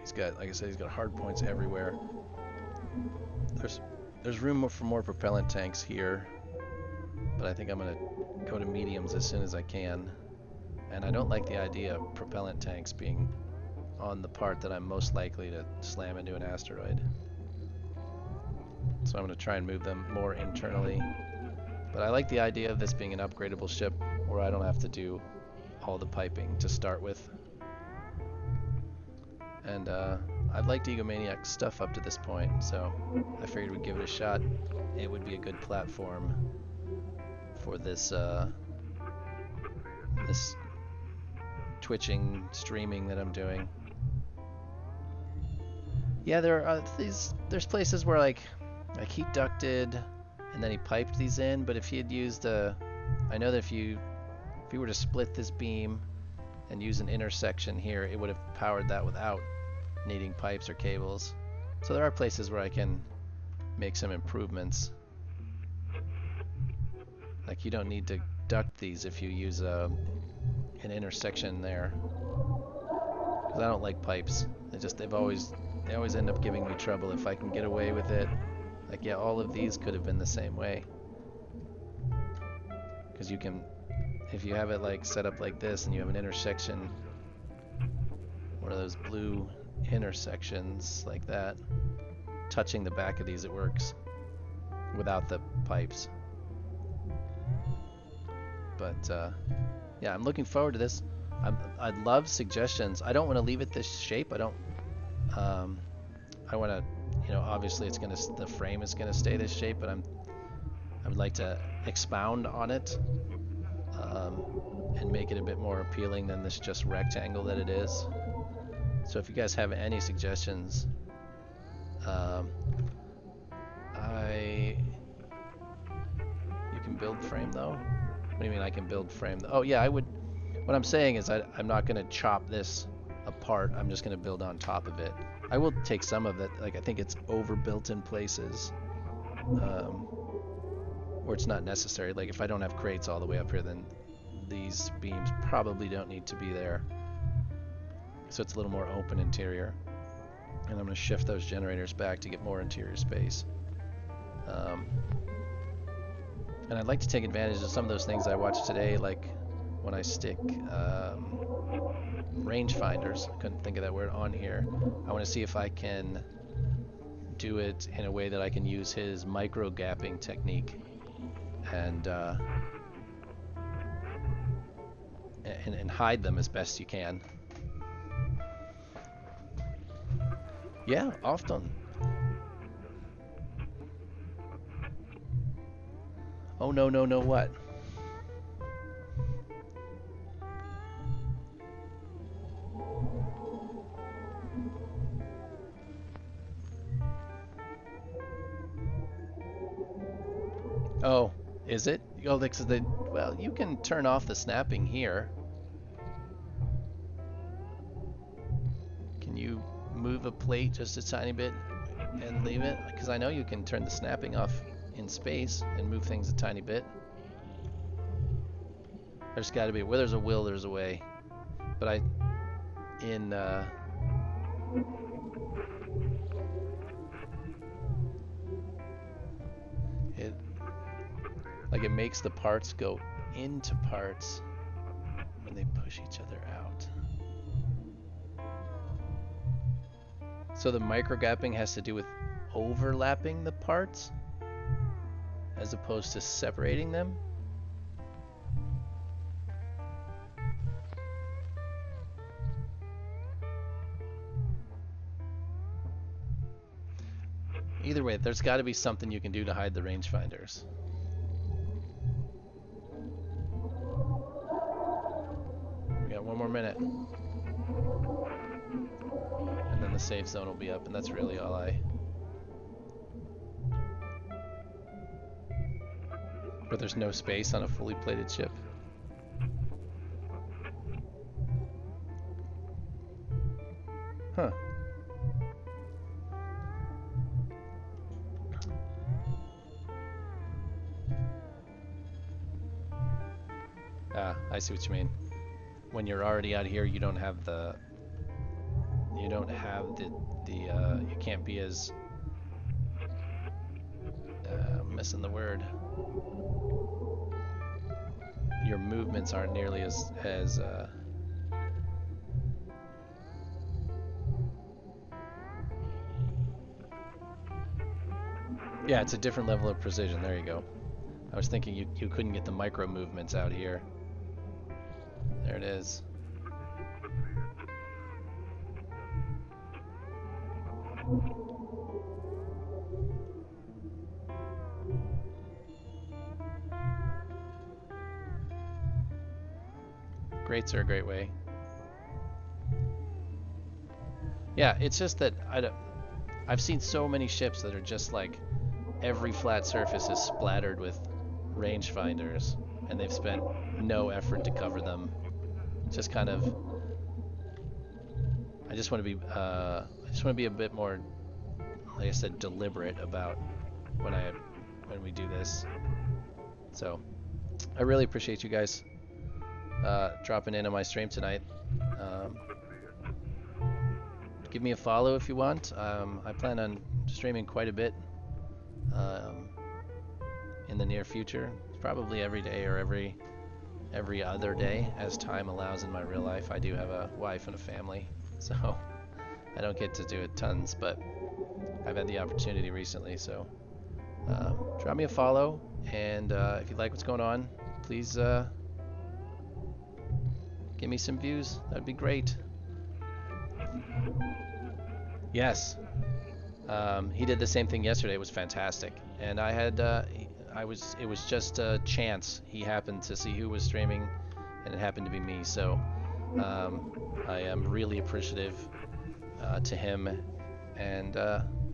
He's got, like I said, he's got hard points everywhere. There's room for more propellant tanks here, but I think I'm gonna go to mediums as soon as I can. And I don't like the idea of propellant tanks being on the part that I'm most likely to slam into an asteroid. So I'm going to try and move them more internally. But I like the idea of this being an upgradable ship where I don't have to do all the piping to start with. And I've liked Egomaniac's stuff up to this point, so I figured we'd give it a shot. It would be a good platform for this this twitching streaming that I'm doing. Yeah, there's places where like he ducted and then he piped these in, but if he had used I know that if he were to split this beam and use an intersection here, it would have powered that without needing pipes or cables. So there are places where I can make some improvements. Like you don't need to duct these if you use an intersection there. Because I don't like pipes. They always end up giving me trouble if I can get away with it. Like, yeah, all of these could have been the same way. Because you can, if you have it like set up like this and you have an intersection, one of those blue intersections like that, touching the back of these, it works without the pipes. But yeah, I'm looking forward to this. I'd love suggestions. I don't want to leave it this shape. I don't. I want to, obviously the frame is gonna stay this shape, but I would like to expound on it and make it a bit more appealing than this just rectangle that it is. So if you guys have any suggestions, you can build frame though. do you mean I can build frame? Oh yeah, I would. What I'm saying is I'm not going to chop this apart. I'm just going to build on top of it. I will take some of it. Like I think it's overbuilt in places, where it's not necessary. Like if I don't have crates all the way up here, then these beams probably don't need to be there. So it's a little more open interior. And I'm going to shift those generators back to get more interior space. And I'd like to take advantage of some of those things I watched today, like when I stick rangefinders, I couldn't think of that word, on here. I want to see if I can do it in a way that I can use his micro gapping technique and hide them as best you can. Yeah, often. Oh no, no, no, what? Oh, is it? Oh, because well, you can turn off the snapping here. Can you move a plate just a tiny bit and leave it? Because I know you can turn the snapping off in space and move things a tiny bit. There's got to be, where there's a will, there's a way. But it makes the parts go into parts when they push each other out. So the microgapping has to do with overlapping the parts as opposed to separating them. Either way, there's got to be something you can do to hide the rangefinders. We got 1 more minute. And then the safe zone will be up, and that's really all But there's no space on a fully plated ship. Huh. Ah, I see what you mean. When you're already out here, you don't have the you can't be as I'm missing the word. Your movements aren't nearly as yeah, it's a different level of precision. There you go. I was thinking you couldn't get the micro movements out here. There it is. Grates are a great way. Yeah, it's just that I've seen so many ships that are just like every flat surface is splattered with rangefinders, and they've spent no effort to cover them. It's just kind of. I just want to be a bit more, like I said, deliberate about when we do this. So, I really appreciate you guys dropping in on my stream tonight. Give me a follow if you want. I plan on streaming quite a bit in the near future, probably every day or every other day as time allows in my real life. I do have a wife and a family, so I don't get to do it tons, but I've had the opportunity recently. So drop me a follow, and if you like what's going on, please give me some views. That'd be great. Yes, he did the same thing yesterday. It was fantastic, and I had it was just a chance. He happened to see who was streaming, and it happened to be me. So I am really appreciative to him, and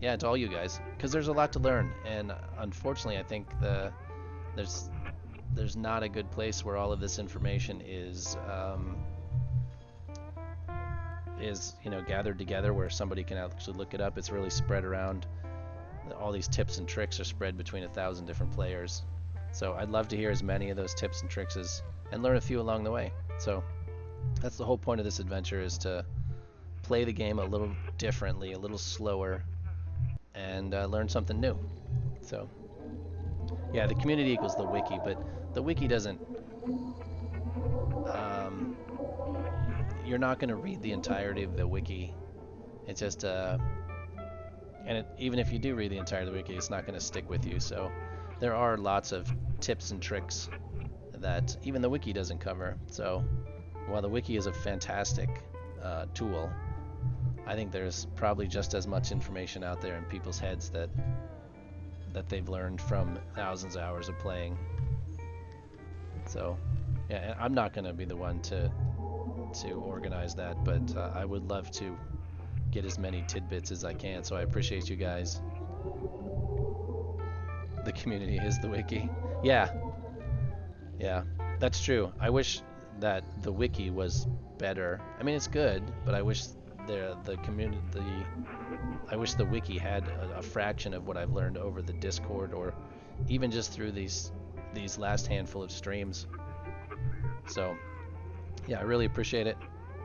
yeah, to all you guys, because there's a lot to learn. And unfortunately, I think there's there's not a good place where all of this information is gathered together where somebody can actually look it up. It's really spread around. All these tips and tricks are spread between 1,000 different players. So I'd love to hear as many of those tips and tricks and learn a few along the way. So that's the whole point of this adventure, is to play the game a little differently, a little slower, and learn something new. So yeah, the community equals the wiki, but the wiki doesn't, you're not going to read the entirety of the wiki. It's just even if you do read the entirety of the wiki, it's not going to stick with you. So there are lots of tips and tricks that even the wiki doesn't cover. So while the wiki is a fantastic tool, I think there's probably just as much information out there in people's heads that they've learned from thousands of hours of playing. So yeah, I'm not going to be the one to organize that, but I would love to get as many tidbits as I can. So I appreciate you guys. The community is the wiki. Yeah, that's true. I wish that the wiki was better. I mean, it's good, but I wish the community, I wish the wiki had a fraction of what I've learned over the Discord, or even just through these last handful of streams. So yeah, I really appreciate it,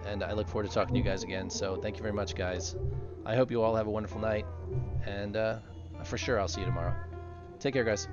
and I look forward to talking to you guys again. So thank you very much, guys. I hope you all have a wonderful night, and for sure I'll see you tomorrow. Take care, guys.